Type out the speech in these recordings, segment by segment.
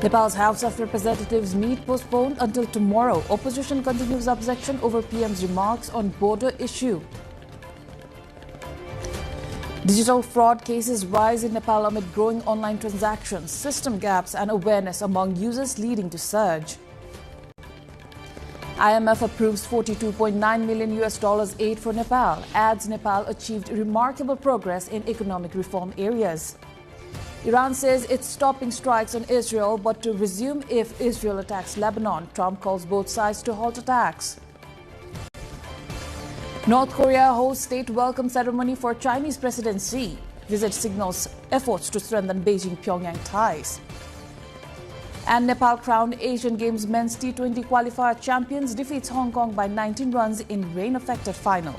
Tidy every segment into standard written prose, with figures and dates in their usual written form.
Nepal's House of Representatives meet postponed until tomorrow. Opposition continues objection over PM's remarks on border issue. Digital fraud cases rise in Nepal amid growing online transactions, system gaps and awareness among users leading to surge. IMF approves $42.9 million aid for Nepal, adds Nepal achieved remarkable progress in economic reform areas. Iran says it's stopping strikes on Israel, but to resume if Israel attacks Lebanon. Trump calls both sides to halt attacks. North Korea hosts state welcome ceremony for Chinese President Xi. Visit signals efforts to strengthen Beijing-Pyongyang ties. And Nepal crowned Asian Games men's T20 qualifier champions, defeats Hong Kong by 19 runs in rain-affected final.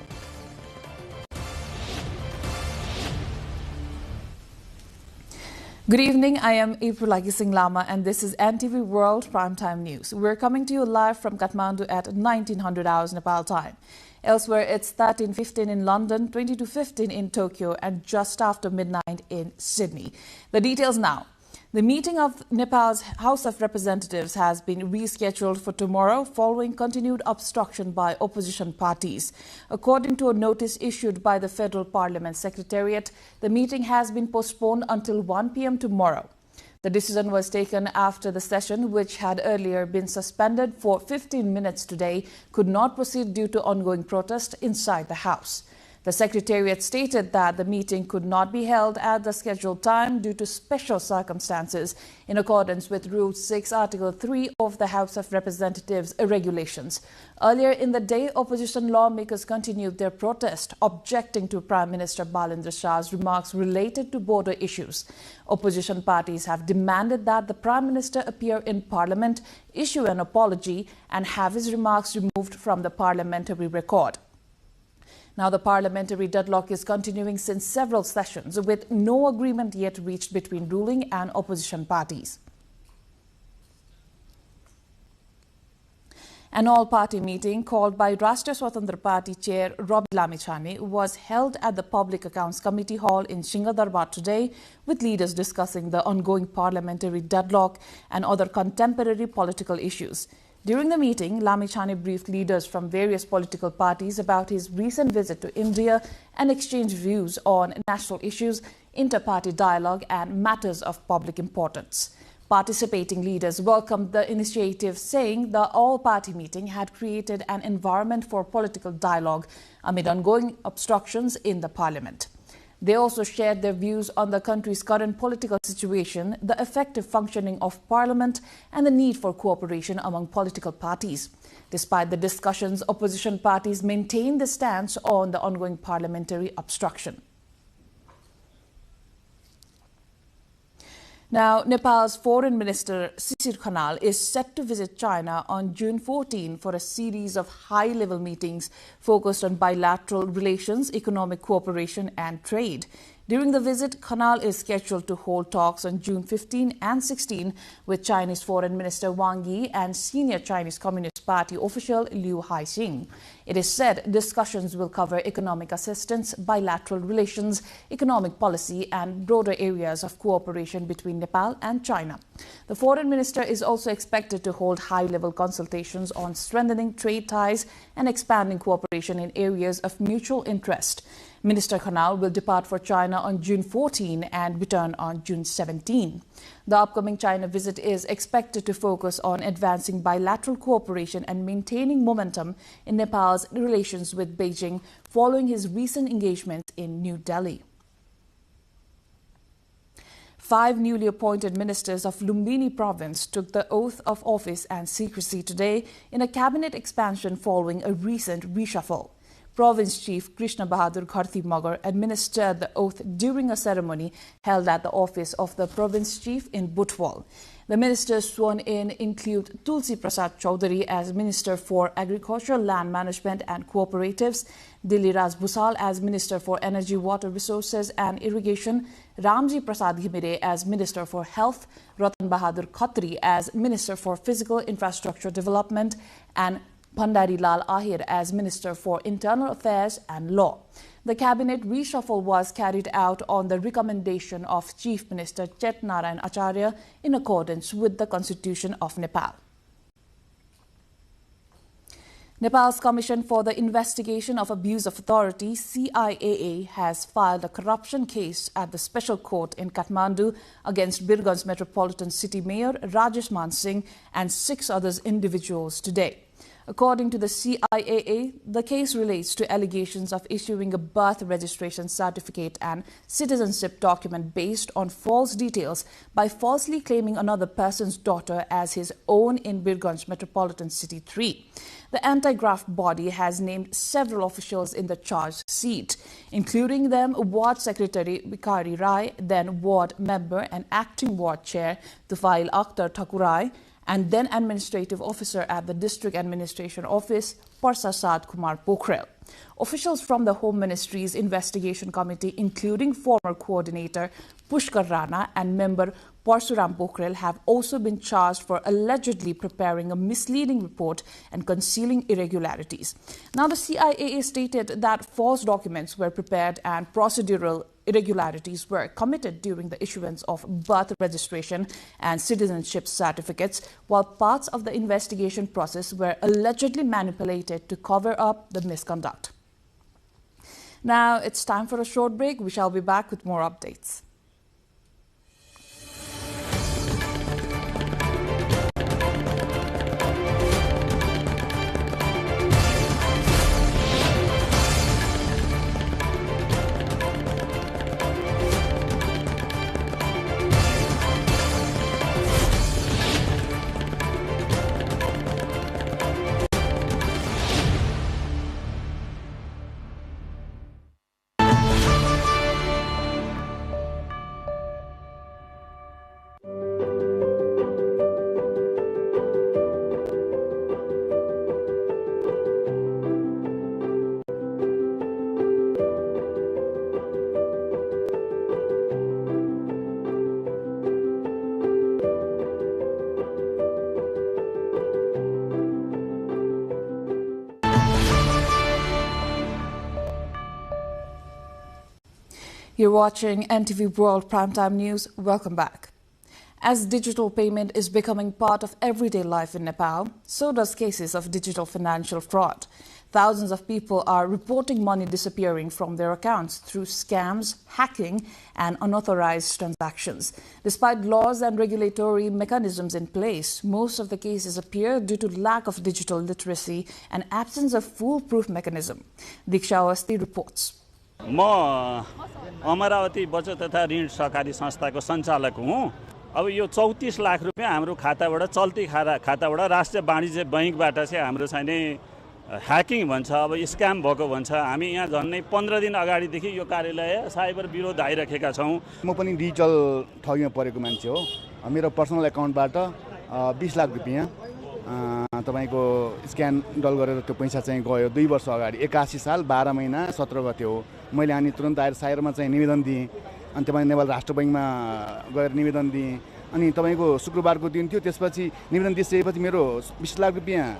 Good evening, I am April Singh Lama and this is NTV World Primetime News. We're coming to you live from Kathmandu at 1900 hours Nepal time. Elsewhere, it's 13:15 in London, 22:15 in Tokyo and just after midnight in Sydney. The details now. The meeting of Nepal's House of Representatives has been rescheduled for tomorrow following continued obstruction by opposition parties. According to a notice issued by the Federal Parliament Secretariat, the meeting has been postponed until 1 p.m. tomorrow. The decision was taken after the session, which had earlier been suspended for 15 minutes today, could not proceed due to ongoing protest inside the House. The Secretariat stated that the meeting could not be held at the scheduled time due to special circumstances in accordance with Rule 6, Article 3 of the House of Representatives regulations. Earlier in the day, opposition lawmakers continued their protest, objecting to Prime Minister Balendra Shah's remarks related to border issues. Opposition parties have demanded that the Prime Minister appear in Parliament, issue an apology, and have his remarks removed from the parliamentary record. Now, the parliamentary deadlock is continuing since several sessions, with no agreement yet reached between ruling and opposition parties. An all-party meeting called by Rashtriya Swatantra Party Chair Robbie Lamichhane was held at the Public Accounts Committee Hall in Singhdarbar today, with leaders discussing the ongoing parliamentary deadlock and other contemporary political issues. During the meeting, Lamichhane briefed leaders from various political parties about his recent visit to India and exchanged views on national issues, inter-party dialogue and matters of public importance. Participating leaders welcomed the initiative, saying the all-party meeting had created an environment for political dialogue amid ongoing obstructions in the parliament. They also shared their views on the country's current political situation, the effective functioning of Parliament, and the need for cooperation among political parties. Despite the discussions, opposition parties maintained their stance on the ongoing parliamentary obstruction. Now, Nepal's Foreign Minister Shishir Khanal is set to visit China on June 14 for a series of high-level meetings focused on bilateral relations, economic cooperation and trade. During the visit, Khanal is scheduled to hold talks on June 15 and 16 with Chinese Foreign Minister Wang Yi and senior Chinese Communist Party official Liu Haixing. It is said discussions will cover economic assistance, bilateral relations, economic policy and broader areas of cooperation between Nepal and China. The Foreign Minister is also expected to hold high-level consultations on strengthening trade ties and expanding cooperation in areas of mutual interest. Minister Khanal will depart for China on June 14 and return on June 17. The upcoming China visit is expected to focus on advancing bilateral cooperation and maintaining momentum in Nepal's relations with Beijing following his recent engagements in New Delhi. 5 newly appointed ministers of Lumbini province took the oath of office and secrecy today in a cabinet expansion following a recent reshuffle. Province Chief Krishna Bahadur Gharti Magar administered the oath during a ceremony held at the office of the Province Chief in Butwal. The ministers sworn in include Tulsi Prasad Chaudhary as Minister for Agriculture, Land Management and Cooperatives, Dilli Raj Bhusal as Minister for Energy, Water Resources and Irrigation, Ramji Prasad Ghimire as Minister for Health, Ratan Bahadur Khatri as Minister for Physical Infrastructure Development and Bhandari Lal Ahir as Minister for Internal Affairs and Law. The cabinet reshuffle was carried out on the recommendation of Chief Minister Chetnarayan Acharya in accordance with the Constitution of Nepal. Nepal's Commission for the Investigation of Abuse of Authority, CIAA, has filed a corruption case at the Special Court in Kathmandu against Birgunj Metropolitan City Mayor Rajesh Man Singh and 6 other individuals today. According to the CIAA, the case relates to allegations of issuing a birth registration certificate and citizenship document based on false details by falsely claiming another person's daughter as his own in Birgunj Metropolitan City 3. The anti-graft body has named several officials in the charged seat, including them Ward Secretary Vikari Rai, then Ward Member and Acting Ward Chair Tufail Akhtar Thakurai, and then Administrative Officer at the District Administration Office, Parsasad Kumar Pokhrel. Officials from the Home Ministry's Investigation Committee, including former Coordinator Pushkar Rana and member Parsuram Pokhrel, have also been charged for allegedly preparing a misleading report and concealing irregularities. Now, the CIAA stated that false documents were prepared and procedural irregularities were committed during the issuance of birth registration and citizenship certificates, while parts of the investigation process were allegedly manipulated to cover up the misconduct. Now it's time for a short break. We shall be back with more updates. You're watching NTV World Primetime News. Welcome back. As digital payment is becoming part of everyday life in Nepal, so does cases of digital financial fraud. Thousands of people are reporting money disappearing from their accounts through scams, hacking, and unauthorized transactions. Despite laws and regulatory mechanisms in place, most of the cases appear due to lack of digital literacy and absence of foolproof mechanism. Diksha Awasthi reports. म अमरावती बचत तथा ऋण सहकारी संस्थाको सञ्चालक हुँ। अब यो 34 लाख रुपैयाँ हाम्रो खाताबाट चल्ती खाताबाट राष्ट्रिय वाणिज्य बैंकबाट चाहिँ हाम्रो चाहिँ नि ह्याकिङ भन्छ, अब स्क्याम भएको भन्छ। हामी यहाँ झन्नै 15 दिन अगाडिदेखि यो कार्यालय साइबर विरोध आइरहेका छौँ। म पनि डिजिटल ठगीमा परेको मान्छे हो। मेरो पर्सनल एकाउन्टबाट 20 लाख रुपैयाँ तपाईको स्क्यान गरेर त्यो पैसा चाहिँ गयो 2 वर्ष अगाडि 81 साल 12 महिना 17 गते हो। मैले अनि तुरन्त आएर साइबरमा चाहिँ निवेदन दिएँ, अनि तपाईँ नेपाल राष्ट्र बैंकमा गएर निवेदन दिएँ। अनि तपाईको शुक्रबारको दिन थियो। त्यसपछि निवेदन दिइसकेपछि मेरो 20 लाख रुपैयाँ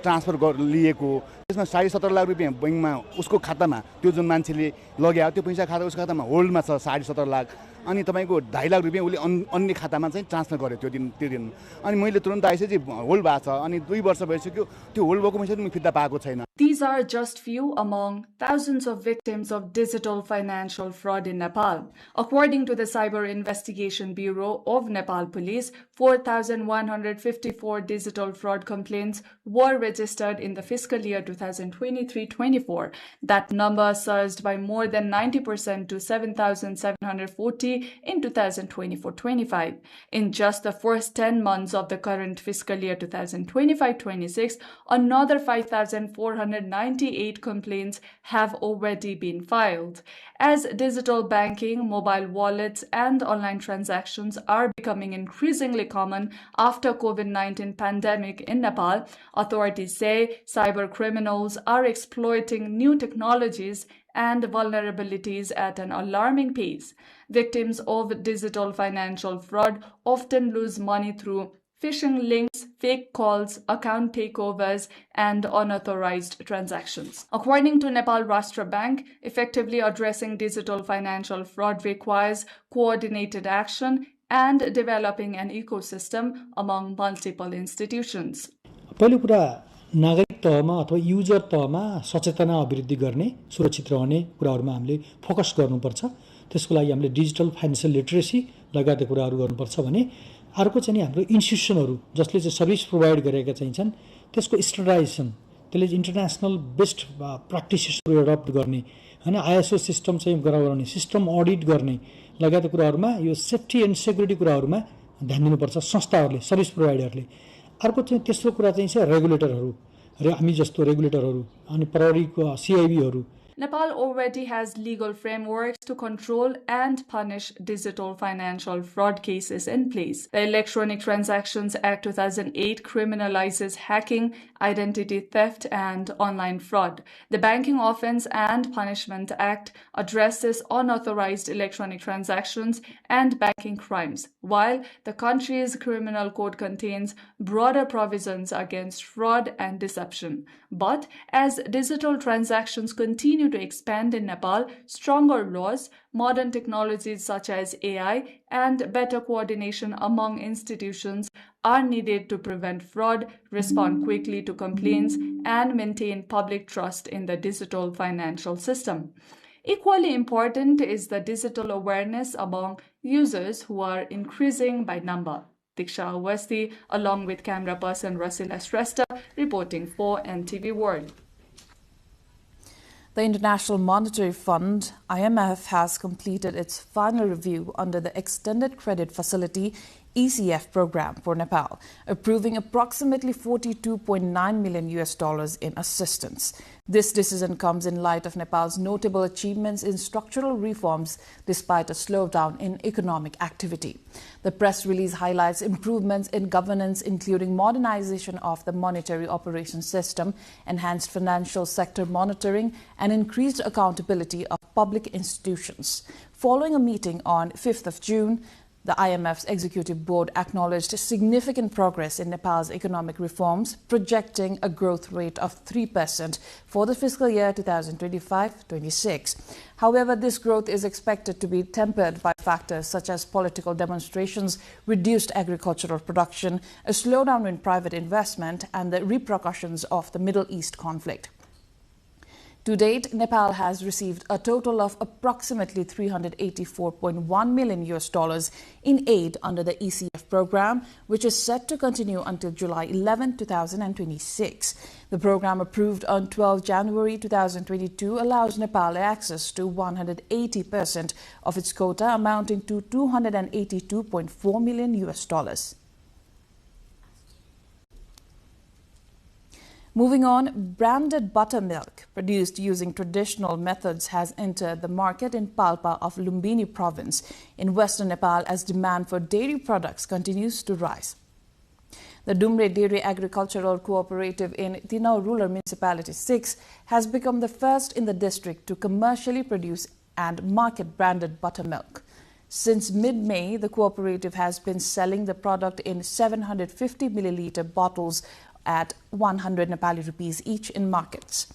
ट्रान्सफर लिएको, त्यसमा 17.5 लाख रुपैयाँ बैंकमा उसको खातामा, त्यो जुन मान्छेले लग्यो त्यो पैसा खाता उसको खातामा होल्डमा छ 17.5 लाख। अनि तपाईको 2.5 लाख रुपैयाँ उसले अन्य खातामा चाहिँ ट्रान्सफर गर्यो त्यो दिन। अनि मैले तुरन्त आइसकेपछि होल्ड भएको छ, अनि 2 वर्ष भइसक्यो त्यो होल्ड भएको पैसा पनि फिर्ता पाएको छैन। These are just few among thousands of victims of digital financial fraud in Nepal. According to the Cyber Investigation Bureau of Nepal Police, 4,154 digital fraud complaints were registered in the fiscal year 2023-24. That number surged by more than 90% to 7,740 in 2024-25. In just the first 10 months of the current fiscal year 2025-26, another 5,498 complaints have already been filed. As digital banking, mobile wallets, and online transactions are becoming increasingly common after COVID-19 pandemic in Nepal, authorities say cyber criminals are exploiting new technologies and vulnerabilities at an alarming pace. Victims of digital financial fraud often lose money through phishing links, fake calls, account takeovers, and unauthorized transactions. According to Nepal Rashtra Bank, effectively addressing digital financial fraud requires coordinated action and developing an ecosystem among multiple institutions. पहिलो कुरा नागरिक तहमा अथवा user तहमा सचेतना अभिवृद्धि गर्ने सुरक्षित रहने कुराहरुमा हामीले फोकस गर्नुपर्छ। त्यसको लागि हामीले डिजिटल फाइनान्शियल लिटरेसी लगायतका कुराहरु गर्नुपर्छ भने अर्को चाहिँ हाम्रो इन्स्टिट्युसनहरु जसले चाहिँ सर्भिस प्रोवाइड गरेका छन् त्यसको स्ट्यान्डर्डाइजेसन त्यसले इन्टरनेशनल बेस्ट प्र्याक्टिसेसहरु एडप्ट गर्ने हैन आईएसओ सिस्टम चाहिँ गराउने सिस्टम अडिट गर्ने लगायतका कुराहरुमा यो सेफ्टी एन्ड सेक्युरिटी कुराहरुमा ध्यान दिनुपर्छ संस्थाहरुले सर्भिस प्रोवाइडरले। अर्को चाहिँ तेस्रो कुरा चाहिँ रेगुलेटरहरु र हामी जस्तो रेगुलेटरहरु अनि प्रहरीको सीआईबीहरु Nepal already has legal frameworks to control and punish digital financial fraud cases in place. The Electronic Transactions Act 2008 criminalizes hacking, identity theft, and online fraud. The Banking Offence and Punishment Act addresses unauthorized electronic transactions and banking crimes, while the country's criminal code contains broader provisions against fraud and deception. But as digital transactions continue to expand in Nepal, stronger laws, modern technologies such as AI, and better coordination among institutions are needed to prevent fraud, respond quickly to complaints, and maintain public trust in the digital financial system. Equally important is the digital awareness among users who are increasing by number. Diksha Awasthi, along with camera person Rasila Shrestha, reporting for NTV World. The International Monetary Fund, IMF, has completed its final review under the Extended Credit Facility ECF program for Nepal, approving approximately $42.9 million in assistance. This decision comes in light of Nepal's notable achievements in structural reforms despite a slowdown in economic activity. The press release highlights improvements in governance, including modernization of the monetary operations system, enhanced financial sector monitoring, and increased accountability of public institutions. Following a meeting on 5th of June, the IMF's executive board acknowledged significant progress in Nepal's economic reforms, projecting a growth rate of 3% for the fiscal year 2025-26. However, this growth is expected to be tempered by factors such as political demonstrations, reduced agricultural production, a slowdown in private investment, and the repercussions of the Middle East conflict. To date, Nepal has received a total of approximately $384.1 million in aid under the ECF program, which is set to continue until July 11, 2026. The program, approved on 12 January 2022, allows Nepal access to 180% of its quota, amounting to $282.4 million. Moving on, branded buttermilk produced using traditional methods has entered the market in Palpa of Lumbini province in western Nepal as demand for dairy products continues to rise. The Dumre Dairy Agricultural Cooperative in Tinau Rural Municipality 6 has become the first in the district to commercially produce and market branded buttermilk. Since mid-May, the cooperative has been selling the product in 750 milliliter bottles at 100 Nepali rupees each in markets.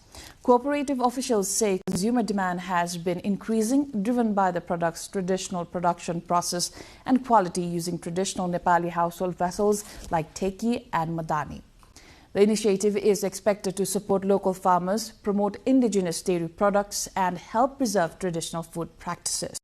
Cooperative officials say consumer demand has been increasing, driven by the product's traditional production process and quality using traditional Nepali household vessels like teki and madani. The initiative is expected to support local farmers, promote indigenous dairy products, and help preserve traditional food practices.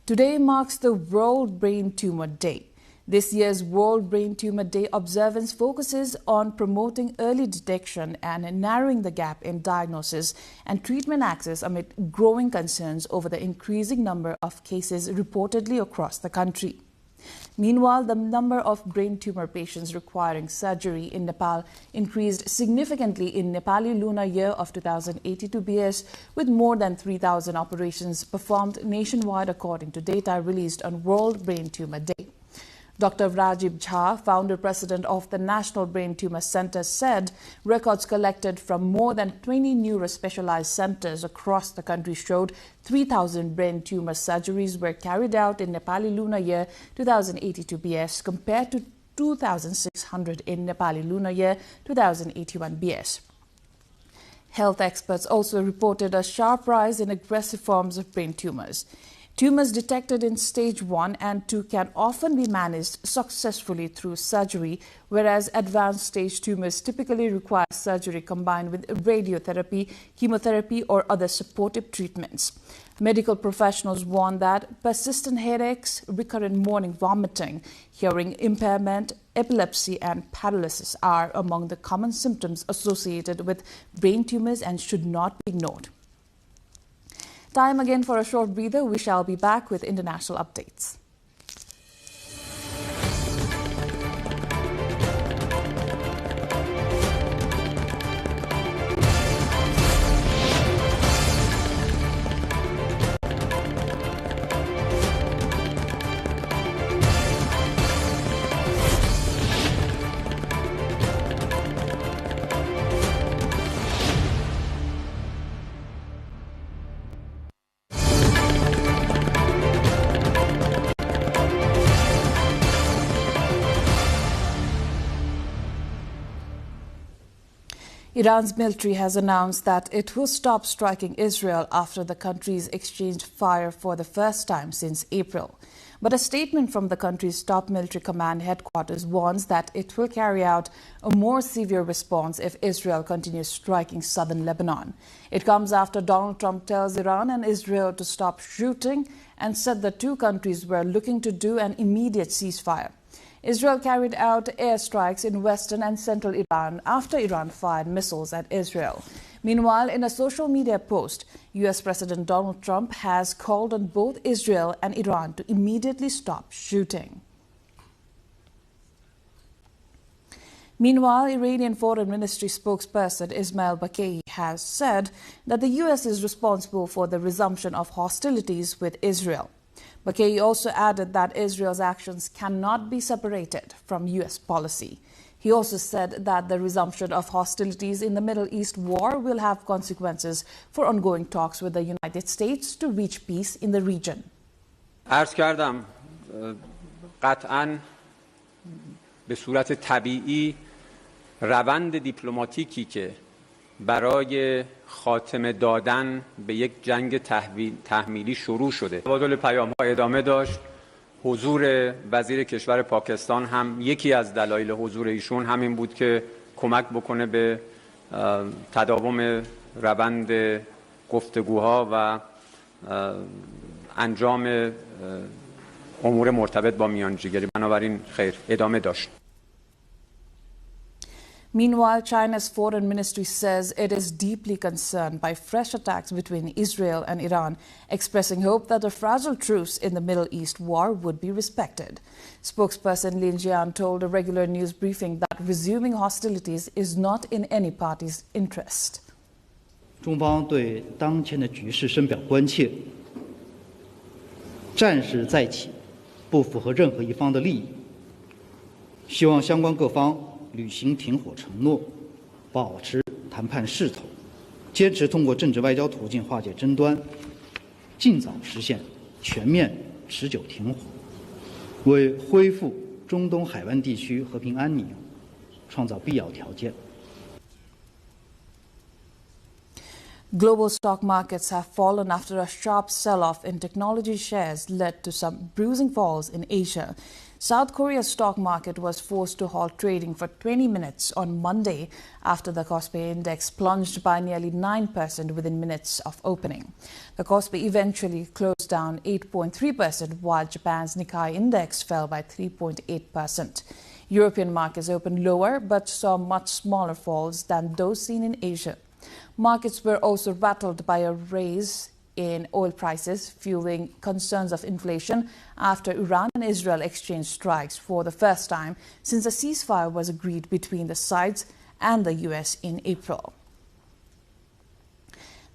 Today marks the World Brain Tumor Day. This year's World Brain Tumor Day observance focuses on promoting early detection and narrowing the gap in diagnosis and treatment access amid growing concerns over the increasing number of cases reportedly across the country. Meanwhile, the number of brain tumor patients requiring surgery in Nepal increased significantly in Nepali lunar year of 2082 BS, with more than 3,000 operations performed nationwide according to data released on World Brain Tumor Day. Dr. Rajiv Jha, founder-president of the National Brain Tumor Center, said records collected from more than 20 neuro-specialized centers across the country showed 3,000 brain tumor surgeries were carried out in Nepali lunar year 2082 BS compared to 2,600 in Nepali lunar year 2081 BS. Health experts also reported a sharp rise in aggressive forms of brain tumors. Tumors detected in stage 1 and 2 can often be managed successfully through surgery, whereas advanced stage tumors typically require surgery combined with radiotherapy, chemotherapy, or other supportive treatments. Medical professionals warn that persistent headaches, recurrent morning vomiting, hearing impairment, epilepsy, and paralysis are among the common symptoms associated with brain tumors and should not be ignored. Time again for a short breather. We shall be back with international updates. Iran's military has announced that it will stop striking Israel after the countries exchanged fire for the first time since April. But a statement from the country's top military command headquarters warns that it will carry out a more severe response if Israel continues striking southern Lebanon. It comes after Donald Trump tells Iran and Israel to stop shooting and said the two countries were looking to do an immediate ceasefire. Israel carried out airstrikes in western and central Iran after Iran fired missiles at Israel. Meanwhile, in a social media post, U.S. President Donald Trump has called on both Israel and Iran to immediately stop shooting. Meanwhile, Iranian Foreign Ministry spokesperson Ismail Baghei has said that the U.S. is responsible for the resumption of hostilities with Israel. Baghei also added that Israel's actions cannot be separated from U.S. policy. He also said that the resumption of hostilities in the Middle East war will have consequences for ongoing talks with the United States to reach peace in the region. عرض کردم قطعاً به صورت طبیعی روند دیپلماتیکی که برای خاتمه دادن به یک جنگ تحمیلی شروع شده. تبادل پیام‌ها ادامه داشت. حضور وزیر کشور پاکستان هم یکی از دلایل حضور ایشون همین بود که کمک بکنه به تداوم روند گفتگوها و انجام امور مرتبط با میانجیگری. بنابراین خیر ادامه داشت. Meanwhile, China's foreign ministry says it is deeply concerned by fresh attacks between Israel and Iran, expressing hope that a fragile truce in the Middle East war would be respected. Spokesperson Lin Jian told a regular news briefing that resuming hostilities is not in any party's interest. 中方对当前的局势深表关切，战事再起不符合任何一方的利益，希望相关各方履行停火承诺，保持谈判势头，坚持通过政治外交途径化解争端，尽早实现全面持久停火，为恢复中东海湾地区和平安宁创造必要条件。 Global stock markets have fallen after a sharp sell-off in technology shares led to some bruising falls in Asia. South Korea's stock market was forced to halt trading for 20 minutes on Monday after the Kospi index plunged by nearly 9% within minutes of opening. The Kospi eventually closed down 8.3%, while Japan's Nikkei index fell by 3.8%. European markets opened lower but saw much smaller falls than those seen in Asia. Markets were also rattled by a rise in oil prices, fueling concerns of inflation after Iran and Israel exchanged strikes for the first time since a ceasefire was agreed between the sides and the U.S. in April.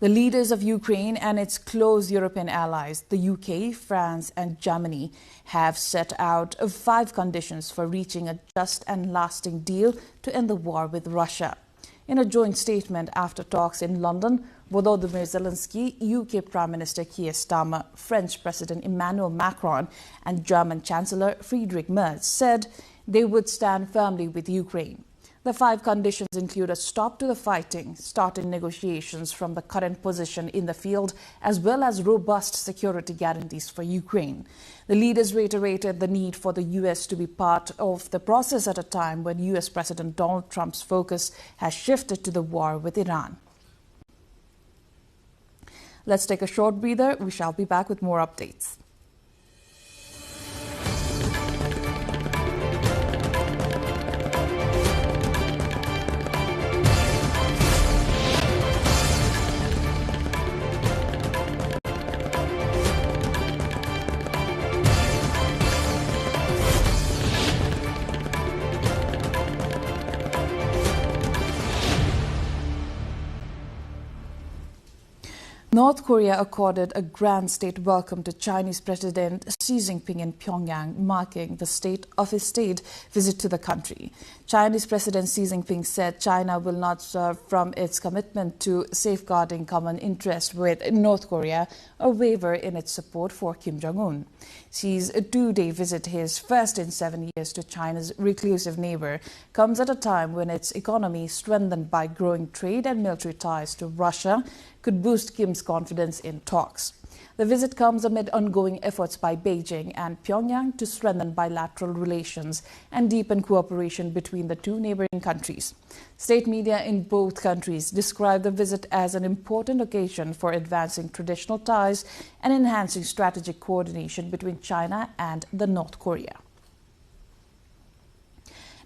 The leaders of Ukraine and its close European allies, the UK, France and Germany, have set out 5 conditions for reaching a just and lasting deal to end the war with Russia. In a joint statement after talks in London, Volodymyr Zelensky, UK Prime Minister Keir Starmer, French President Emmanuel Macron and German Chancellor Friedrich Merz said they would stand firmly with Ukraine. The 5 conditions include a stop to the fighting, starting negotiations from the current position in the field, as well as robust security guarantees for Ukraine. The leaders reiterated the need for the U.S. to be part of the process at a time when U.S. President Donald Trump's focus has shifted to the war with Iran. Let's take a short breather. We shall be back with more updates. North Korea accorded a grand state welcome to Chinese President Xi Jinping in Pyongyang, marking the state of his state visit to the country. Chinese President Xi Jinping said China will not swerve from its commitment to safeguarding common interest with North Korea or waver in its support for Kim Jong-un. Xi's 2-day visit, his first in 7 years to China's reclusive neighbor, comes at a time when its economy, strengthened by growing trade and military ties to Russia, could boost Kim's confidence in talks. The visit comes amid ongoing efforts by Beijing and Pyongyang to strengthen bilateral relations and deepen cooperation between the 2 neighboring countries. State media in both countries describe the visit as an important occasion for advancing traditional ties and enhancing strategic coordination between China and the North Korea.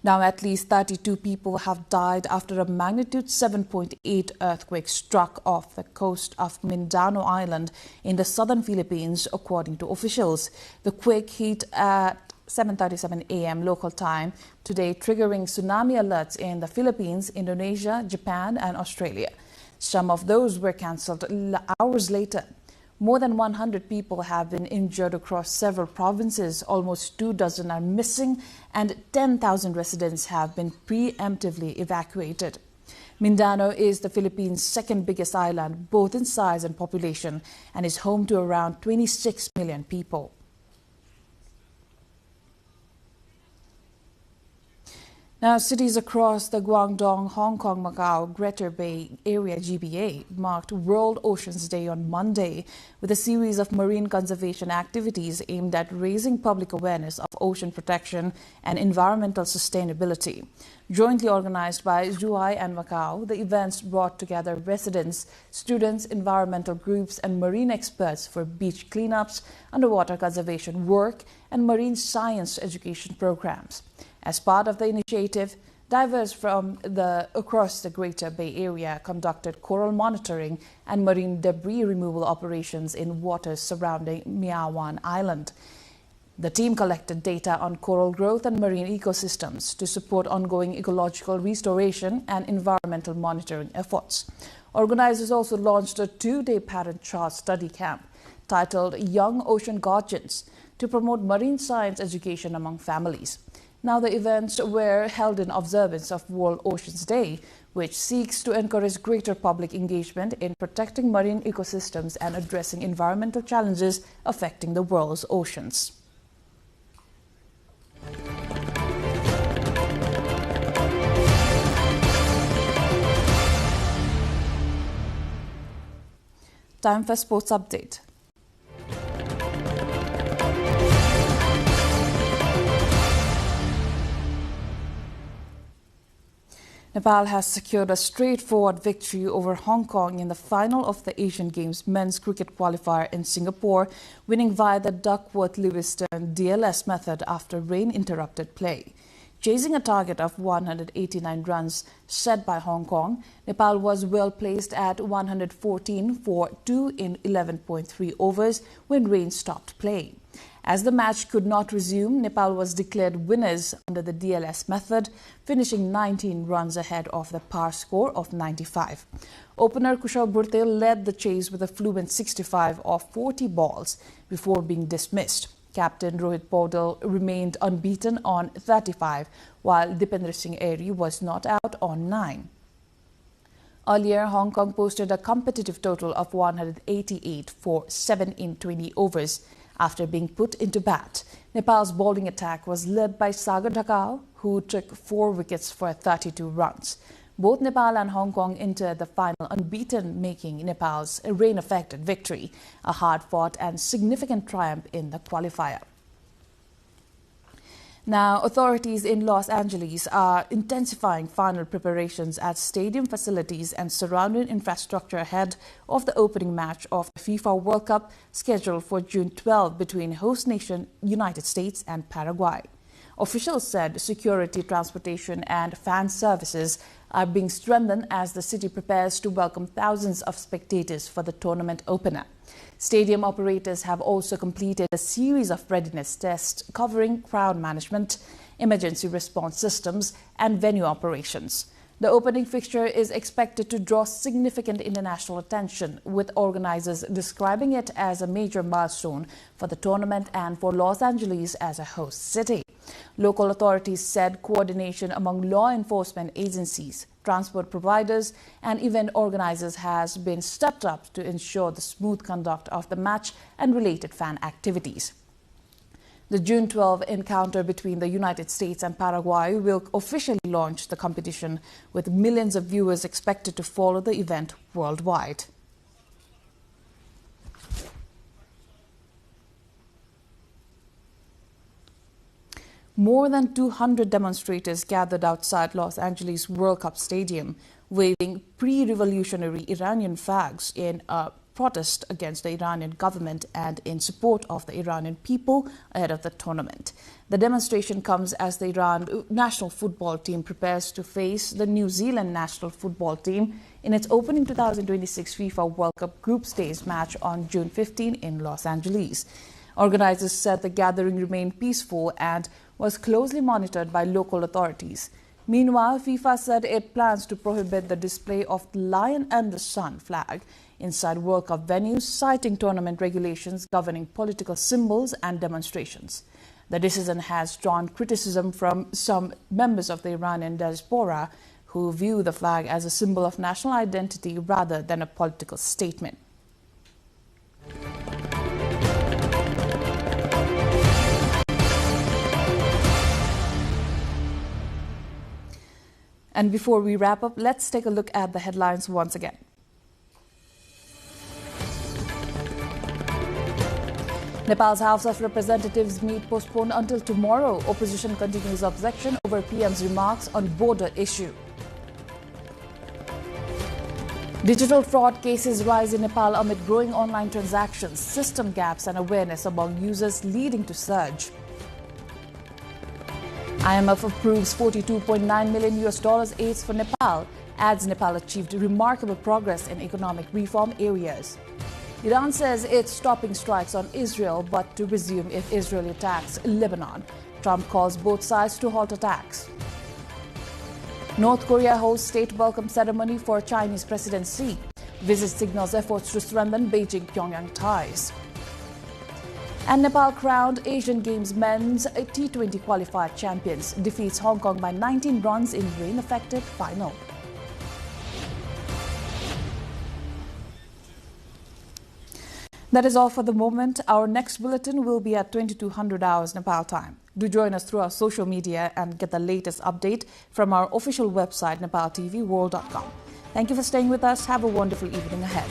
Now, at least 32 people have died after a magnitude 7.8 earthquake struck off the coast of Mindanao Island in the southern Philippines, according to officials. The quake hit at 7:37 a.m. local time today, triggering tsunami alerts in the Philippines, Indonesia, Japan and Australia. Some of those were cancelled hours later. More than 100 people have been injured across several provinces, almost 24 are missing, and 10,000 residents have been preemptively evacuated. Mindanao is the Philippines' second biggest island, both in size and population, and is home to around 26 million people. Now, cities across the Guangdong, Hong Kong, Macau, Greater Bay Area GBA marked World Oceans Day on Monday with a series of marine conservation activities aimed at raising public awareness of ocean protection and environmental sustainability. Jointly organized by Zhuhai and Macau, the events brought together residents, students, environmental groups and marine experts for beach cleanups, underwater conservation work and marine science education programs. As part of the initiative, divers from across the Greater Bay Area conducted coral monitoring and marine debris removal operations in waters surrounding Miawan Island. The team collected data on coral growth and marine ecosystems to support ongoing ecological restoration and environmental monitoring efforts. Organizers also launched a 2-day parent-child study camp titled Young Ocean Guardians to promote marine science education among families. Now, the events were held in observance of World Oceans Day, which seeks to encourage greater public engagement in protecting marine ecosystems and addressing environmental challenges affecting the world's oceans. Time for sports update. Nepal has secured a straightforward victory over Hong Kong in the final of the Asian Games men's cricket qualifier in Singapore, winning via the Duckworth-Lewiston DLS method after rain interrupted play. Chasing a target of 189 runs set by Hong Kong, Nepal was well placed at 114 for 2 in 11.3 overs when rain stopped play. As the match could not resume, Nepal was declared winners under the DLS method, finishing 19 runs ahead of the par score of 95. Opener Kushal Bhurtel led the chase with a fluent 65 off 40 balls before being dismissed. Captain Rohit Paudel remained unbeaten on 35, while Dipendra Singh Airi was not out on 9. Earlier, Hong Kong posted a competitive total of 188 for 7 in 20 overs. After being put into bat, Nepal's bowling attack was led by Sagar Dhakal, who took 4 wickets for 32 runs. Both Nepal and Hong Kong entered the final unbeaten, making Nepal's rain-affected victory a hard-fought and significant triumph in the qualifier. Now, authorities in Los Angeles are intensifying final preparations at stadium facilities and surrounding infrastructure ahead of the opening match of the FIFA World Cup scheduled for June 12 between host nation United States and Paraguay. Officials said security, transportation and fan services are being strengthened as the city prepares to welcome thousands of spectators for the tournament opener. Stadium operators have also completed a series of readiness tests covering crowd management, emergency response systems and venue operations. The opening fixture is expected to draw significant international attention, with organizers describing it as a major milestone for the tournament and for Los Angeles as a host city. Local authorities said coordination among law enforcement agencies, transport providers and event organizers has been stepped up to ensure the smooth conduct of the match and related fan activities. The June 12 encounter between the United States and Paraguay will officially launch the competition, with millions of viewers expected to follow the event worldwide. More than 200 demonstrators gathered outside Los Angeles World Cup Stadium, waving pre-revolutionary Iranian flags in a protest against the Iranian government and in support of the Iranian people ahead of the tournament. The demonstration comes as the Iran national football team prepares to face the New Zealand national football team in its opening 2026 FIFA World Cup group stage match on June 15 in Los Angeles. Organizers said the gathering remained peaceful and was closely monitored by local authorities. Meanwhile, FIFA said it plans to prohibit the display of the Lion and the Sun flag inside World Cup venues, citing tournament regulations governing political symbols and demonstrations. The decision has drawn criticism from some members of the Iranian diaspora who view the flag as a symbol of national identity rather than a political statement. And before we wrap up, let's take a look at the headlines once again. Nepal's House of Representatives meet postponed until tomorrow. Opposition continues objection over PM's remarks on border issue. Digital fraud cases rise in Nepal amid growing online transactions, system gaps and awareness among users leading to surge. IMF approves $42.9 million aids for Nepal, adds Nepal achieved remarkable progress in economic reform areas. Iran says it's stopping strikes on Israel, but to resume if Israel attacks Lebanon. Trump calls both sides to halt attacks. North Korea holds state welcome ceremony for Chinese President Xi. Visit signals efforts to strengthen Beijing-Pyongyang ties. And Nepal crowned Asian Games men's T20 qualifier champions, defeats Hong Kong by 19 runs in rain-affected final. That is all for the moment. Our next bulletin will be at 2200 hours Nepal time. Do join us through our social media and get the latest update from our official website, nepaltelevision.com. Thank you for staying with us. Have a wonderful evening ahead.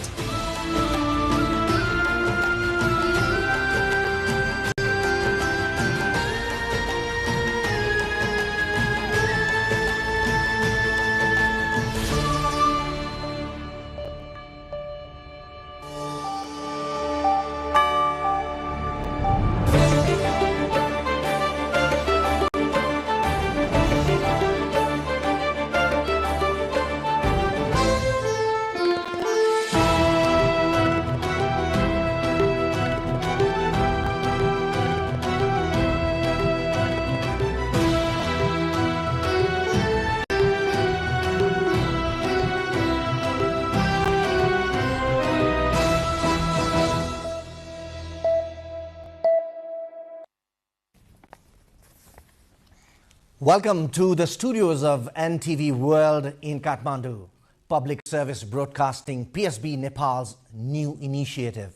Welcome to the studios of NTV World in Kathmandu. Public Service Broadcasting PSB Nepal's new initiative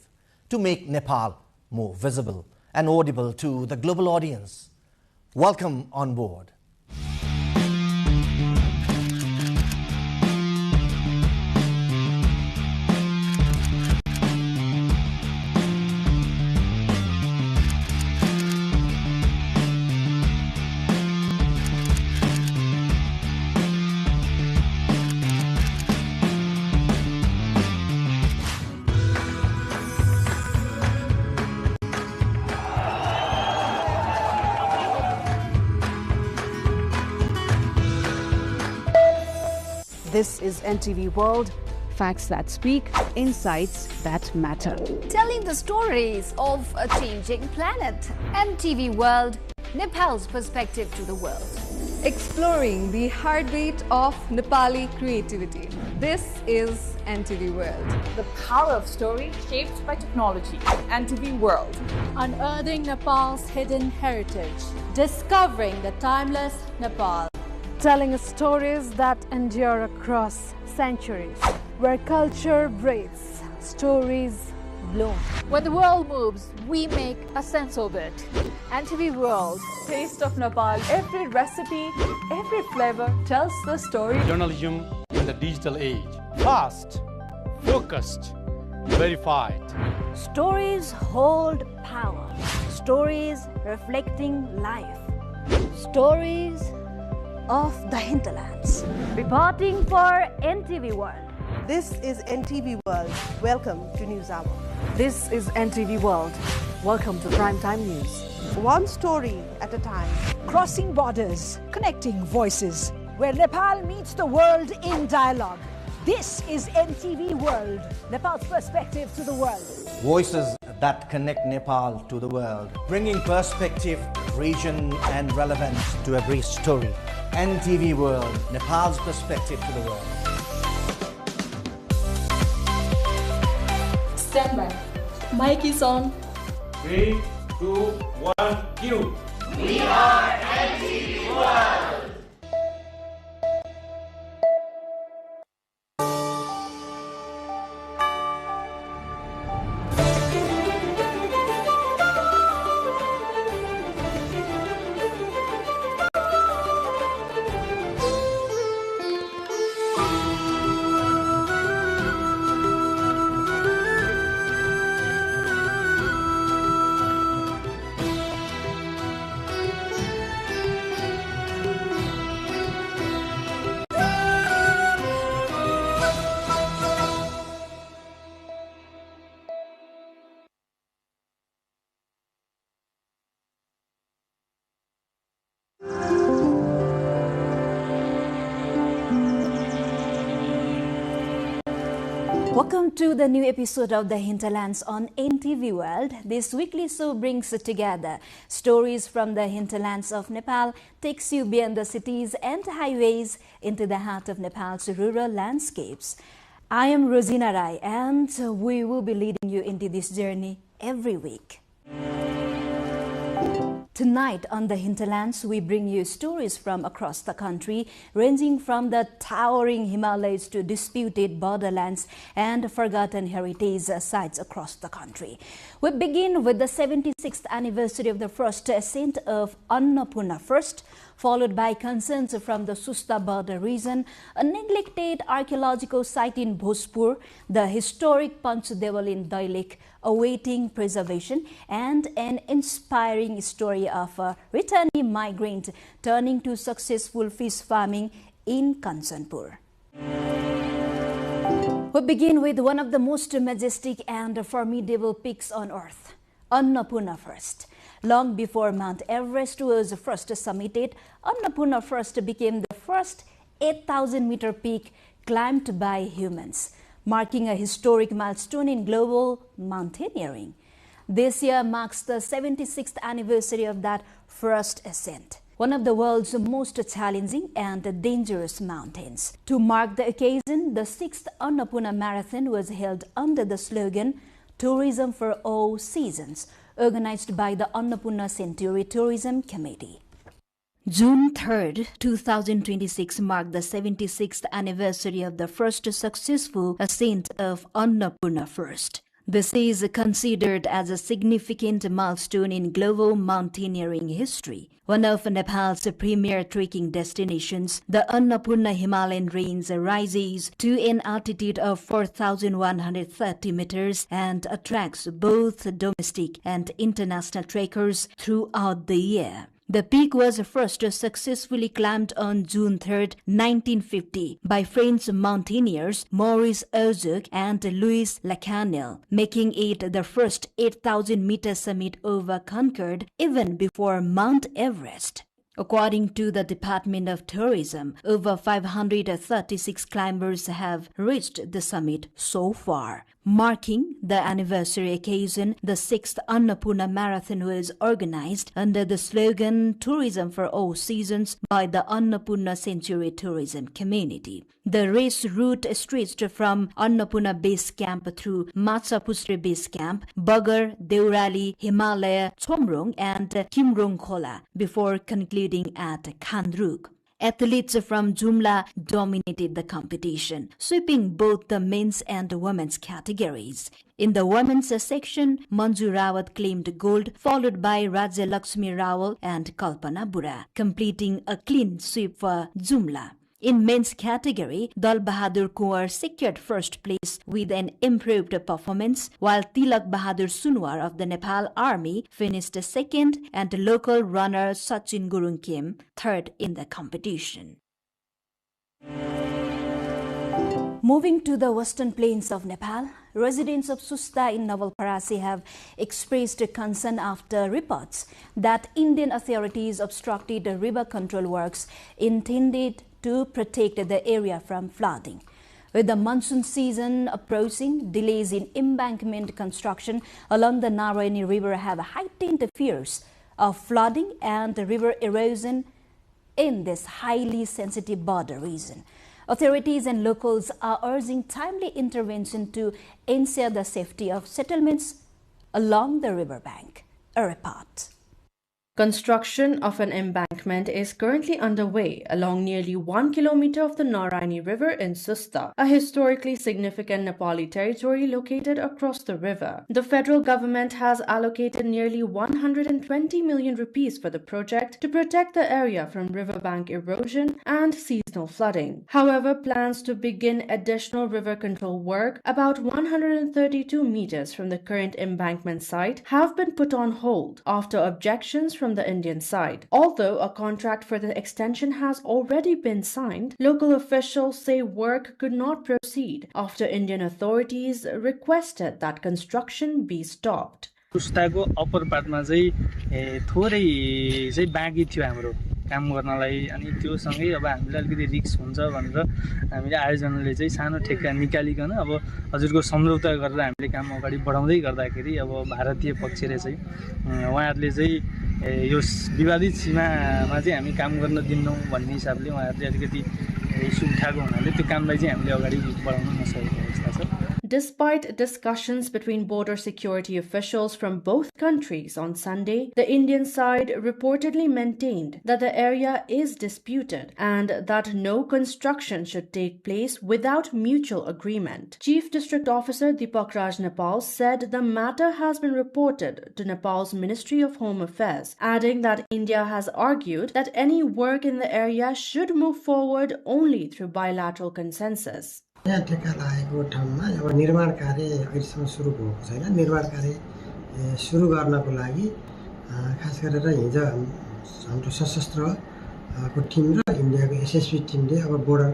to make Nepal more visible and audible to the global audience. Welcome on board. This is NTV World, facts that speak, insights that matter. Telling the stories of a changing planet. NTV World, Nepal's perspective to the world. Exploring the heartbeat of Nepali creativity. This is NTV World. The power of story shaped by technology. NTV World. Unearthing Nepal's hidden heritage. Discovering the timeless Nepal. Telling stories that endure across centuries. Where culture breathes, stories bloom. When the world moves, we make a sense of it. NTV World. Taste of Nepal. Every recipe, every flavor tells the story. Journalism in the digital age. Fast, focused, verified. Stories hold power. Stories reflecting life. Stories of the hinterlands. Reporting for NTV World. This is NTV World. Welcome to News Hour. This is NTV World. Welcome to Primetime News. One story at a time. Crossing borders, connecting voices, where Nepal meets the world in dialogue. This is NTV World, Nepal's perspective to the world. Voices that connect Nepal to the world, bringing perspective, region and relevance to every story. NTV World, Nepal's perspective to the world. Stand by. Mic is on. 3, 2, 1, cue. We are NTV World. Welcome to the new episode of The Hinterlands on NTV World. This weekly show brings together stories from the hinterlands of Nepal, takes you beyond the cities and highways into the heart of Nepal's rural landscapes. I am Rosina Rai and we will be leading you into this journey every week. Tonight on The Hinterlands, we bring you stories from across the country, ranging from the towering Himalayas to disputed borderlands and forgotten heritage sites across the country. We begin with the 76th anniversary of the first ascent of Annapurna First, followed by concerns from the Susta border region, a neglected archaeological site in Bhojpur, the historic Panchadewal in Dailik, awaiting preservation, and an inspiring story of a returning migrant turning to successful fish farming in Kanchanpur. We begin with one of the most majestic and formidable peaks on earth, Annapurna First. Long before Mount Everest was first summited, Annapurna First became the first 8,000-meter peak climbed by humans, marking a historic milestone in global mountaineering. This year marks the 76th anniversary of that first ascent, one of the world's most challenging and dangerous mountains. To mark the occasion, the 6th Annapurna Marathon was held under the slogan, Tourism for All Seasons, organized by the Annapurna Century Tourism Committee. June 3rd, 2026 marked the 76th anniversary of the first successful ascent of Annapurna First. This is considered as a significant milestone in global mountaineering history. One of Nepal's premier trekking destinations, the Annapurna Himalayan range rises to an altitude of 4,130 meters and attracts both domestic and international trekkers throughout the year. The peak was first successfully climbed on June 3, 1950 by French mountaineers Maurice Ozouk and Louis Lacanel, making it the first 8,000-meter summit ever conquered even before Mount Everest. According to the Department of Tourism, over 536 climbers have reached the summit so far. Marking the anniversary occasion, the 6th Annapurna Marathon was organized under the slogan Tourism for All Seasons by the Annapurna Century Tourism Community. The race route stretched from Annapurna Base Camp through Machapusre Base Camp, Bagar, Deurali, Himalaya, Chomrong and Kimrong Khola before concluding at Khandruk. Athletes from Jumla dominated the competition, sweeping both the men's and women's categories. In the women's section, Manju Rawat claimed gold, followed by Raja Lakshmi Rawal and Kalpana Bura, completing a clean sweep for Jumla. In men's category, Dal Bahadur Kunwar secured first place with an improved performance, while Tilak Bahadur Sunwar of the Nepal Army finished second and local runner Sachin Gurung came third in the competition. Moving to the western plains of Nepal, residents of Susta in Navalparasi have expressed concern after reports that Indian authorities obstructed river control works intended to protect the area from flooding. With the monsoon season approaching, delays in embankment construction along the Narayani River have heightened fears of flooding and river erosion in this highly sensitive border region. Authorities and locals are urging timely intervention to ensure the safety of settlements along the riverbank. A report. Construction of an embankment is currently underway along nearly 1 kilometer of the Narayani River in Susta, a historically significant Nepali territory located across the river. The federal government has allocated nearly 120 million rupees for the project to protect the area from riverbank erosion and seasonal flooding. However, plans to begin additional river control work about 132 meters from the current embankment site have been put on hold after objections from the Indian side. Although a contract for the extension has already been signed, local officials say work could not proceed after Indian authorities requested that construction be stopped. सुस्ताको अपर पार्टमा चाहिँ थोरै चाहिँ बाँकी थियो हाम्रो काम गर्नलाई अनि त्यो सँगै अब हामीलाई अलिकति रिस्क हुन्छ भनेर हामीले आयोजनले चाहिँ सानो ठेक्का निकालिकन अब हजुरको सम्झौता गरेर हामीले काम अगाडि बढाउँदै गर्दाखेरि अब भारतीय पक्षले चाहिँ उहाँहरुले चाहिँ यो विवादित सीमामा चाहिँ हामी काम गर्न दिन्नौ भन्ने हिसाबले उहाँहरुले अलिकति इस्यु उठाएको हुनाले त्यो कामलाई चाहिँ हामीले अगाडि बढाउन नसकेको अवस्था छ। Despite discussions between border security officials from both countries on Sunday, the Indian side reportedly maintained that the area is disputed and that no construction should take place without mutual agreement. Chief District Officer Deepak Raj Nepal said the matter has been reported to Nepal's Ministry of Home Affairs, adding that India has argued that any work in the area should move forward only through bilateral consensus. यहाँ ठेक्का लागेको ठाउँमा अब निर्माण कार्य अहिलेसम्म सुरु भएको छैन। निर्माण कार्य सुरु गर्नको लागि खास गरेर हिजो हाम्रो सशस्त्रको टिम र इन्डियाको एसएसबी टिमले अब बोर्डर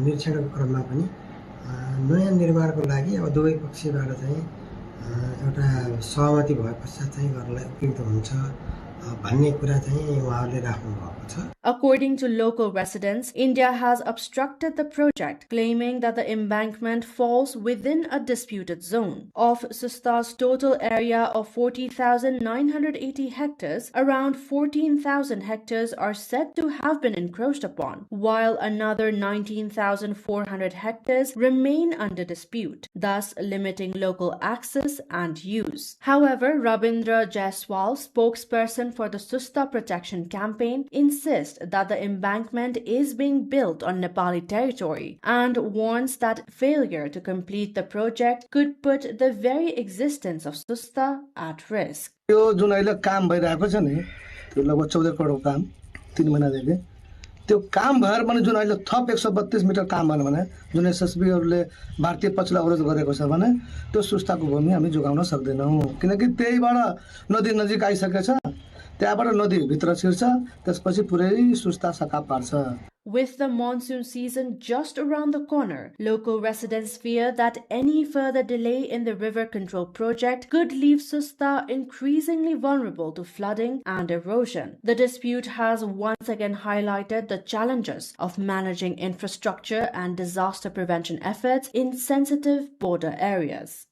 निरीक्षणको क्रममा पनि नयाँ निर्माणको लागि अब दुवै पक्षबाट चाहिँ एउटा सहमति भए पश्चात चाहिँ गर्नलाई उपयुक्त हुन्छ भन्ने कुरा चाहिँ उहाँहरूले राख्नु भएको छ। According to local residents, India has obstructed the project, claiming that the embankment falls within a disputed zone. Of Susta's total area of 40,980 hectares, around 14,000 hectares are said to have been encroached upon, while another 19,400 hectares remain under dispute, thus limiting local access and use. However, Rabindra Jaiswal, spokesperson spokesperson for the Susta Protection Campaign, insists that the embankment is being built on Nepali territory and warns that failure to complete the project could put the very existence of Susta at risk. यो जुन अहिले काम भइरहेको छ नि त्यो लगभग 14 करोड काम 3 महिनादेखि त्यो काम भएर पनि जुन अहिले थप 132 मिटर काम भएन भने जुन एसएसबीहरुले भारतीय पछिल्लो अवरोध गरेको छ भने त्यो सुस्ताको भूमि हामी जोगाउन सक्दैनौं किनकि त्यहीबाट नदी नजिक आइसकेको छ त्यहाँबाट नदी भित्र छिर्छ त्यसपछि पुरै सुस्ता सकाप पार्छ. With the monsoon season just around the corner, local residents fear that any further delay in the river control project could leave Susta increasingly vulnerable to flooding and erosion. The dispute has once again highlighted the challenges of managing infrastructure and disaster prevention efforts in sensitive border areas.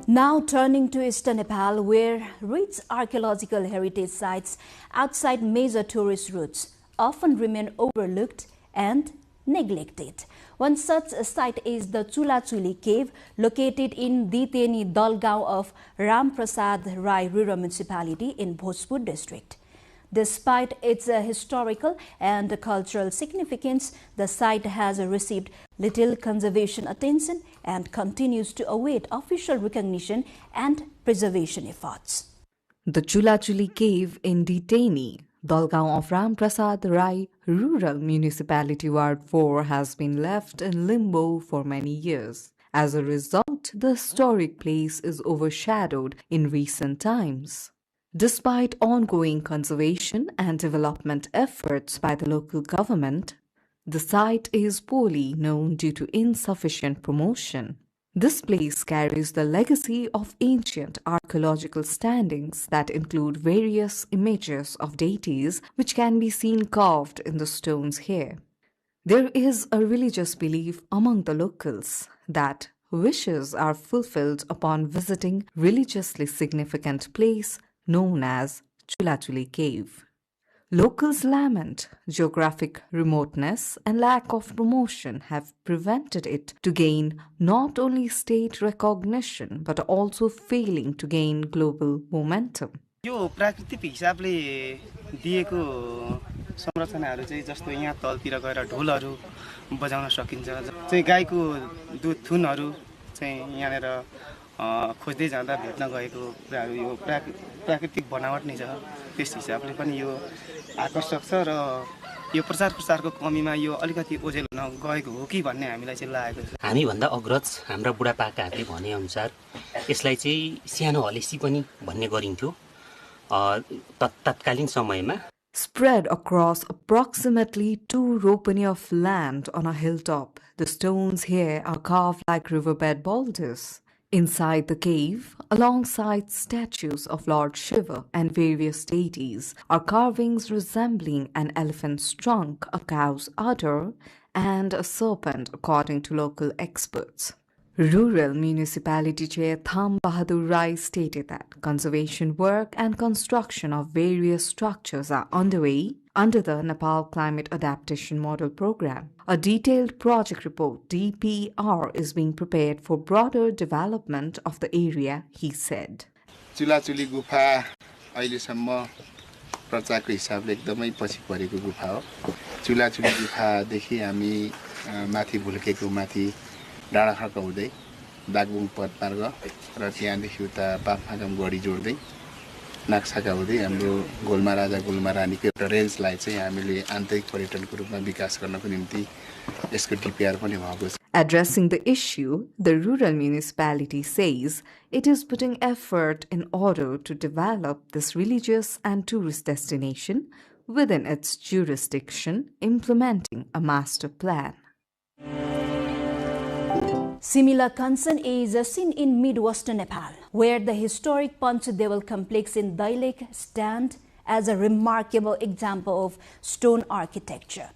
Now turning to eastern Nepal, where rich archaeological heritage sites outside major tourist routes often remain overlooked and neglected. One such site is the Chula-Chuli cave located in Diteni Dalgaon of Ram Prasad Rai Rural Municipality in Bhojpur district. Despite its historical and cultural significance, the site has received little conservation attention and continues to await official recognition and preservation efforts. The Chula-Chuli cave in Diteni, Dalgaon of Ram Prasad Rai Rural Municipality Ward 4 has been left in limbo for many years. As a result, the historic place is overshadowed in recent times. Despite ongoing conservation and development efforts by the local government, the site is poorly known due to insufficient promotion. This place carries the legacy of ancient archaeological standings that include various images of deities which can be seen carved in the stones here. There is a religious belief among the locals that wishes are fulfilled upon visiting religiously significant place known as Chula-Chuli cave. Locals lament geographic remoteness and lack of promotion have prevented it to gain not only state recognition but also failing to gain global momentum. यो प्राकृतिक हिसाबले दिएको संरचनाहरू चाहिँ जस्तो यहाँ तलतिर गएर ढोलहरू बजाउन सकिन्छ चाहिँ गाईको दुध थुनहरू चाहिँ यहाँनेर खोज्दै जाँदा भेट्न गएको कुराहरू यो प्राकृतिक बनावट नै छ त्यस हिसाबले पनि यो आकर्षक छ र यो प्रचार प्रसारको कमीमा यो अलिकति ओझेल हुन गएको हो कि भन्ने हामीलाई चाहिँ लागेको छ. हामी भन्दा अग्रज हाम्रा बुढापाकाहरूले भने अनुसार यसलाई चाहिँ सानो हलेसी पनि भन्ने गरिन्थ्यो तत्कालीन समयमा. Spread across approximately 2 ropani of land on a hilltop, the stones here are carved like riverbed boulders. Inside the cave, alongside statues of Lord Shiva and various deities, are carvings resembling an elephant's trunk, a cow's udder, and a serpent, according to local experts. Rural Municipality Chair Tham Bahadur Rai stated that conservation work and construction of various structures are underway under the Nepal Climate Adaptation Model Program. A detailed project report, DPR, is being prepared for broader development of the area, he said. Chula-Chuli गुफा अहिलेसम्म प्रचारको हिसाबले एकदमै पछि परेको गुफा हो. चुलाचुली गुफादेखि हामी माथि भुल्केको माथि डाँडाखर्क हुँदै दागबुङ पदमार्ग र त्यहाँदेखि उता पापमागम गढी जोड्दै नाक्साका हुँदै हाम्रो गोलमा राजा गोलमा रानीको एउटा रेन्जलाई चाहिँ हामीले आन्तरिक पर्यटनको रूपमा विकास गर्नको निम्ति यसको डिपिआर पनि भएको छ. Addressing the issue, the rural municipality says it is putting effort in order to develop this religious and tourist destination within its jurisdiction, implementing a master plan. Similar concern is seen in mid-western Nepal, where the historic Panchadewal complex in Dailek stands as a remarkable example of stone architecture.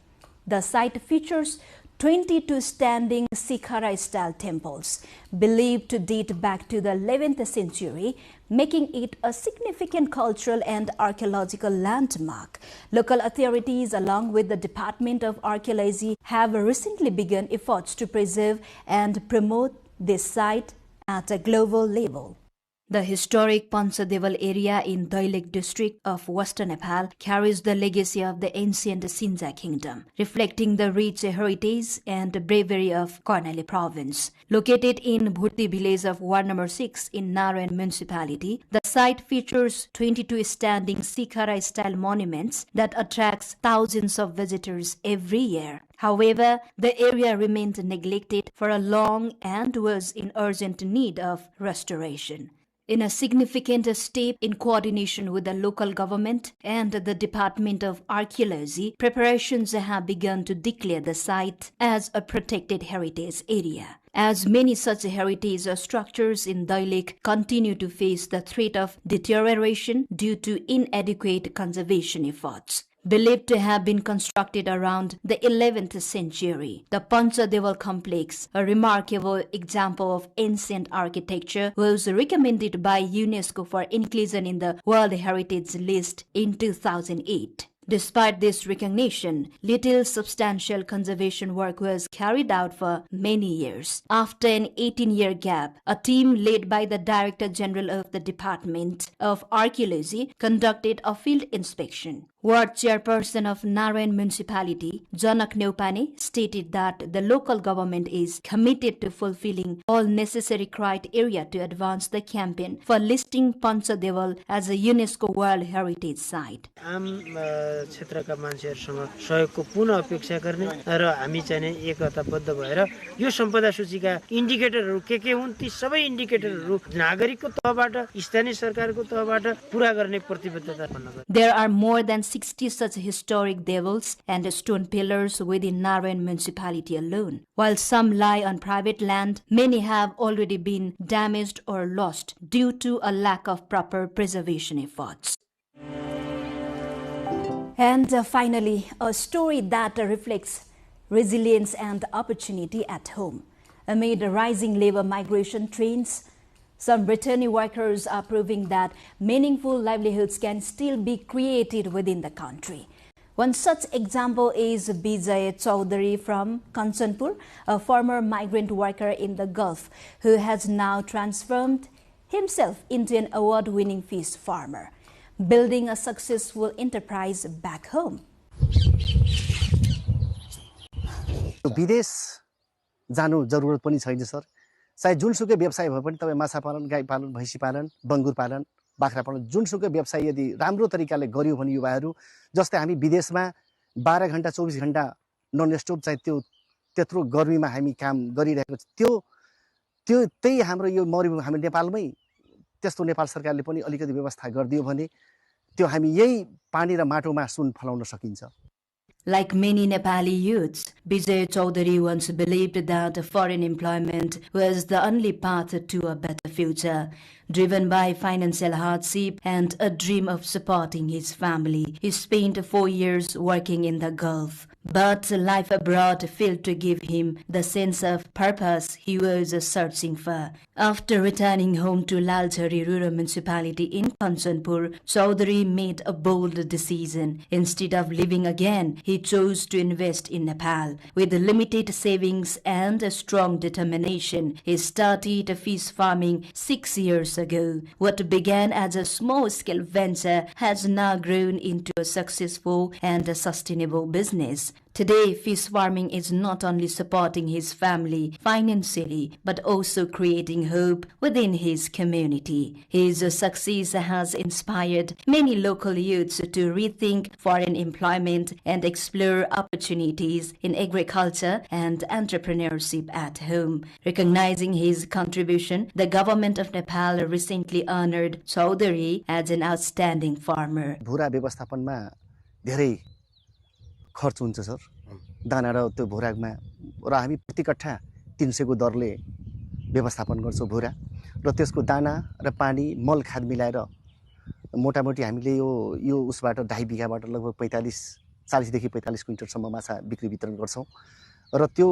The site features 22 standing Sikhara-style temples, believed to date back to the 11th century, making it a significant cultural and archaeological landmark. Local authorities, along with the Department of Archaeology, have recently begun efforts to preserve and promote this site at a global level. The historic Panchadeval area in Dailek district of Western Nepal carries the legacy of the ancient Sinja kingdom, reflecting the rich heritage and bravery of Karnali province. Located in Bhurti village of Ward number 6 in Narayan municipality, the site features 22 standing Sikhara-style monuments that attracts thousands of visitors every year. However, the area remained neglected for a long and was in urgent need of restoration. In a significant step in coordination with the local government and the Department of Archaeology, preparations have begun to declare the site as a protected heritage area. As many such heritage structures in Dailek continue to face the threat of deterioration due to inadequate conservation efforts. Believed to have been constructed around the 11th century, the Panchadeval complex, a remarkable example of ancient architecture, was recommended by UNESCO for inclusion in the World Heritage List in 2008. Despite this recognition, little substantial conservation work was carried out for many years. After an 18-year gap, a team led by the Director General of the Department of Archaeology conducted a field inspection. Ward Chairperson of Narayan Municipality, Janak Neupane, stated that the local government is committed to fulfilling all necessary criteria to advance the campaign for listing Panchadeval as a UNESCO World Heritage Site. क्षेत्रका मान्छेहरुसँग सहयोगको पुनः अपेक्षा गर्ने र हामी चाहिँ एकताबद्ध भएर यो सम्पदा सूचीका इन्डिकेटरहरु के हुन् ती सबै इन्डिकेटरहरु नागरिकको तहबाट स्थानीय सरकारको तहबाट पूरा गर्ने प्रतिबद्धता भन्नु। There are more than 60 such historic devils and stone pillars within Narayan municipality alone. While some lie on private land, many have already been damaged or lost due to a lack of proper preservation efforts. And finally, a story that reflects resilience and opportunity at home. Amid rising labor migration trends, some returning workers are proving that meaningful livelihoods can still be created within the country. One such example is Bijay Chaudhary from Kanchanpur, a former migrant worker in the Gulf who has now transformed himself into an award-winning fish farmer, building a successful enterprise back home. विदेश जानु जरुरत पनि छैन sir. चाहे जुनसुकै व्यवसाय भए पनि तपाई माछा पालन, गाई पालन, भैँसी पालन, बङ्गुर पालन, बाख्रा पालन जुनसुकै व्यवसाय यदि राम्रो तरिकाले गरियो भने युवाहरू जस्तै हामी विदेशमा 12 घण्टा 24 घण्टा नन स्टप चाहिँ त्यो त्यत्रो गर्मीमा हामी काम गरिरहेको त्यो त्यही हाम्रो यो मरुभूमि हामी नेपालमै त्यस्तो नेपाल सरकारले पनि अलिकति व्यवस्था गरिदियो भने त्यो हामी यही पानी र माटोमा सुन फलाउन सकिन्छ। Like many Nepali youths, Bijay Chaudhary once believed that foreign employment was the only path to a better future. Driven by financial hardship and a dream of supporting his family, he spent 4 years working in the Gulf. But life abroad failed to give him the sense of purpose he was searching for. After returning home to Lalchari rural municipality in Kanchanpur, Chaudhary made a bold decision. Instead of living again, he chose to invest in Nepal. With limited savings and a strong determination, he started fish farming 6 years ago. What began as a small-scale venture has now grown into a successful and sustainable business. Today, fish farming is not only supporting his family financially, but also creating hope within his community. His success has inspired many local youths to rethink foreign employment and explore opportunities in agriculture and entrepreneurship at home. Recognizing his contribution, the government of Nepal recently honored Chaudhary as an outstanding farmer. भूरा व्यवस्थापनमा धेरै खर्च हुन्छ sir. दाना र त्यो भूरामा र हामी प्रति कट्ठा 300 को दरले व्यवस्थापन गर्छौं भूरा र त्यसको दाना र पानी मल खाद मिलाएर मोटामोटी हामीले यो उसबाट 2.5 बिघाबाट लगभग 40 देखि 45 क्विन्टल सम्म माछा बिक्री वितरण गर्छौं र त्यो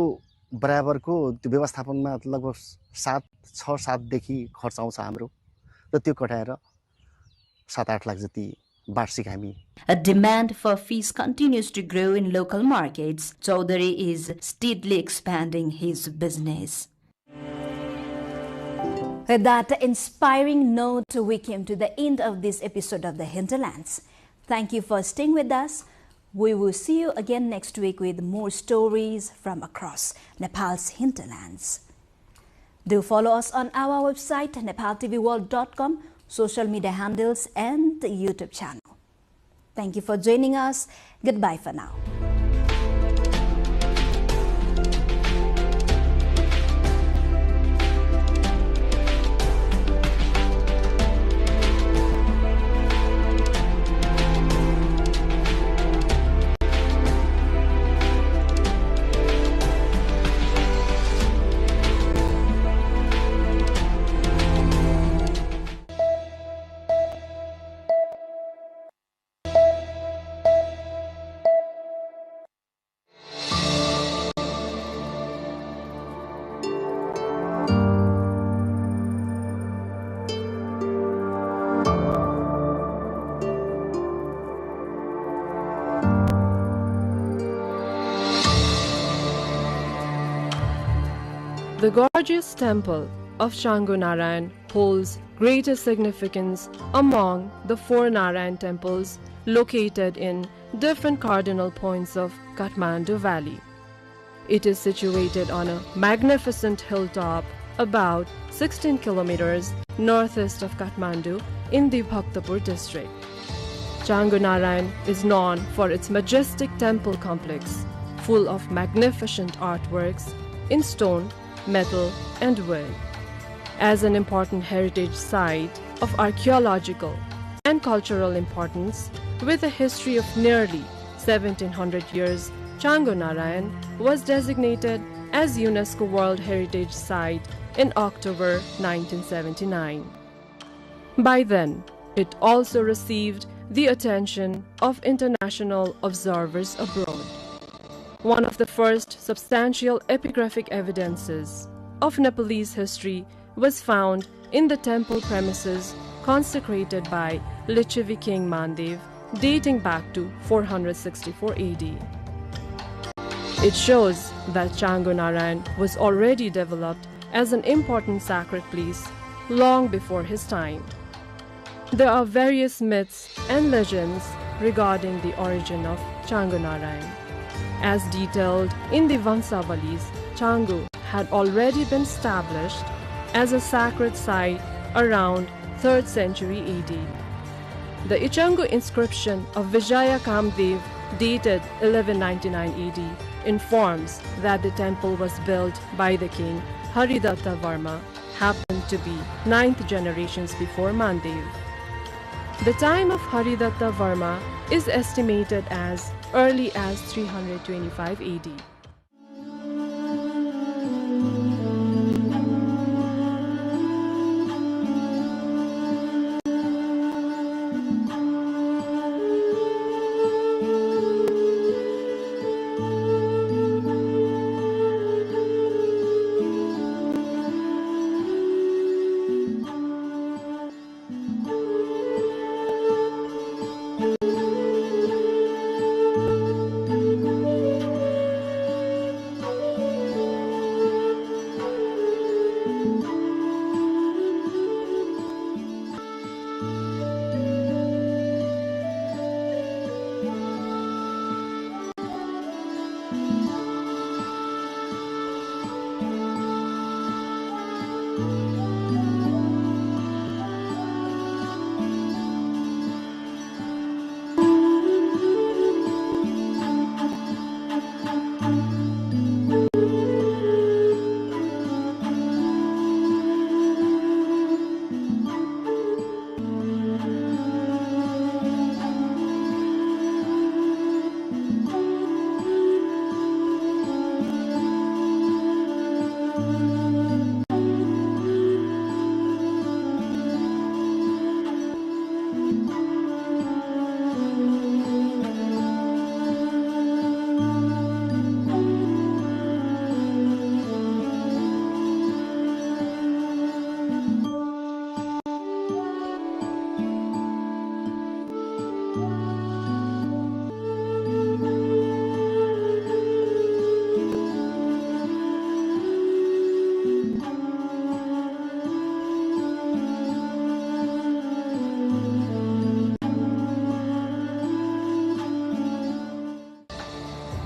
बराबरको त्यो व्यवस्थापनमा लगभग 6-7 देखि खर्च आउँछ हाम्रो र त्यो कटाएर 7-8 लाख जति A demand for fish continues to grow in local markets. Chaudhary is steadily expanding his business. With that inspiring note, we came to the end of this episode of The Hinterlands. Thank you for staying with us. We will see you again next week with more stories from across Nepal's hinterlands. Do follow us on our website, nepaltelevision.com, social media handles, and the YouTube channel. Thank you for joining us. Goodbye for now. The gorgeous temple of Changu Narayan holds greater significance among the 4 Narayan temples located in different cardinal points of Kathmandu Valley. It is situated on a magnificent hilltop about 16 kilometers northeast of Kathmandu in the Bhaktapur district. Changu Narayan is known for its majestic temple complex, full of magnificent artworks in stone, metal, and wood. As an important heritage site of archaeological and cultural importance, with a history of nearly 1700 years, Changu Narayan was designated as UNESCO World Heritage Site in October 1979. By then, it also received the attention of international observers abroad. One of the first substantial epigraphic evidences of Nepalese history was found in the temple premises consecrated by Lichavi King Mandev, dating back to 464 AD. It shows that Changu Narayan was already developed as an important sacred place long before his time. There are various myths and legends regarding the origin of Changu Narayan. As detailed in the Vansavalis, Changu had already been established as a sacred site around 3rd century AD. The Ichangu inscription of Vijaya Kamdev, dated 1199 AD, informs that the temple was built by the king Haridatta Varma, happened to be 9th generations before Mandev. The time of Haridatta Varma is estimated as early as 325 AD.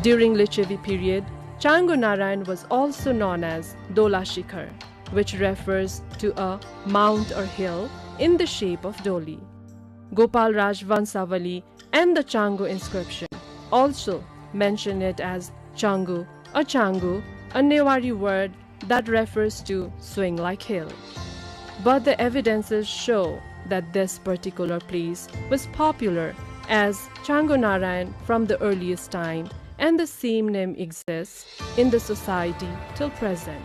During Lichevi period, Chango Narayan was also known as Dola Shikhar, which refers to a mount or hill in the shape of Doli. Gopal Raj Vansavali and the Chango inscription also mention it as Changu, a Newari word that refers to swing like hill. But the evidences show that this particular place was popular as Chango Narayan from the earliest time, and the same name exists in the society till present.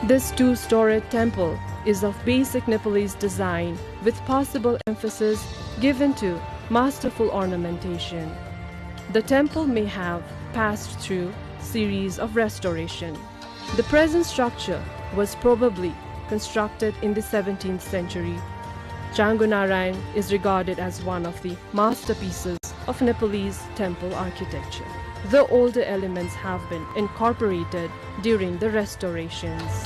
This two-storied temple is of basic Nepalese design with possible emphasis given to masterful ornamentation. The temple may have passed through series of restoration. The present structure was probably constructed in the 17th century. Chango Narayan is regarded as one of the masterpieces of Nepalese temple architecture. The older elements have been incorporated during the restorations.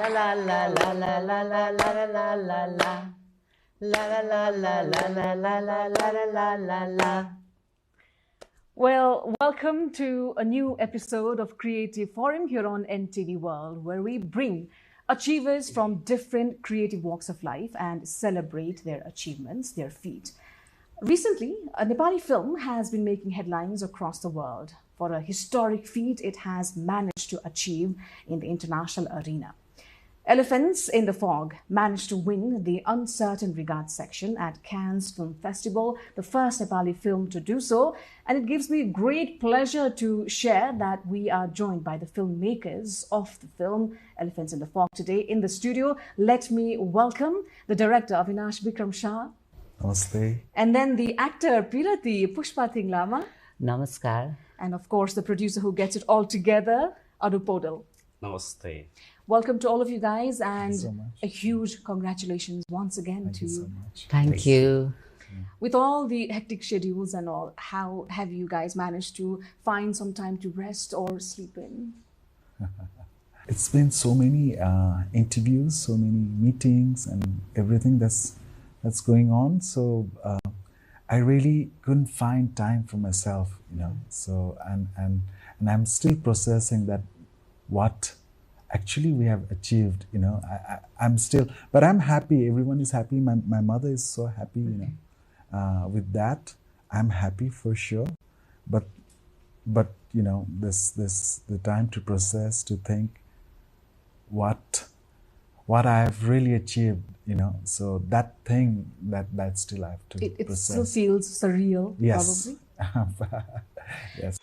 la la la la la la la la la la. La la la la la la la la la la la. Well, welcome to a new episode of Creative Forum here on NTV World, where we bring achievers from different creative walks of life and celebrate their achievements, their feat. Recently, a Nepali film has been making headlines across the world for a historic feat it has managed to achieve in the international arena. Elephants in the Fog managed to win the Uncertain Regards section at Cannes Film Festival, the first Nepali film to do so. And it gives me great pleasure to share that we are joined by the filmmakers of the film Elephants in the Fog today in the studio. Let me welcome the director, Avinash Bikram Shah. Namaste. And then the actor, Pirati Pushpa Thinglama. Namaskar. And of course, the producer who gets it all together, Adu Podal. Namaste. Welcome to all of you guys, and so a huge congratulations once again to you. So much. Thank you. With all the hectic schedules and all, how have you guys managed to find some time to rest or sleep in? It's been so many interviews, so many meetings, and everything that's going on. So I really couldn't find time for myself, you know. So and I'm still processing that what actually we have achieved, you know. I'm still, but I'm happy. Everyone is happy. My mother is so happy, you know. With that, I'm happy for sure. But you know, this the time to process, to think what I've really achieved, you know. So that thing that still I have to it process. Still feels surreal, yes. probably. Yes.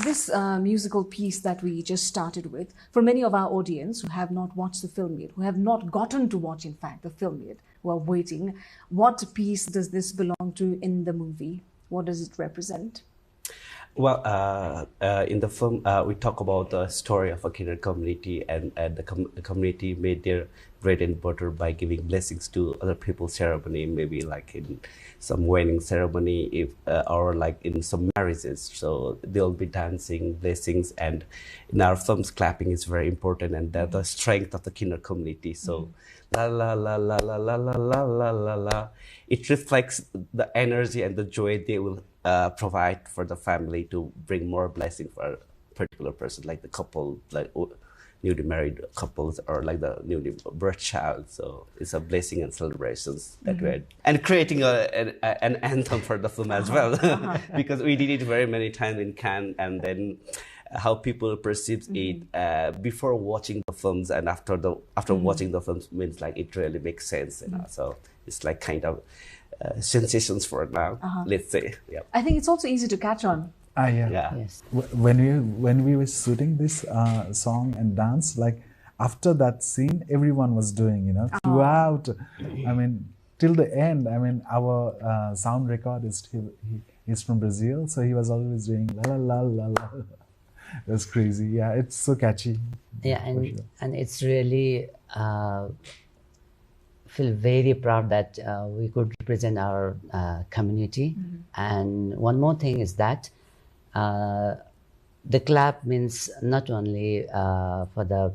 This musical piece that we just started with, for many of our audience who have not watched the film yet, who have not gotten to watch, in fact, the film yet, who are waiting, what piece does this belong to in the movie? What does it represent? Well, in the film, we talk about the story of a Kinner community, and the community made their bread and butter by giving blessings to other people's ceremony, maybe like in some wedding ceremony, or like in some marriages. So they'll be dancing, blessings, and in our films, clapping is very important, and that's the strength of the Kinner community. So la la la la la la la la la la la. It reflects the energy and the joy they will provide for the family to bring more blessing for a particular person, like the couple, like newly married couples, or like the newly birth child. So it's a blessing and celebrations that we had, and creating an anthem for the film as well, because we did it very many times in Cannes, and then how people perceive it before watching the films and after watching the films means like it really makes sense, you know. So it's like kind of sensations for now, let's say. Yeah. I think it's also easy to catch on. Yeah. Yes. When we were shooting this song and dance, like after that scene, everyone was doing, you know, throughout. I mean, till the end. I mean, our sound recordist, he's from Brazil, so he was always doing la la la la la. That's crazy. Yeah, it's so catchy. Yeah, and it's really feel very proud that we could represent our community. And one more thing is that the clap means not only for the,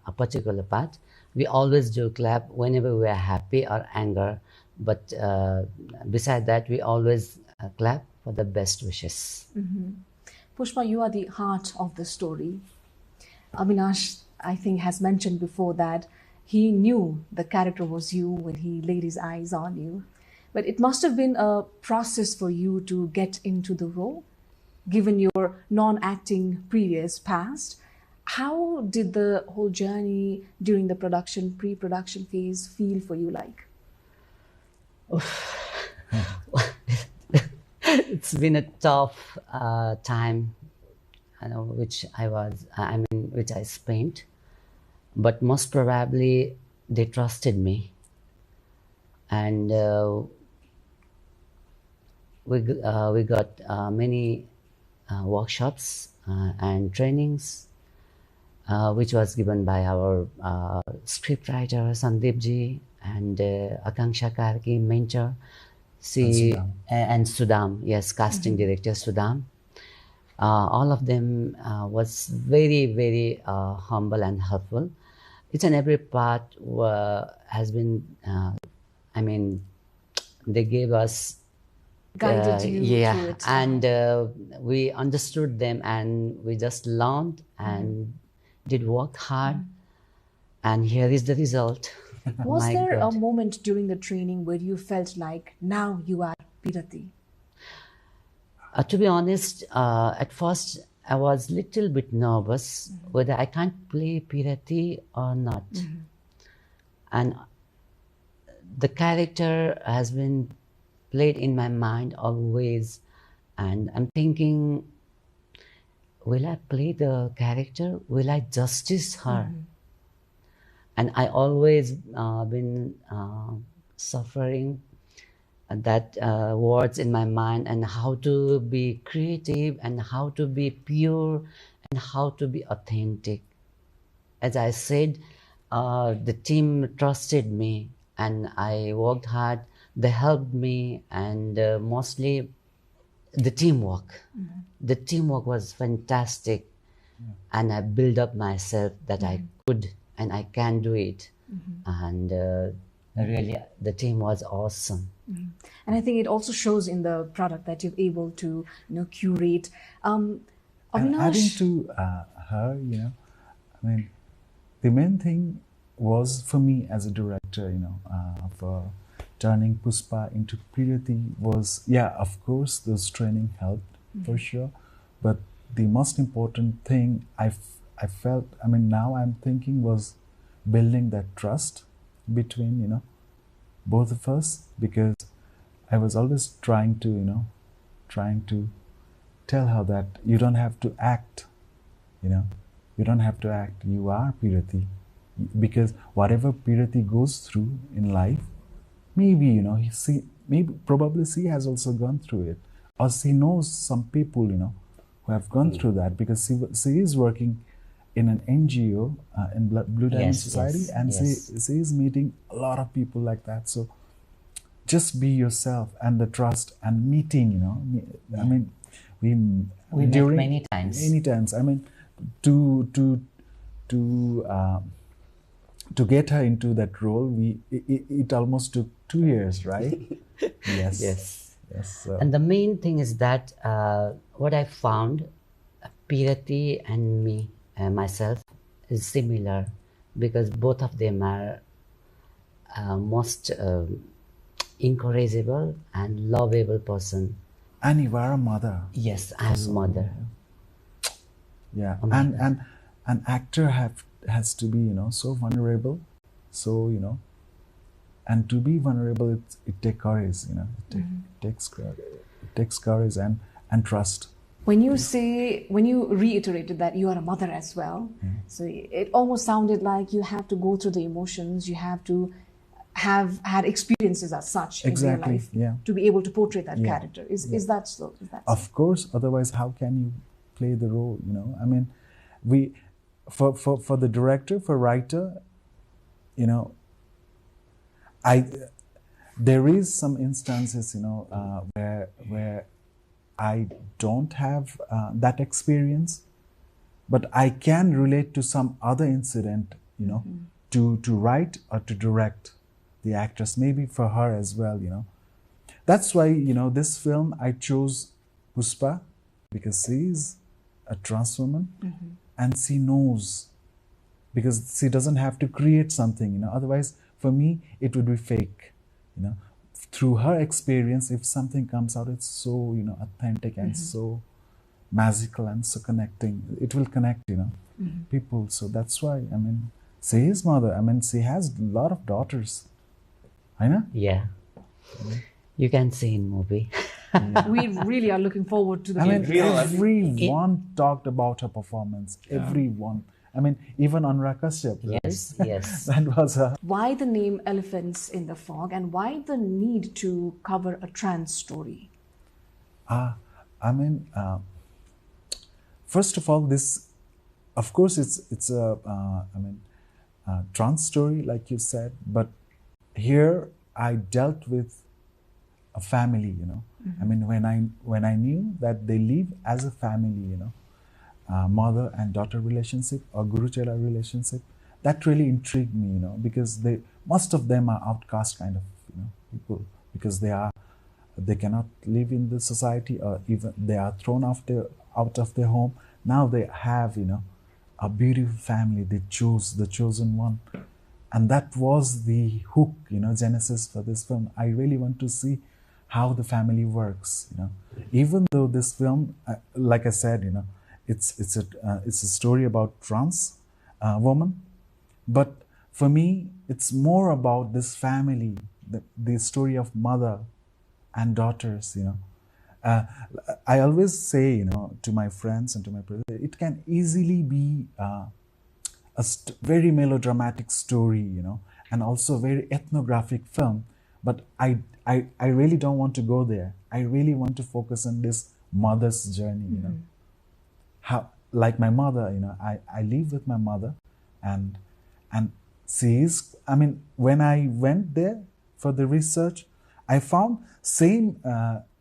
a particular part. We always do clap whenever we are happy or anger. But beside that, we always clap for the best wishes. Pushpa, you are the heart of the story. Avinash, I think, has mentioned before that he knew the character was you when he laid his eyes on you. But it must have been a process for you to get into the role, given your non-acting previous past. How did the whole journey during the pre-production phase feel for you like? It's been a tough time, which I spent. But most probably they trusted me, and we got many workshops and trainings, which was given by our scriptwriter Sandeep ji and Akanksha Karki, mentor. and Sudam, yes, casting director Sudam. All of them was very, very humble and helpful. Each and every part has been, I mean, they gave us guided you through it. And we understood them, and we just learned and did work hard, and here is the result. Was there a moment during the training where you felt like now you are Pirati? To be honest, at first I was little bit nervous whether I can't play Pirati or not. And the character has been played in my mind always, and I'm thinking, will I play the character? Will I justice her? And I always been suffering that words in my mind, and how to be creative, and how to be pure, and how to be authentic. As I said, the team trusted me, and I worked hard. They helped me, and mostly the teamwork. The teamwork was fantastic, and I built up myself that I could and I can do it. And really, the team was awesome. And I think it also shows in the product that you're able to, curate. And adding to her, I mean, the main thing was for me as a director, for turning Puspa into Pirati was, of course, those training helped for sure. But the most important thing I felt, now I'm thinking, was building that trust between, both of us, because I was always trying to tell her that you don't have to act, you don't have to act, you are Pirati. Because whatever Pirati goes through in life, maybe, probably she has also gone through it. Or she knows some people, who have gone through that, because she is working in an NGO, in Blue Diamond Society, and she is meeting a lot of people like that. So just be yourself, and the trust and meeting, I mean, we met many times. Many times. I mean, to get her into that role, it almost took 2 years, right? Yes. And the main thing is that what I found, Pirati and me, myself, is similar, because both of them are most encourageable and lovable person. And you are a mother. Yes, I am a mother. Yeah, and an actor has to be, so vulnerable, so, and to be vulnerable, it takes courage, it takes courage and trust. When you reiterated that you are a mother as well, so it almost sounded like you have to go through the emotions, you have to have had experiences as such in your life to be able to portray that character. Is that so? Of course, otherwise how can you play the role, I mean, for the director, for writer, there is some instances, where I don't have that experience, but I can relate to some other incident, to write or to direct the actress, maybe for her as well, That's why, this film, I chose Puspa, because she is a trans woman, and she knows, because she doesn't have to create something, otherwise for me it would be fake, through her experience, if something comes out, it's so, authentic and so magical and so connecting. It will connect, people. So that's why, she is mother. She has a lot of daughters. I know? Yeah. You can see in movie. We really are looking forward to the movie. Everyone talked about her performance. Everyone. Even Anurag Kashyap. Yes. That was her. Why the name Elephants in the Fog, and why the need to cover a trans story? First of all, this, of course, it's a trans story, like you said, but here I dealt with a family, you know. I mean, when I knew that they live as a family, you know, mother and daughter relationship or guru chela relationship, that really intrigued me, you know, because most of them are outcast kind of, you know, people, because they cannot live in the society, or even they are thrown out of their home. Now they have, you know, a beautiful family. They choose the chosen one, and that was the hook, you know, genesis for this film. I really want to see how the family works, you know. Even though this film, like I said, you know, it's a story about trans woman, but for me, it's more about this family, the story of mother and daughters, you know. I always say, you know, to my friends and to my brothers, it can easily be a very melodramatic story, you know, and also very ethnographic film. But I really don't want to go there. I really want to focus on this mother's journey, you know. How, like my mother, you know, I live with my mother, and she is, I mean, when I went there for the research, I found same,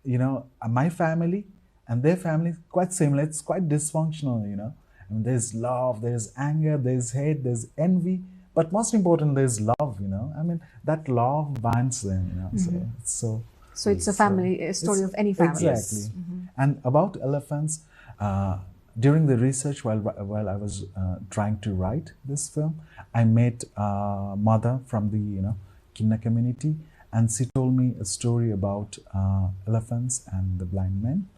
you know, my family and their family quite similar. It's quite dysfunctional, you know. I mean, there's love, there's anger, there's hate, there's envy, but most important, there's love, you know. I mean, that love binds them, you know. So it's a family, a story of any family. Exactly. And about elephants, during the research, while I was trying to write this film, I met a mother from the, you know, Kinna community, and she told me a story about elephants and the blind men.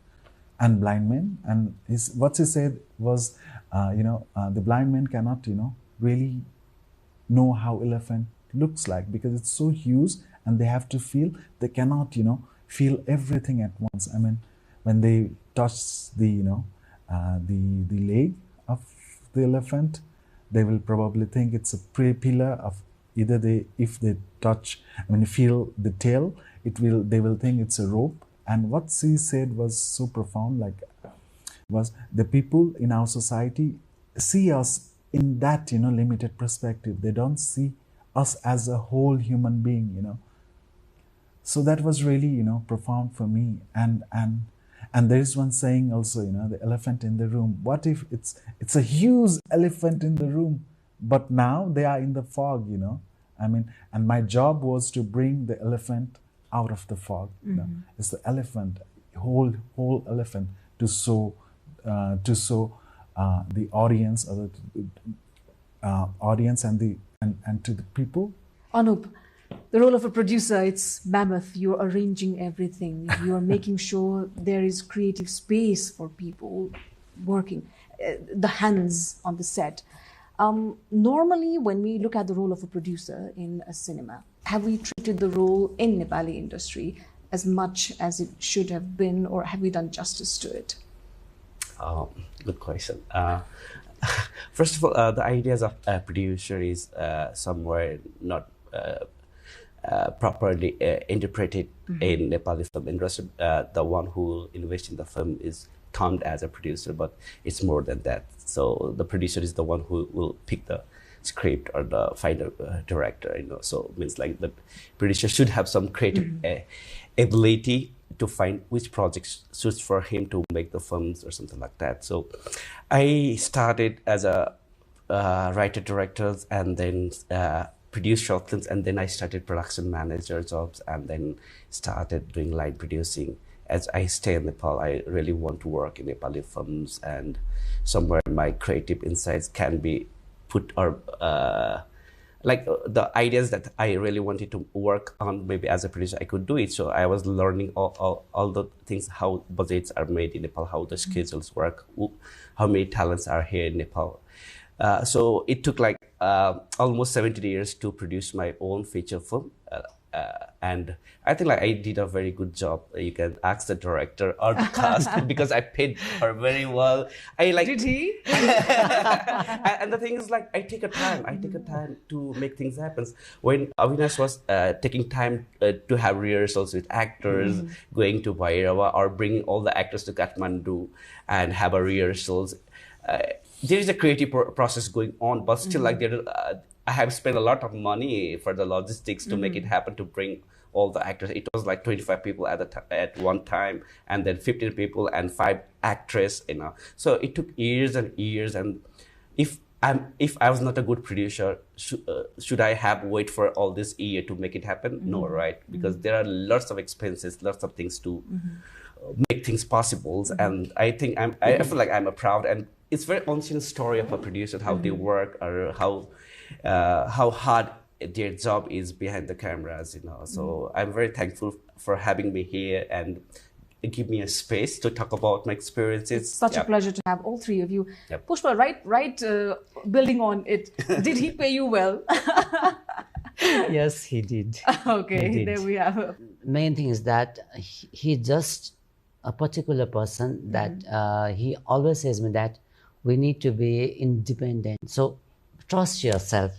And what she said was, you know, the blind men cannot, you know, really know how elephant looks like, because it's so huge and they have to feel. They cannot, you know, feel everything at once. I mean, when they touch the, you know, the leg of the elephant, they will probably think it's a pillar of either if they touch, I mean, feel the tail, they will think it's a rope. And what she said was so profound, like, was the people in our society see us in that, you know, limited perspective. They don't see us as a whole human being, you know. So that was really, you know, profound for me. And there is one saying also, you know, the elephant in the room. What if it's a huge elephant in the room, but now they are in the fog, you know. I mean, and my job was to bring the elephant out of the fog. You know, it's the elephant, whole elephant, to show the audience, or the audience and to the people. Anup, the role of a producer, it's mammoth. You're arranging everything. You're making sure there is creative space for people working, the hands on the set. Normally, when we look at the role of a producer in a cinema, have we treated the role in Nepali industry as much as it should have been, or have we done justice to it? Good question. First of all, the ideas of a producer is somewhere not properly interpreted in Nepali film industry. The one who invests in the film is termed as a producer, but it's more than that. So the producer is the one who will pick the script or find a director, you know. So it means like the producer should have some creative ability to find which project suits for him to make the films or something like that. So I started as a writer director, and then produced short films, and then I started production manager jobs, and then started doing light producing. As I stay in Nepal, I really want to work in Nepali films, and somewhere my creative insights can be put, or like the ideas that I really wanted to work on, maybe as a producer, I could do it. So I was learning all the things, how budgets are made in Nepal, how the schedules work, how many talents are here in Nepal. So it took like almost 17 years to produce my own feature film. And I think like I did a very good job. You can ask the director or the cast because I paid her very well. Did he? And the thing is, like, I take a time to make things happen. When Avinash was taking time to have rehearsals with actors, going to Bhairava or bringing all the actors to Kathmandu and have a rehearsals, there is a creative process going on, but still like I have spent a lot of money for the logistics to make it happen, to bring all the actors. It was like 25 people at one time, and then 15 people and 5 actresses, So it took years and years. And if I was not a good producer, should I have wait for all this year to make it happen? No, right? Because there are lots of expenses, lots of things to make things possible. And I think I feel like I'm a proud, and it's very unseen story of a producer, how they work, or how hard their job is behind the cameras, So I'm very thankful for having me here and give me a space to talk about my experiences. It's such a pleasure to have all three of you. Pushpa, right, building on it, did he pay you well? Yes, he did. Okay, he did. There we have it. Main thing is that he just a particular person that he always says me that we need to be independent. So trust yourself,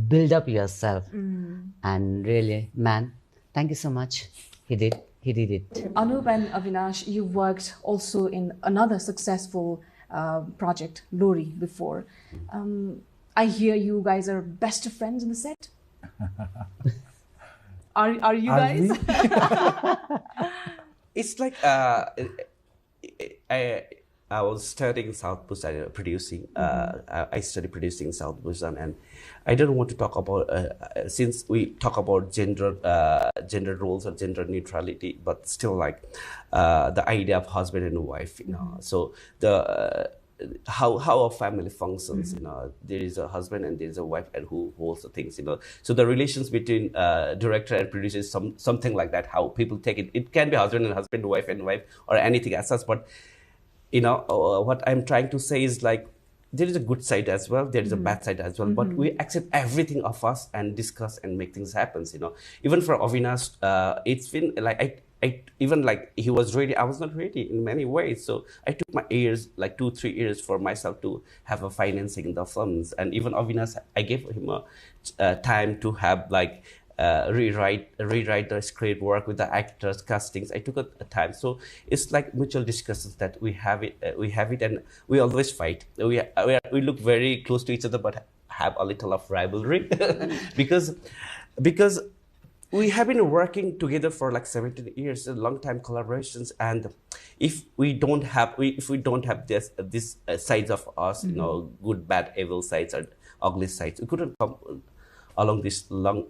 build up yourself. And really, man, thank you so much. He did it. Anup and Avinash, you worked also in another successful project, Lori, before. I hear you guys are best of friends in the set. Are you guys? It's like I was studying South Busan, producing. I studied producing in South Busan, and I don't want to talk about since we talk about gender roles or gender neutrality, but still like the idea of husband and wife, So the how a family functions, there is a husband and there is a wife, and who holds the things, So the relations between director and producer is something like that. How people take it. It can be husband and husband, wife and wife, or anything as such, but. What I'm trying to say is like there is a good side as well, there is a bad side as well, but we accept everything of us and discuss and make things happen. Even for Avinash, it's been like I even like he was ready, I was not ready in many ways, so I took my years, like 2-3 years for myself to have a financing in the films. And even Avinash, I gave him a time to have like rewrite the script, work with the actors, castings. I took a time, so it's like mutual discussions that we have it, and we always fight. We look very close to each other, but have a little of rivalry because we have been working together for like 17 years, a long time collaborations, and if we don't have this sides of us, good, bad, evil sides or ugly sides, we couldn't come along this long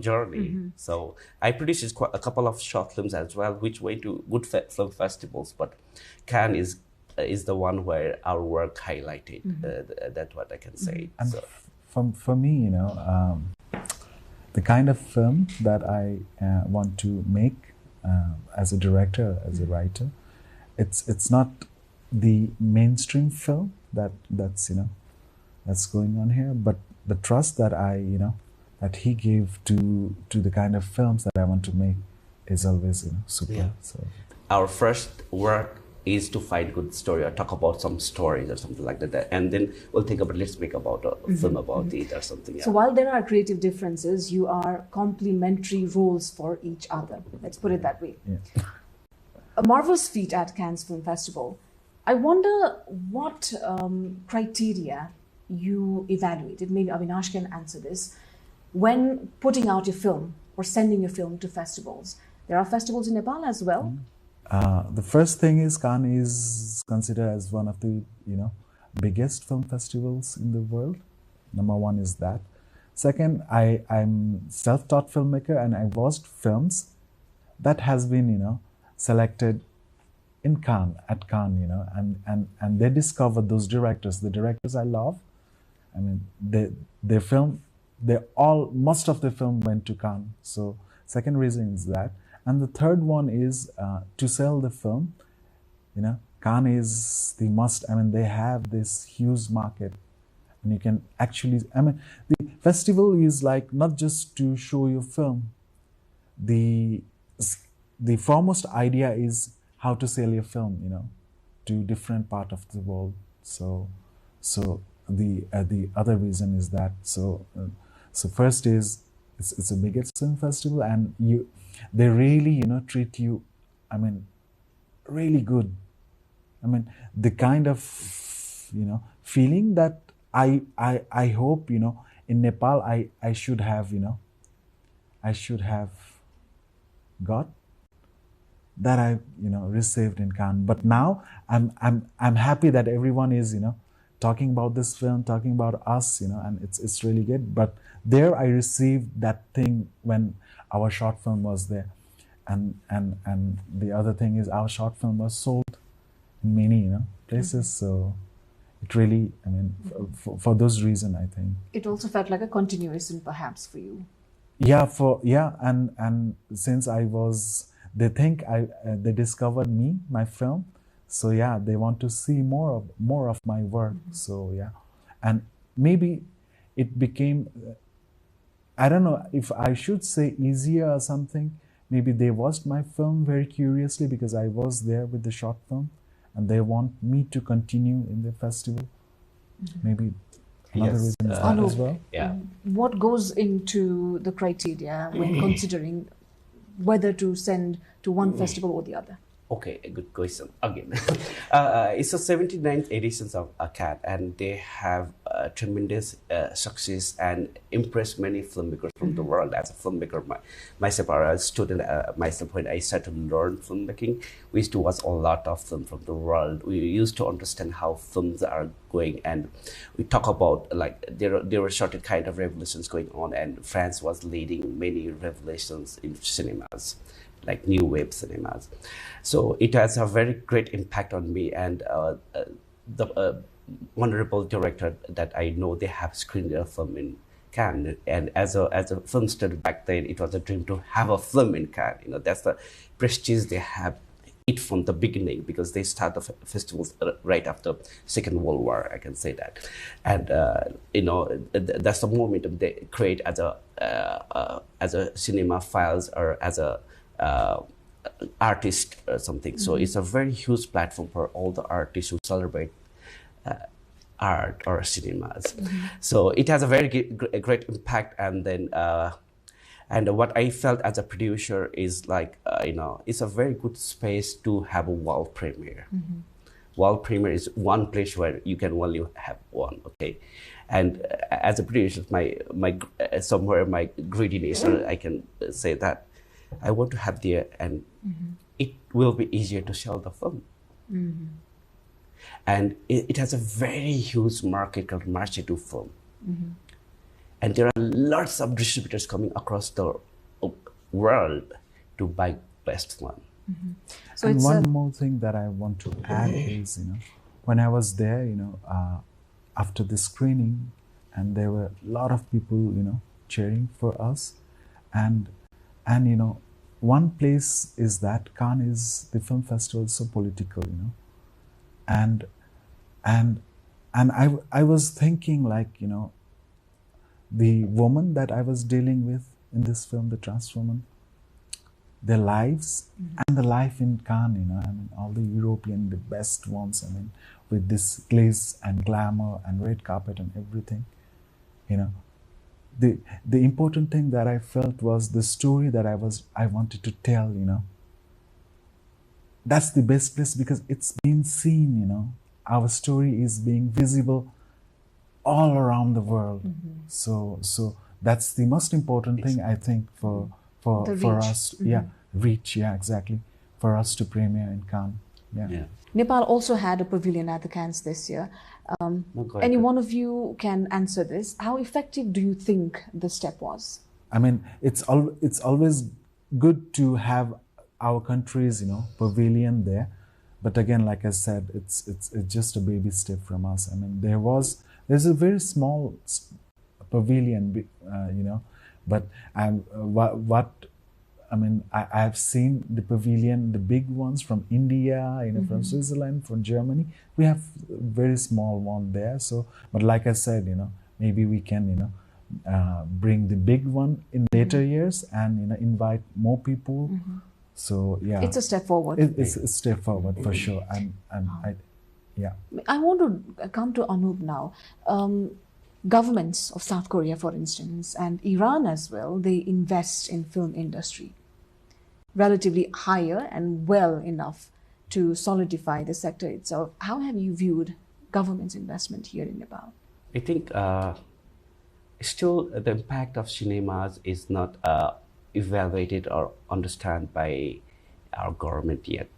journey. So I produced a couple of short films as well, which went to good film festivals. But Cannes is the one where our work highlighted. That's what I can say. And for me, the kind of film that I want to make as a director, as a writer, it's not the mainstream film that's going on here, but the trust that that he gave to the kind of films that I want to make is always super. Yeah. So our first work is to find good story or talk about some stories or something like that, and then we'll think about let's make about a film about it or something. So while there are creative differences, you are complementary roles for each other. Let's put it that way. Yeah. A marvelous feat at Cannes Film Festival. I wonder what criteria you evaluated. Maybe Avinash can answer this. When putting out your film or sending your film to festivals, there are festivals in Nepal as well. The first thing is Cannes is considered as one of the biggest film festivals in the world. Number one is that. Second, I'm self-taught filmmaker, and I watched films that has been selected in Cannes, at Cannes, and they discovered those directors. The directors I love, I mean, most of the film went to Cannes. So second reason is that. And the third one is to sell the film. Cannes is the must. I mean, they have this huge market, and you can actually. I mean, the festival is like not just to show your film. The foremost idea is how to sell your film, to different part of the world. So the other reason is that. So first is it's a biggest film festival, and they really treat you, I mean, really good. I mean, the kind of feeling that I hope in Nepal I should have I should have got, that I received in Cannes. But now I'm happy that everyone is talking about this film, talking about us, and it's really good. But there I received that thing when our short film was there, and the other thing is our short film was sold in many places. So it really, I mean, for those reasons, I think it also felt like a continuation, perhaps, for you. Yeah, and since I was, they think they discovered me, my film. So yeah, they want to see more of my work. So yeah, and maybe it became, I don't know if I should say easier or something. Maybe they watched my film very curiously because I was there with the short film, and they want me to continue in the festival. Maybe another reason is that as well. Yeah. What goes into the criteria when considering whether to send to one festival or the other? Okay, a good question again. It's the 79th edition of CAT, and they have tremendous success and impressed many filmmakers from the world. As a filmmaker myself, or a student myself, when I started to learn filmmaking, we used to watch a lot of film from the world. We used to understand how films are going, and we talk about like there were certain kind of revolutions going on, and France was leading many revolutions in cinemas, like new wave cinemas. So it has a very great impact on me, and the honorable director that I know, they have screened their film in Cannes, and as a film student back then, it was a dream to have a film in Cannes. That's the prestige they have it from the beginning, because they start the festivals right after Second World War, I can say that. And that's the momentum they create as a cinema files, or as a artist or something. So it's a very huge platform for all the artists who celebrate art or cinemas. So it has a very great impact. And then and what I felt as a producer is like it's a very good space to have a world premiere. World premiere is one place where you can only have one. Okay, and as a producer, my somewhere my greediness, I can say that I want to have there, and it will be easier to sell the film. And it has a very huge market called marché du film. And there are lots of distributors coming across the world to buy best one. So and one more thing that I want to add is, when I was there, after the screening, and there were a lot of people, cheering for us, and one place is that Cannes is, the film festival is so political, and I was thinking, like, the woman that I was dealing with in this film, the trans woman, their lives and the life in Cannes, I mean, all the European, the best ones, I mean, with this glaze and glamour and red carpet and everything, The important thing that I felt was the story that I wanted to tell, That's the best place, because it's being seen, Our story is being visible all around the world. So that's the most important thing, I think, for us. Reach, exactly. For us to premiere in Cannes. Yeah. Nepal also had a pavilion at the Cannes this year. Any one of you can answer this. How effective do you think the step was? I mean, it's always good to have our country's, pavilion there. But again, like I said, it's just a baby step from us. I mean, there's a very small pavilion, but I have seen the pavilion, the big ones from India, from Switzerland, from Germany. We have a very small one there. So, but like I said, maybe we can, bring the big one in later years and, invite more people. So, yeah. It's a step forward. It's a step forward for sure. I want to come to Anup now. Governments of South Korea, for instance, and Iran as well, they invest in film industry relatively higher and well enough to solidify the sector itself. How have you viewed government's investment here in Nepal? I think still the impact of cinemas is not evaluated or understand by our government yet.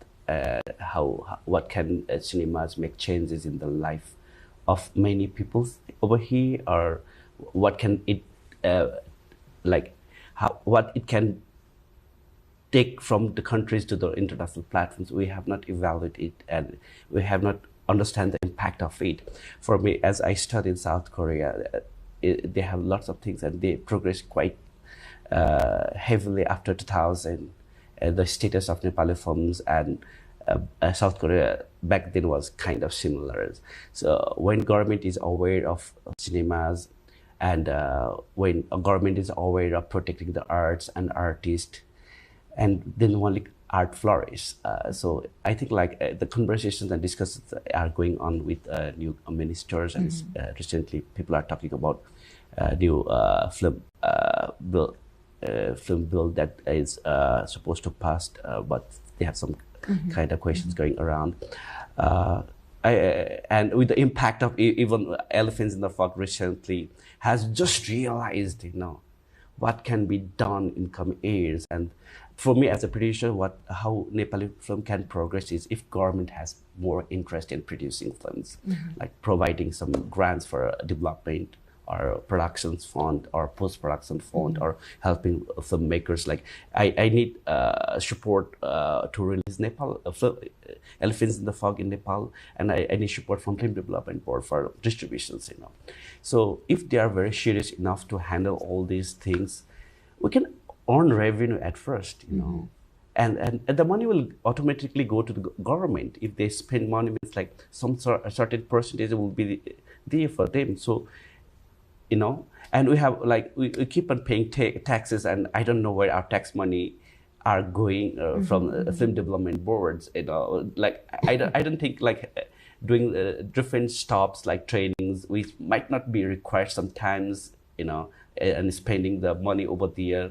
What can cinemas make changes in the life of many people over here, or what can it what it can take from the countries to the international platforms. We have not evaluated it, and we have not understand the impact of it. For me, as I studied in South Korea, they have lots of things, and they progressed quite heavily after 2000. The status of Nepali films and South Korea back then was kind of similar. So when government is aware of cinemas, and when a government is aware of protecting the arts and artists, and then only art flourish. So I think the conversations and discussions are going on with new ministers, and recently people are talking about new film bill that is supposed to pass, but they have some kind of questions going around. And with the impact of even Elephants in the Fog recently has just realized, what can be done in coming years. And for me as a producer, how Nepali film can progress is if government has more interest in producing films, like providing some grants for development, or productions fund, or post-production fund, or helping filmmakers. Like I need support to release Nepal Elephants in the Fog in Nepal, and I need support from Film Development Board for distributions. So if they are very serious enough to handle all these things, we can earn revenue at first. And the money will automatically go to the government. If they spend money, it's like some a certain percentage will be there for them. So and we have we keep on paying taxes, and I don't know where our tax money are going from film development boards. I don't think doing different stops like trainings, which might not be required sometimes, and spending the money over there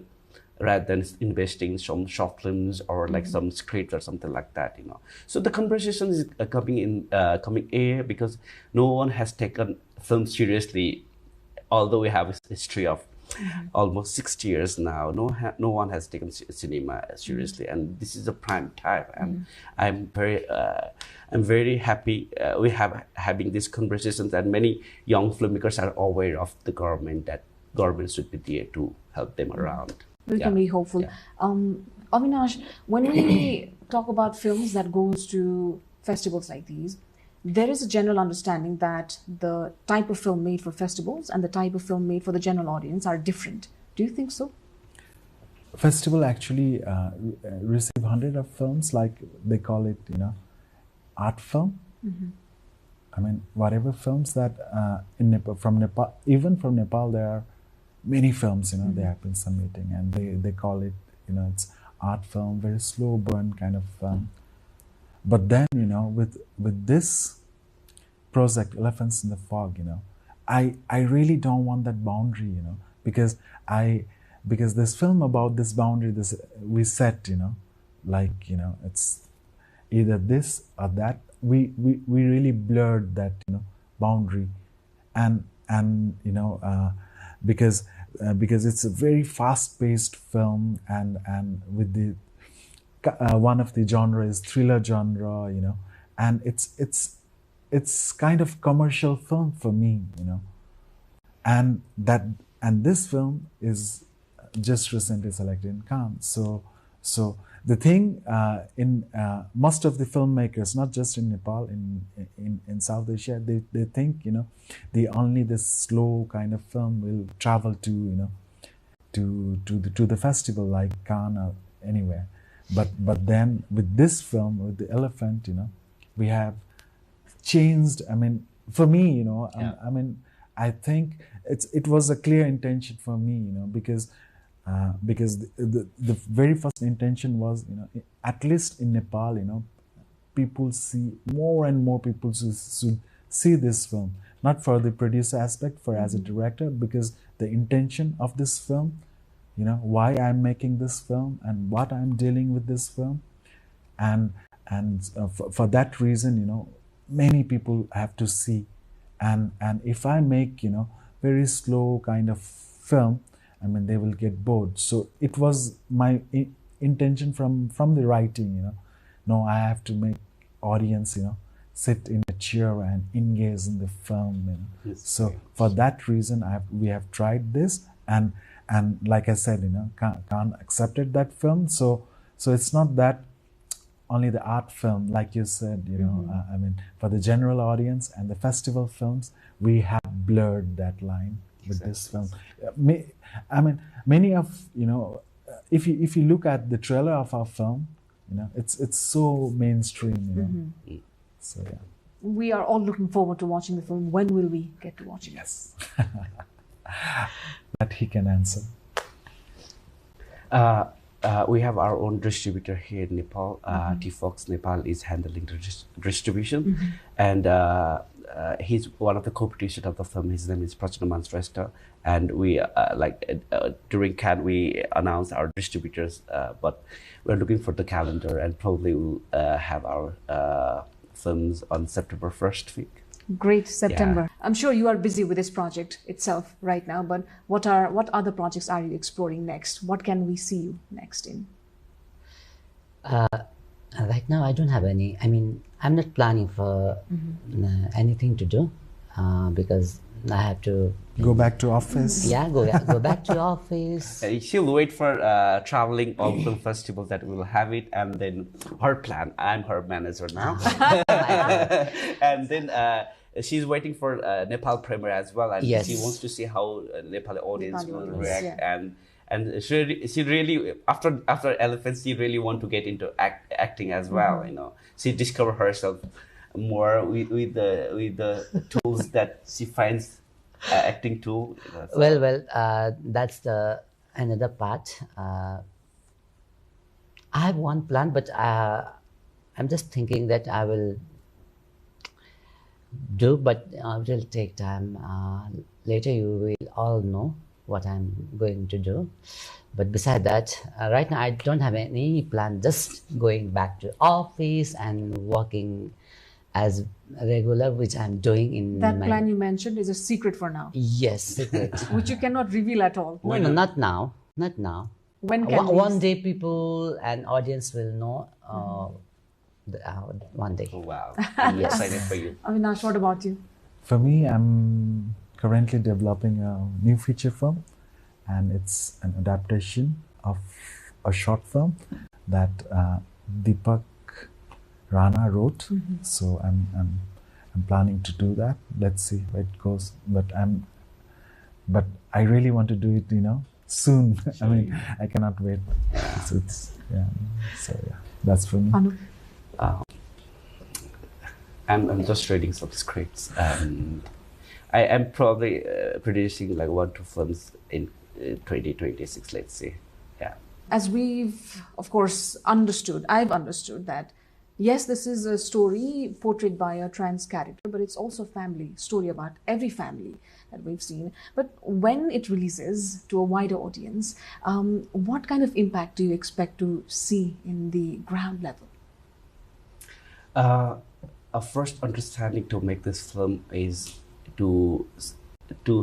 rather than investing in some short films or some scripts or something like that. So the conversation is coming here because no one has taken film seriously. Although we have a history of almost 60 years now, no one has taken cinema seriously, and this is a prime time. And I'm very happy we have having these conversations, and many young filmmakers are aware of the government, that government should be there to help them around. We can be hopeful. Avinash, when we talk about films that goes to festivals like these, there is a general understanding that the type of film made for festivals and the type of film made for the general audience are different. Do you think so? Festival actually receive hundreds of films, like they call it, art film. I mean, whatever films that in Nepal, even from Nepal, there are many films, they have been submitting, and they call it, it's art film, very slow burn kind of film. But then, with this project, Elephants in the Fog, I really don't want that boundary, because this film about this boundary, we set, it's either this or that. We really blurred that, boundary, and because it's a very fast-paced film, and with the one of the genre is thriller genre, and it's kind of commercial film for me, and this film is just recently selected in Cannes. So the thing in most of the filmmakers, not just in Nepal, in South Asia, they think only this slow kind of film will travel to to the festival like Cannes or anywhere. But then with this film, with the elephant, we have changed. I mean, for me, I think it was a clear intention for me, because the very first intention was, at least in Nepal, people see more and more people should see this film, not for the producer aspect, for as a director, because the intention of this film, why I'm making this film and what I'm dealing with this film, and for that reason, many people have to see, and if I make very slow kind of film, I mean, they will get bored. So it was my intention from the writing, you know. No, I have to make audience, you know, sit in a chair and engage in the film. You know. So for that reason, we have tried this, and like I said, you know, Khan accepted that film. So it's not that only the art film, like you said, you know. I mean, for the general audience and the festival films, we have blurred that line with this film. I mean, many of, you know, if you look at the trailer of our film, you know, it's so mainstream, you know. So yeah. We are all looking forward to watching the film. When will we get to watch it? Yes. That he can answer. We have our own distributor here in Nepal. T-Fox Nepal is handling the distribution, and he's one of the co-producers of the film. His name is Prachanaman Shrestha, and we during Cannes we announced our distributors, but we're looking for the calendar, and probably we'll have our films on September 1st week. Great, September. Yeah. I'm sure you are busy with this project itself right now, but what other projects are you exploring next? What can we see you next in? Right now, I don't have any. I mean, I'm not planning for anything to do because I have to go back to office. Yeah, go back to office. She'll wait for traveling all film festivals that we'll have it, and then her plan. I'm her manager now, and then she's waiting for Nepal premiere as well, and she wants to see how Nepali audience will react, and she really after Elephants, she really want to get into acting as well. You know, she discover herself more with the tools that she finds acting tool. Well, that's the another part. I have one plan, but I'm just thinking that I will do, but it will take time. Later, you will all know what I'm going to do. But beside that, right now I don't have any plan. Just going back to office and working as regular, which I'm doing in that plan you mentioned is a secret for now. Yes, secret. Which you cannot reveal at all. No, not now. Not now. When can one day people and audience will know. One day. Oh, wow. I'm excited for you. Avinash, what about you? For me, I'm currently developing a new feature film, and it's an adaptation of a short film that Deepak Rana wrote. So I'm planning to do that. Let's see where it goes. But I really want to do it, you know, soon. I mean, I cannot wait. So that's for me. Anu? I'm just reading some scripts. I am probably producing like 1 2 films in 2026, let's say. Yeah. As we've, of course, I've understood that, yes, this is a story portrayed by a trans character, but it's also a family story about every family that we've seen. But when it releases to a wider audience, what kind of impact do you expect to see in the ground level? A first understanding to make this film is to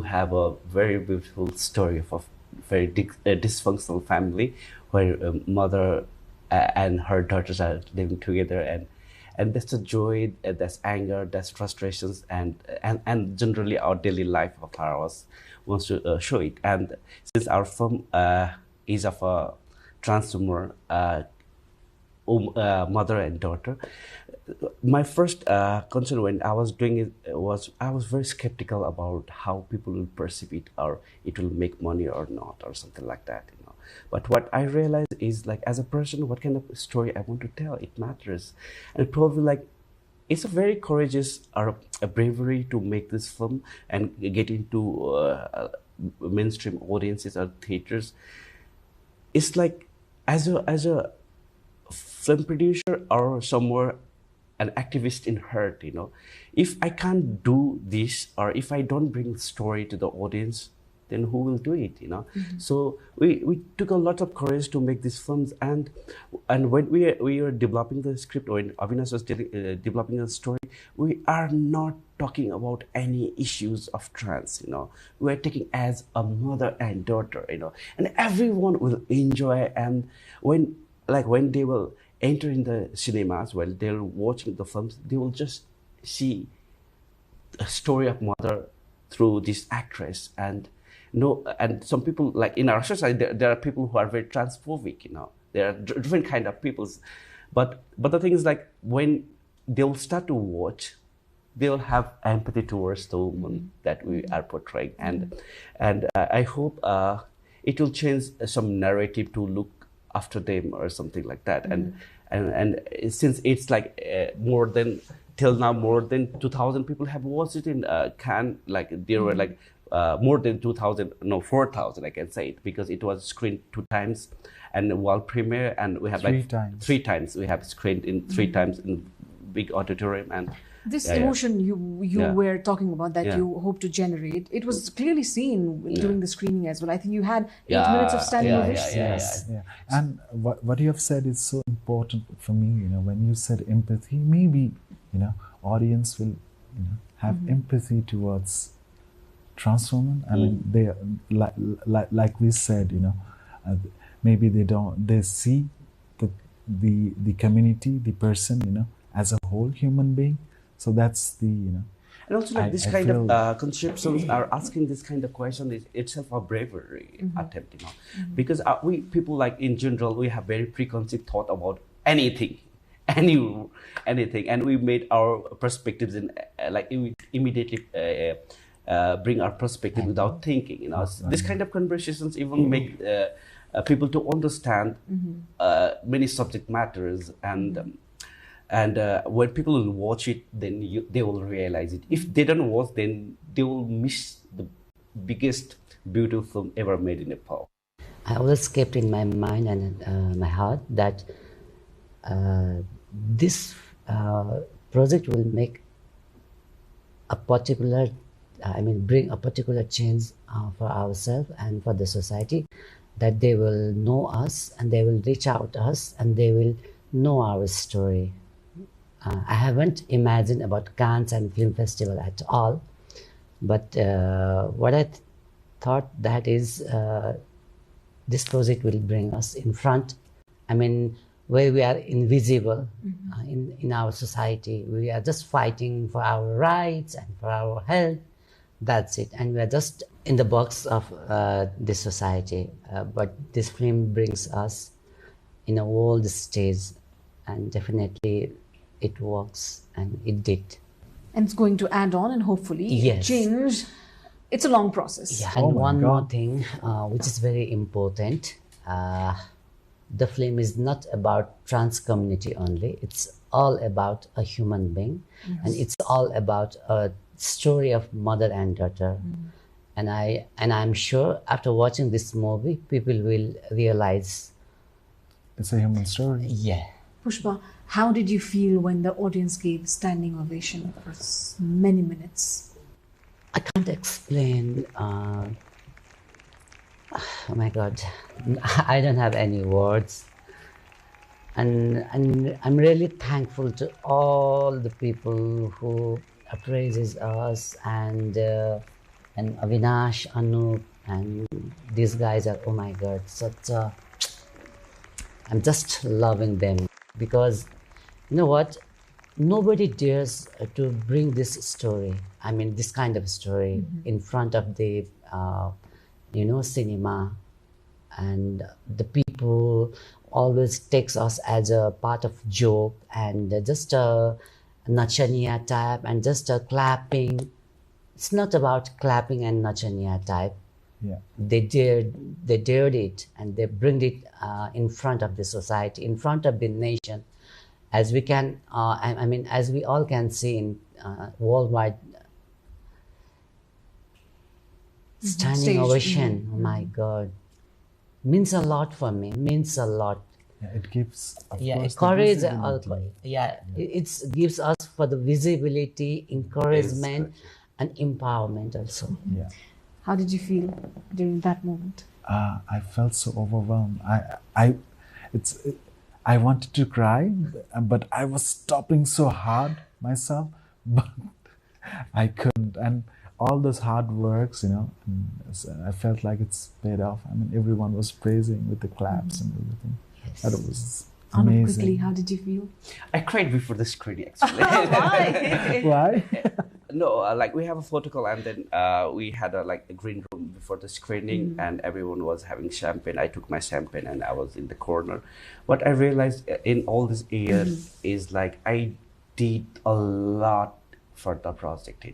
have a very beautiful story of a very dysfunctional family where a mother and her daughters are living together, and that's the joy, that's anger, that's frustrations, and generally our daily life of ours wants to show it. And since our film is of a transgender mother and daughter, my first concern when I was doing it was I was very skeptical about how people will perceive it, or it will make money or not, or something like that, you know. But what I realized is, like, as a person, what kind of story I want to tell, it matters. And probably, like, it's a very courageous or a bravery to make this film and get into mainstream audiences or theaters. It's like, as a film producer or somewhere an activist in hurt, you know, if I can't do this, or if I don't bring story to the audience, then who will do it, So we took a lot of courage to make these films, and when we were developing the script, when Avinash was developing the story, we are not talking about any issues of trans, we are taking as a mother and daughter, and everyone will enjoy. And when they will enter in the cinemas, while they're watching the films, they will just see a story of mother through this actress. And some people, like in our society, there are people who are very transphobic, there are different kind of peoples, but the thing is, like, when they'll start to watch, they'll have empathy towards the woman that we are portraying, and I hope it will change some narrative to look after them or something like that. And since it's like till now more than 2,000 people have watched it in Cannes, like there were like more than 4,000 I can say it, because it was screened 2 times and world premiere, and we have three times we have screened in 3 times in big auditorium. And this emotion you were talking about that you hope to generate, it was clearly seen during the screening as well. I think you had 8 minutes of standing ovation. Yes. And what you have said is so important for me. When you said empathy, maybe audience will have empathy towards trans women. I mean, they like we said, maybe they see the community, the person, as a whole human being. So that's the and also like this kind of conceptions are asking this kind of question is itself a bravery attempt, because we people, like in general, we have very preconceived thought about anything, and we made our perspectives in immediately bring our perspective without thinking. This kind of conversations even make people to understand many subject matters, and when people will watch it, then they will realize it. If they don't watch, then they will miss the biggest beautiful film ever made in Nepal. I always kept in my mind and my heart that this project will make a particular, bring a particular change for ourselves and for the society, that they will know us and they will reach out to us and they will know our story. I haven't imagined about Cannes and Film Festival at all, but what I thought that is this project will bring us in front, where we are invisible in our society. We are just fighting for our rights and for our health, that's it, and we are just in the box of this society, but this film brings us in a world stage, and definitely it works, and it did. And it's going to add on and hopefully change. It's a long process. Yeah, and one more thing, which is very important. The film is not about trans community only. It's all about a human being, and it's all about a story of mother and daughter. And I'm sure after watching this movie, people will realize it's a human story. Yeah. Pushpa, how did you feel when the audience gave standing ovation for many minutes? I can't explain. Oh my God, I don't have any words. And I'm really thankful to all the people who appraises us, and Avinash, Anup, and these guys are, oh my God, I'm just loving them, because you know what? Nobody dares to bring this story, this kind of story in front of the, cinema, and the people always takes us as a part of joke and just a nachaniya type and just a clapping. It's not about clapping and nachaniya type. Yeah. They dared it, and they bring it in front of the society, in front of the nation, as we can. As we all can see in worldwide standing ovation. Oh my God, means a lot for me. Means a lot. Yeah, it gives courage. It gives us for the visibility, encouragement, and empowerment also. Yeah. How did you feel during that moment? I felt so overwhelmed. I wanted to cry, but I was stopping so hard myself, but I couldn't. And all those hard works, I felt like it's paid off. I mean, everyone was praising with the claps and everything. Yes. That was Quickly, amazing. how did you feel? I cried before the screening, actually. Why? Why? No, like we have a protocol, and then we had a green room before the screening, and everyone was having champagne. I took my champagne and I was in the corner. What I realized in all this year is like I did a lot for the project,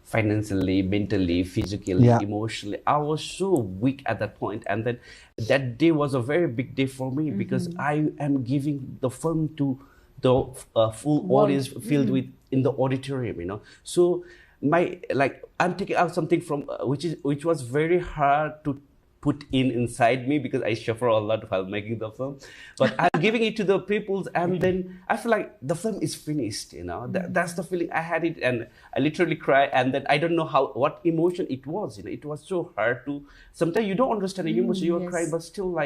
financially, mentally, physically, emotionally. I was so weak at that point, and then that day was a very big day for me because I am giving the film to the full audience filled with in the auditorium, So I'm taking out something from which was very hard to put inside me because I suffer a lot while making the film, but I'm giving it to the peoples, and then I feel like the film is finished. That's the feeling I had it, and I literally cry, and then I don't know what emotion it was. It was so hard to. Sometimes you don't understand the emotion. You are crying, but still,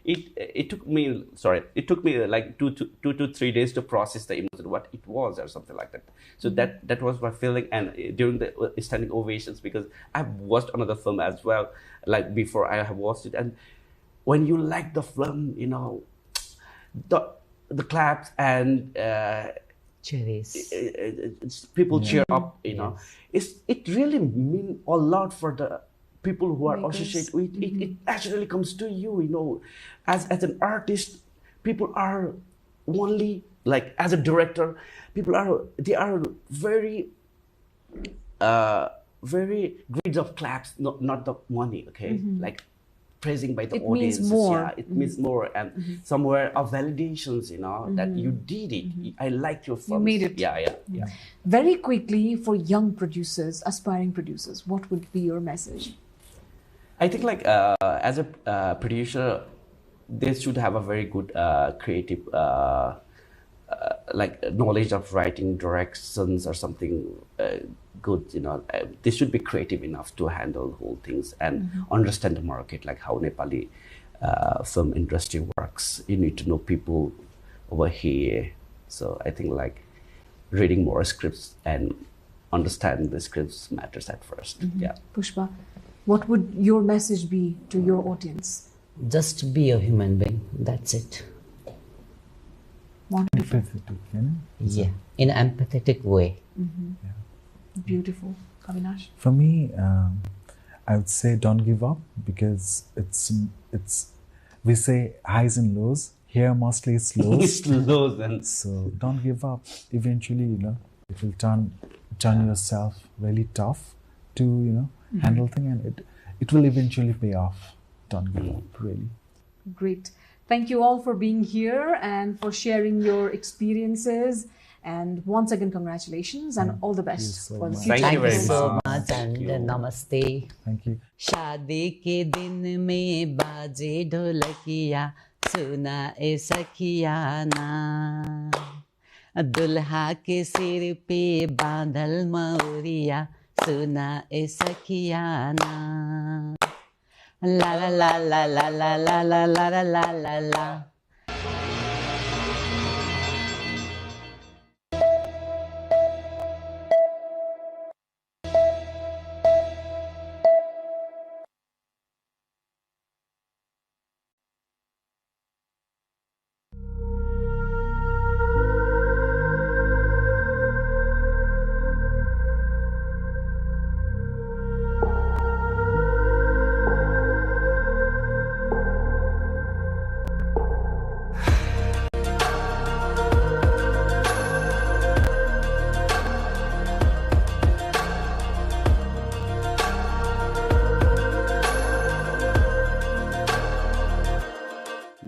it took me. Sorry, it took me like 2 to 3 days to process the emotion, what it was, or something like that. So that was my feeling, and during the standing ovations, because I've watched another film as well. Like before I have watched it, and when you like the film, the claps and people cheer up, it really mean a lot for the people who are associated with it. It naturally comes to you, as an artist, people are only like as a director, they are very very greedy of claps, not the money, okay? Like praising by the audience. Means more. Yeah, it means more, and somewhere of validations, that you did it. I like your film. You made it. Yeah. Very quickly, for young producers, aspiring producers, what would be your message? I think as a producer, they should have a very good creative knowledge of writing, directions, or something good. They should be creative enough to handle whole things and understand the market, like how Nepali film industry works. You need to know people over here. So I think reading more scripts and understanding the scripts matters at first. Yeah. Pushpa, what would your message be to your audience? Just be a human being. That's it. Wonderful. Yeah, in an empathetic way. Beautiful. Avinash? For me, I would say don't give up, because it's we say highs and lows. Here mostly it's lows. It's lows, and so don't give up. Eventually, it will turn yourself really tough to handle things, and it will eventually pay off. Don't give up, really. Great. Thank you all for being here and for sharing your experiences. And once again, congratulations and all the best for the future. Thank you very so much and namaste. Thank you. शादी के दिन में बाजे ढोलकिया सुना ए सखिया ना दुल्हा के सिर पे बांधल मौरिया सुना ए सखिया ना la la la la la la la la la la la la.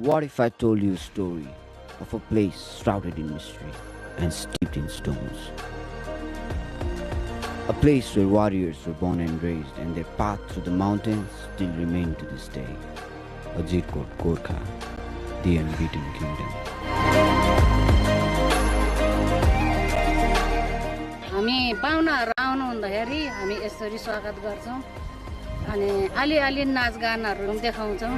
What if I told you a story of a place shrouded in mystery and steeped in stones? A place where warriors were born and raised, and their path through the mountains still remain to this day. Ajirkot Gorkha, the unbeaten kingdom. हामी पाहुनाहरू आउनु हुँदाखेरि हामी यसरी स्वागत गर्छौँ अनि अलि नाचगानहरू पनि देखाउँछौँ।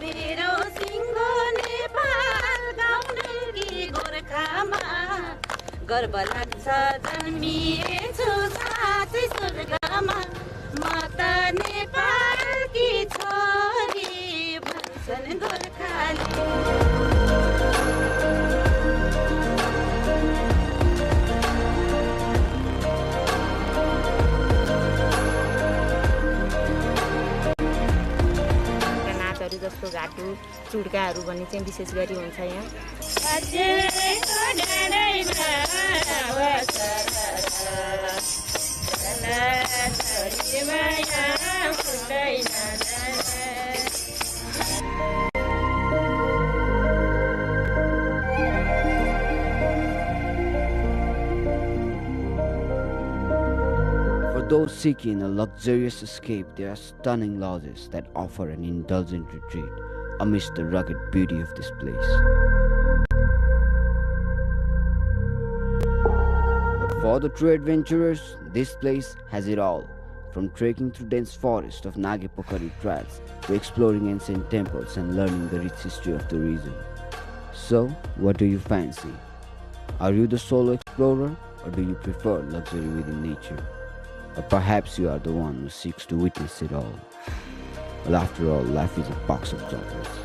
मेरो सिङ्गो नेपाल गाउँकी गोर्खामा गर्व लाग्छ जन्मिएछु साँच्चै स्वर्गमा म त नेपालकी छोरी भन्छन् गोर्खाली। जस्तो घाटु चुड्काहरू भन्ने चाहिँ विशेष गरी हुन्छ यहाँ। For those seeking a luxurious escape, there are stunning lodges that offer an indulgent retreat amidst the rugged beauty of this place. But for the true adventurers, this place has it all, from trekking through dense forest of Nagepokari trails to exploring ancient temples and learning the rich history of the region. So, what do you fancy? Are you the solo explorer, or do you prefer luxury within nature? Or perhaps you are the one who seeks to witness it all. Well, after all, life is a box of chocolates,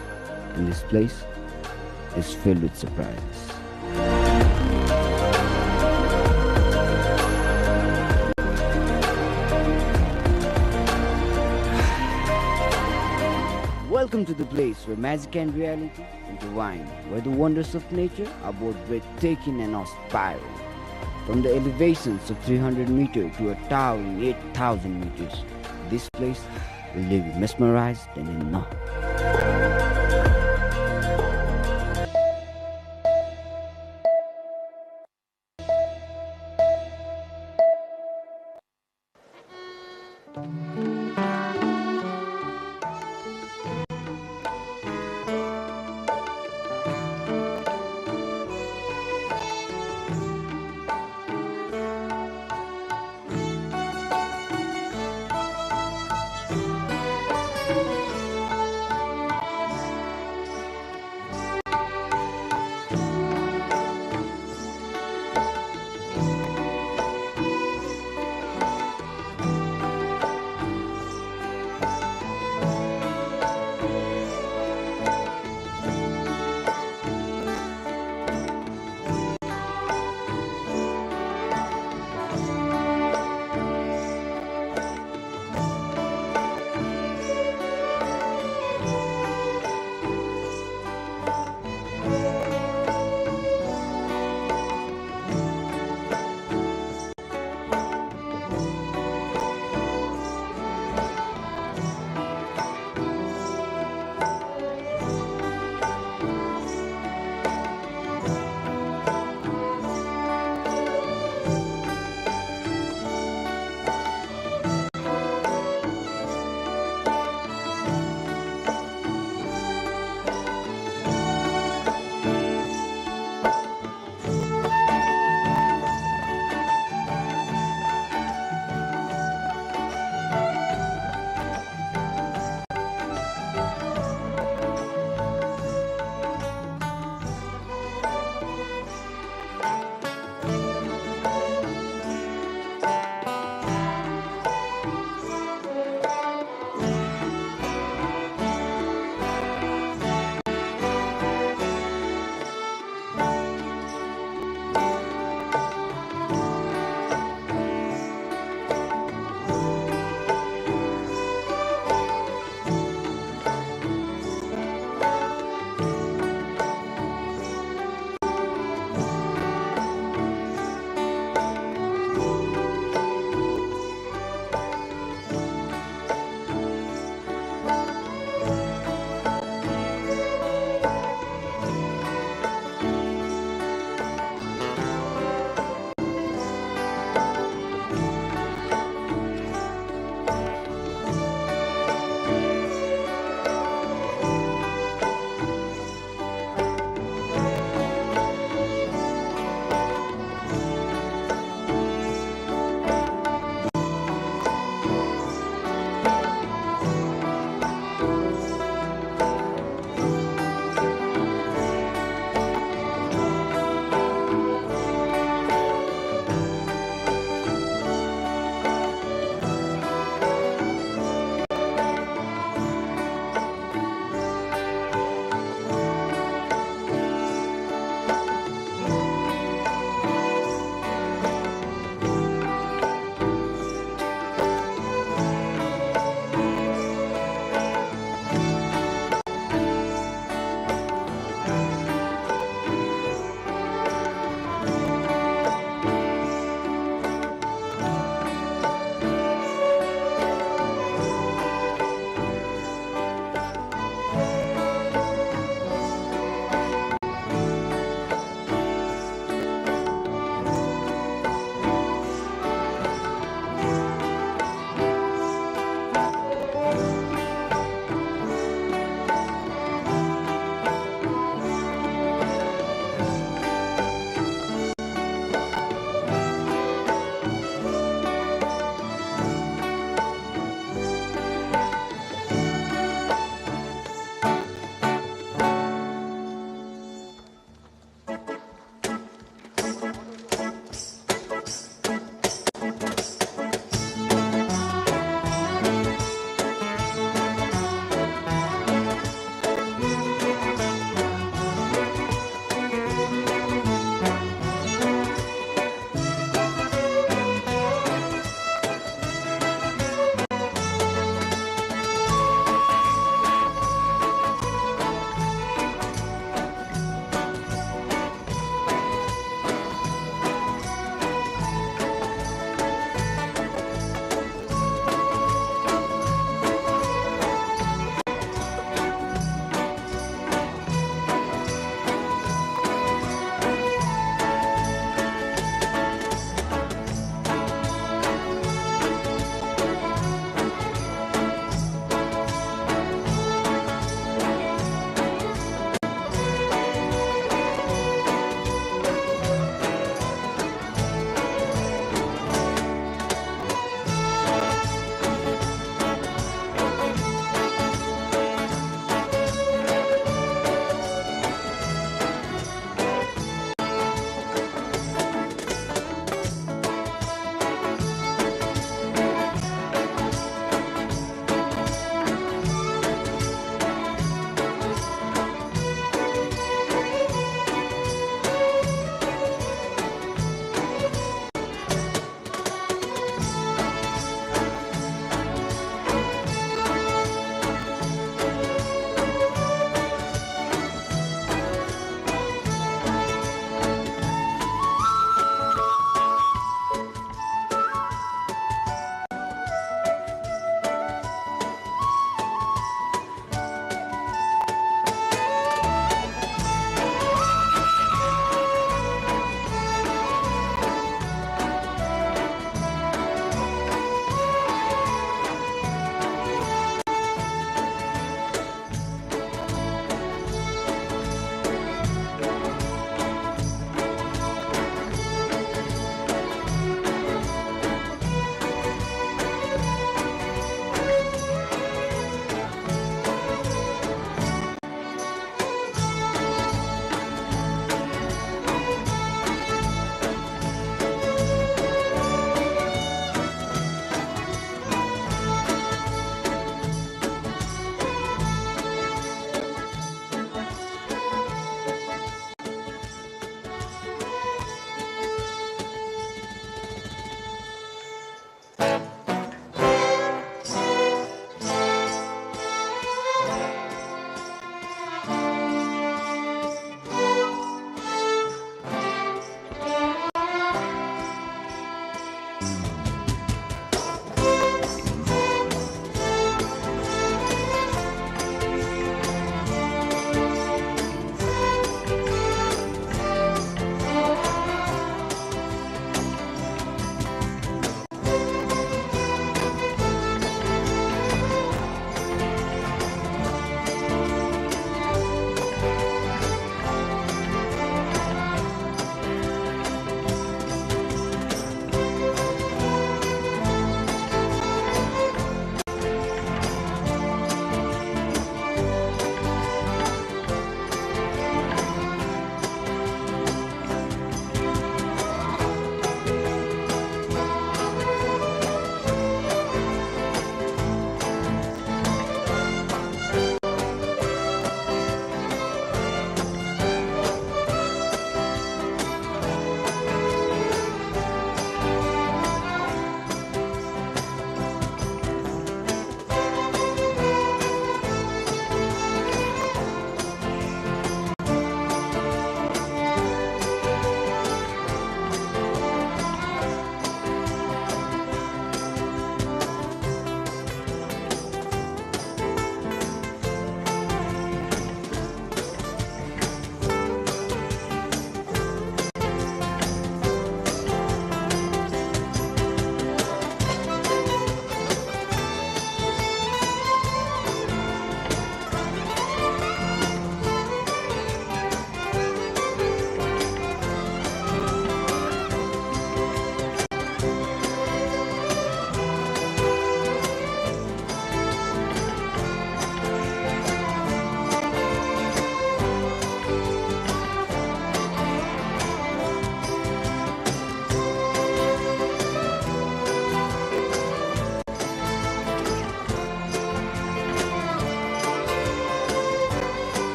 and this place is filled with surprises. Welcome to the place where magic and reality intertwine, where the wonders of nature are both breathtaking and awe-inspiring. From the elevations of 300 meters to a towering 8,000 meters, this place will leave you mesmerized and in awe.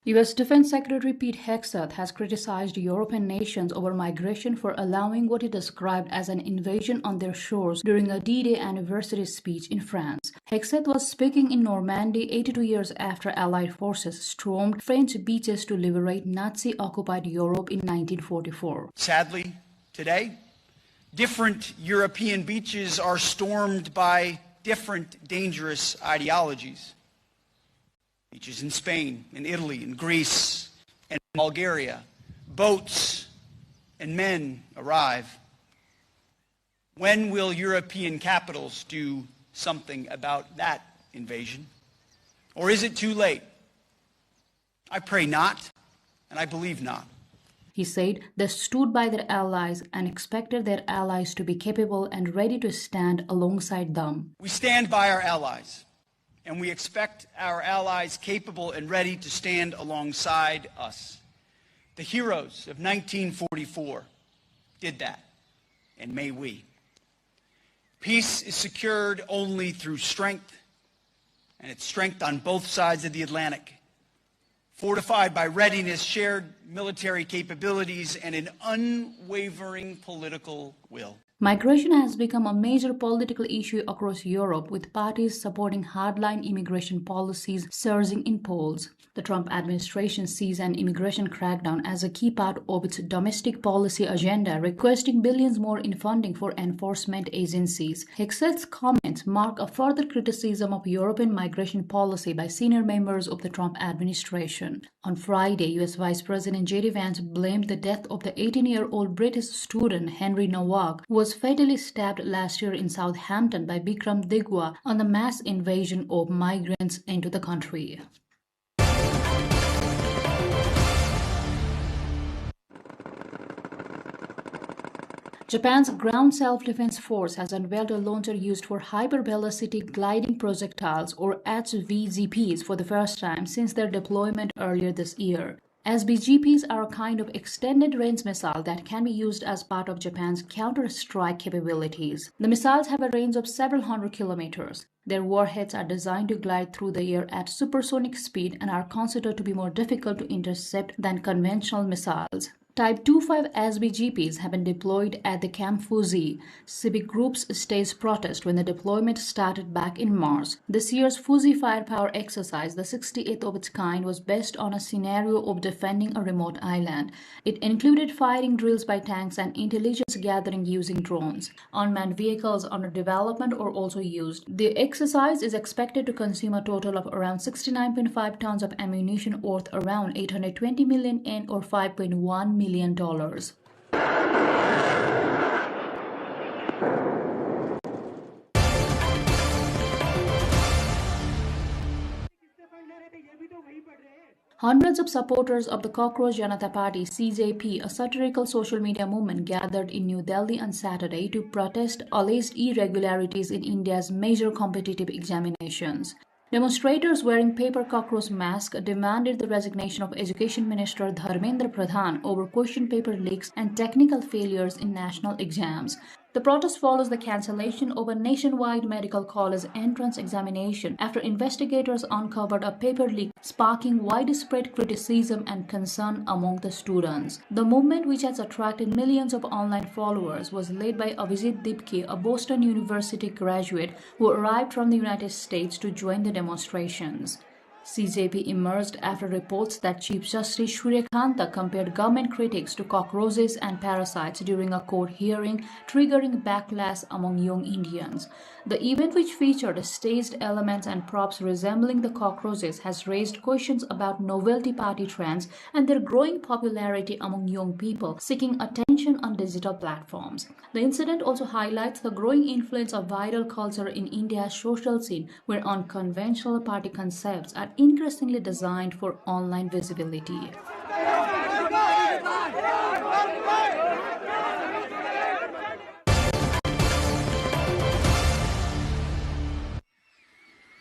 U.S. Defense Secretary Pete Hegseth has criticized European nations over migration for allowing what he described as an invasion on their shores during a D-Day anniversary speech in France. Hegseth was speaking in Normandy 82 years after Allied forces stormed French beaches to liberate Nazi-occupied Europe in 1944. Sadly, today, different European beaches are stormed by different dangerous ideologies. Beaches in Spain, in Italy, in Greece, and Bulgaria, boats and men arrive. When will European capitals do something about that invasion? Or is it too late? I pray not, and I believe not. He said they stood by their allies and expected their allies to be capable and ready to stand alongside them. We stand by our allies, and we expect our allies capable and ready to stand alongside us. The heroes of 1944 did that, and may we. Peace is secured only through strength, and it's strength on both sides of the Atlantic, fortified by readiness, shared military capabilities, and an unwavering political will. Migration has become a major political issue across Europe, with parties supporting hardline immigration policies surging in polls. The Trump administration sees an immigration crackdown as a key part of its domestic policy agenda, requesting billions more in funding for enforcement agencies. Hegseth's comments mark a further criticism of European migration policy by senior members of the Trump administration. On Friday, U.S. Vice President J.D. Vance blamed the death of the 18-year-old British student Henry Nowak, who was fatally stabbed last year in Southampton by Bikram Digwa, on the mass invasion of migrants into the country. Japan's Ground Self-Defense Force has unveiled a launcher used for hypervelocity gliding projectiles, or HVGPs, for the first time since their deployment earlier this year. SBGPs are a kind of extended-range missile that can be used as part of Japan's counter-strike capabilities. The missiles have a range of several hundred kilometers. Their warheads are designed to glide through the air at supersonic speed and are considered to be more difficult to intercept than conventional missiles. Type 25 SBGPs have been deployed at the Camp Fuji. Civic groups staged protest when the deployment started back in March. This year's Fuji firepower exercise, the 68th of its kind, was based on a scenario of defending a remote island. It included firing drills by tanks and intelligence gathering using drones. Unmanned vehicles under development are also used. The exercise is expected to consume a total of around 69.5 tons of ammunition worth around 820 million yen, or $5.1 million. Hundreds of supporters of the Cockroach Janata Party (CJP), a satirical social media movement, gathered in New Delhi on Saturday to protest alleged irregularities in India's major competitive examinations. Demonstrators wearing paper cockroach masks demanded the resignation of Education Minister Dharmendra Pradhan over question paper leaks and technical failures in national exams. The protest follows the cancellation of a nationwide medical college entrance examination after investigators uncovered a paper leak, sparking widespread criticism and concern among the students. The movement, which has attracted millions of online followers, was led by Abhijit Dipke, a Boston University graduate who arrived from the United States to join the demonstrations. CJP emerged after reports that Chief Justice Suryakanta compared government critics to cockroaches and parasites during a court hearing, triggering backlash among young Indians. The event, which featured staged elements and props resembling the cockroaches, has raised questions about novelty party trends and their growing popularity among young people seeking attention on digital platforms. The incident also highlights the growing influence of viral culture in India's social scene, where unconventional party concepts are increasingly designed for online visibility.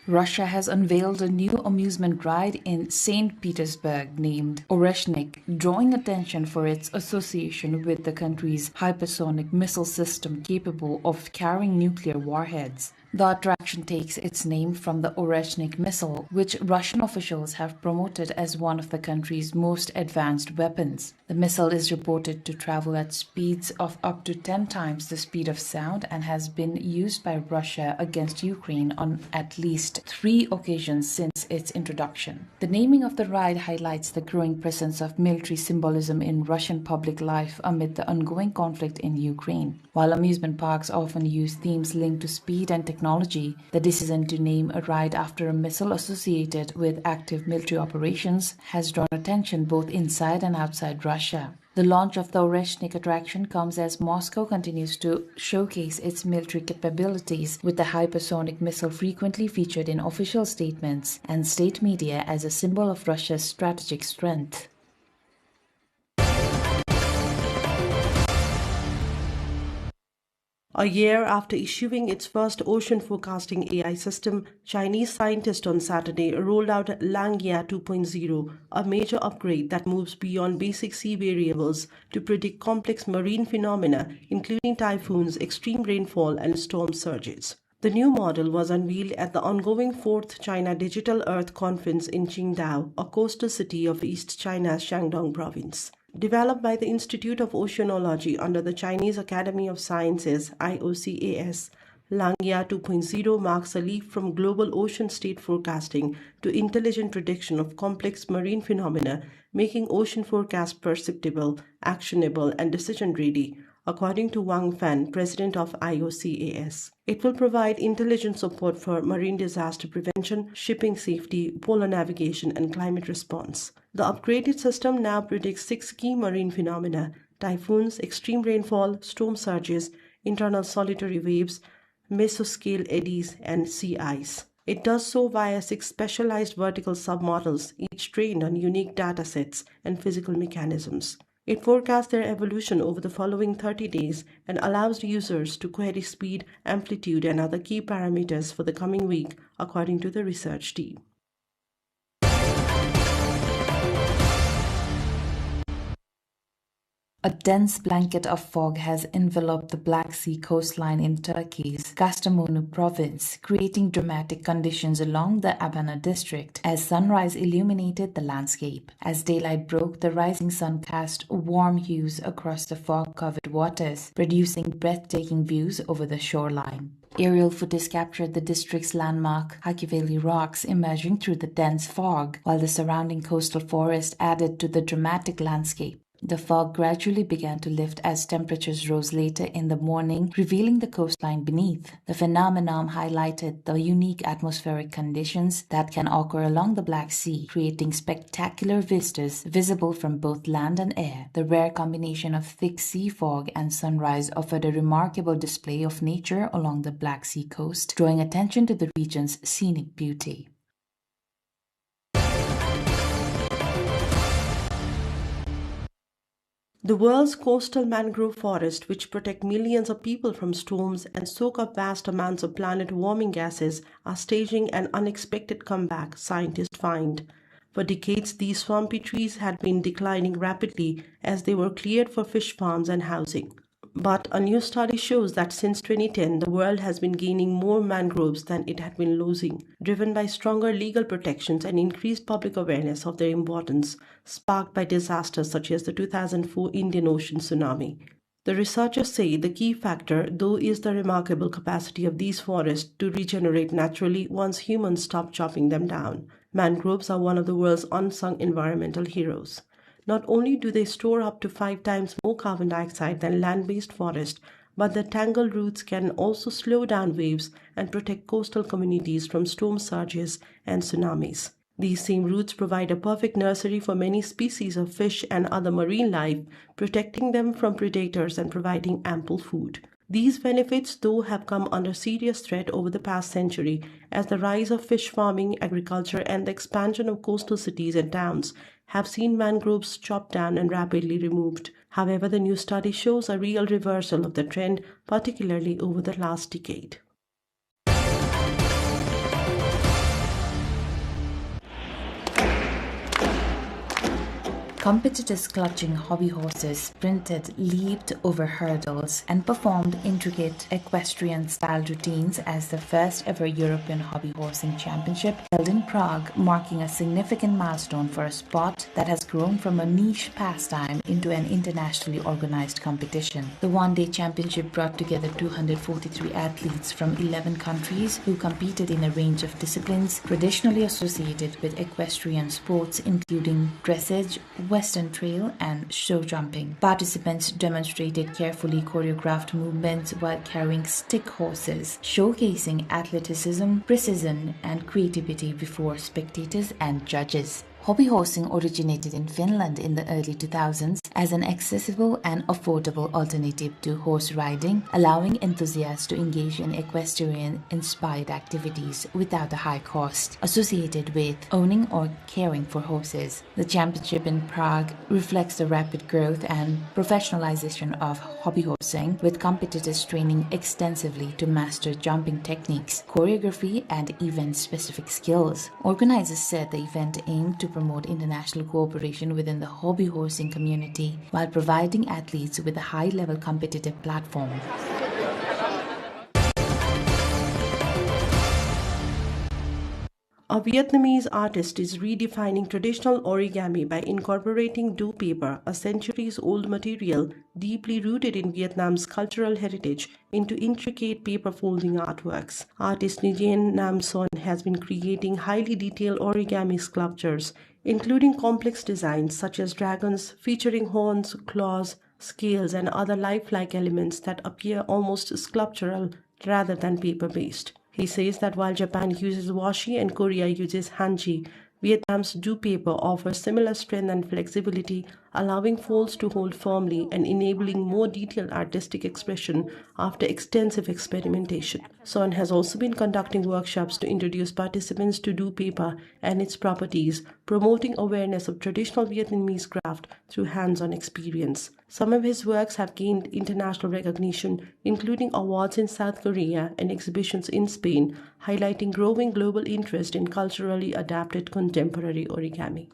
Russia has unveiled a new amusement ride in St. Petersburg named Oreshnik, drawing attention for its association with the country's hypersonic missile system capable of carrying nuclear warheads. The attraction takes its name from the Oreshnik missile, which Russian officials have promoted as one of the country's most advanced weapons. The missile is reported to travel at speeds of up to 10 times the speed of sound and has been used by Russia against Ukraine on at least 3 occasions since its introduction. The naming of the ride highlights the growing presence of military symbolism in Russian public life amid the ongoing conflict in Ukraine. While amusement parks often use themes linked to speed and technology, the decision to name a ride after a missile associated with active military operations has drawn attention both inside and outside Russia. The launch of the Oreshnik attraction comes as Moscow continues to showcase its military capabilities, with the hypersonic missile frequently featured in official statements and state media as a symbol of Russia's strategic strength. A year after issuing its first ocean forecasting AI system, Chinese scientists on Saturday rolled out Langya 2.0, a major upgrade that moves beyond basic sea variables to predict complex marine phenomena, including typhoons, extreme rainfall, and storm surges. The new model was unveiled at the ongoing 4th China Digital Earth Conference in Qingdao, a coastal city of East China's Shandong province. Developed by the Institute of Oceanology under the Chinese Academy of Sciences (IOCAS), Langya 2.0 marks a leap from global ocean state forecasting to intelligent prediction of complex marine phenomena, making ocean forecasts perceptible, actionable, and decision-ready, according to Wang Fan, president of IOCAS. It will provide intelligent support for marine disaster prevention, shipping safety, polar navigation, and climate response. The upgraded system now predicts 6 key marine phenomena: typhoons, extreme rainfall, storm surges, internal solitary waves, mesoscale eddies, and sea ice. It does so via 6 specialized vertical submodels, each trained on unique data sets and physical mechanisms. It forecasts their evolution over the following 30 days and allows users to query speed, amplitude, and other key parameters for the coming week, according to the research team. A dense blanket of fog has enveloped the Black Sea coastline in Turkey's Kastamonu province, creating dramatic conditions along the Abana district as sunrise illuminated the landscape. As daylight broke, the rising sun cast warm hues across the fog-covered waters, producing breathtaking views over the shoreline. Aerial footage captured the district's landmark Hakiveli rocks emerging through the dense fog, while the surrounding coastal forest added to the dramatic landscape. The fog gradually began to lift as temperatures rose later in the morning, revealing the coastline beneath. The phenomenon highlighted the unique atmospheric conditions that can occur along the Black Sea, creating spectacular vistas visible from both land and air. The rare combination of thick sea fog and sunrise offered a remarkable display of nature along the Black Sea coast, drawing attention to the region's scenic beauty. The world's coastal mangrove forests, which protect millions of people from storms and soak up vast amounts of planet-warming gases, are staging an unexpected comeback, scientists find. For decades, these swampy trees had been declining rapidly as they were cleared for fish farms and housing. But a new study shows that since 2010, the world has been gaining more mangroves than it had been losing, driven by stronger legal protections and increased public awareness of their importance, sparked by disasters such as the 2004 Indian Ocean tsunami. The researchers say the key factor, though, is the remarkable capacity of these forests to regenerate naturally once humans stop chopping them down. Mangroves are one of the world's unsung environmental heroes. Not only do they store up to 5 times more carbon dioxide than land-based forests, but their tangled roots can also slow down waves and protect coastal communities from storm surges and tsunamis. These same roots provide a perfect nursery for many species of fish and other marine life, protecting them from predators and providing ample food. These benefits, though, have come under serious threat over the past century as the rise of fish farming, agriculture, and the expansion of coastal cities and towns have seen mangroves chopped down and rapidly removed. However, the new study shows a real reversal of the trend, particularly over the last decade. Competitors clutching hobby horses sprinted, leaped over hurdles, and performed intricate equestrian-style routines as the first ever European Hobby Horsing Championship held in Prague, marking a significant milestone for a sport that has grown from a niche pastime into an internationally organized competition. The one-day championship brought together 243 athletes from 11 countries who competed in a range of disciplines traditionally associated with equestrian sports, including dressage, Western trail, and show jumping. Participants demonstrated carefully choreographed movements while carrying stick horses, showcasing athleticism, precision, and creativity before spectators and judges. Hobby horsing originated in Finland in the early 2000s as an accessible and affordable alternative to horse riding, allowing enthusiasts to engage in equestrian-inspired activities without a high cost associated with owning or caring for horses. The championship in Prague reflects the rapid growth and professionalization of hobby horsing, with competitors training extensively to master jumping techniques, choreography, and event-specific skills. Organizers said the event aimed to promote international cooperation within the hobby horsing community while providing athletes with a high-level competitive platform. A Vietnamese artist is redefining traditional origami by incorporating dough paper, a centuries-old material deeply rooted in Vietnam's cultural heritage, into intricate paper folding artworks. Artist Nguyen Nam Son has been creating highly detailed origami sculptures, including complex designs such as dragons featuring horns, claws, scales, and other lifelike elements that appear almost sculptural rather than paper-based. He says that while Japan uses washi and Korea uses hanji, Vietnam's dough paper offers similar strength and flexibility, allowing folds to hold firmly and enabling more detailed artistic expression after extensive experimentation. Son has also been conducting workshops to introduce participants to dough paper and its properties, promoting awareness of traditional Vietnamese craft through hands-on experience. Some of his works have gained international recognition, including awards in South Korea and exhibitions in Spain, highlighting growing global interest in culturally adapted contemporary origami.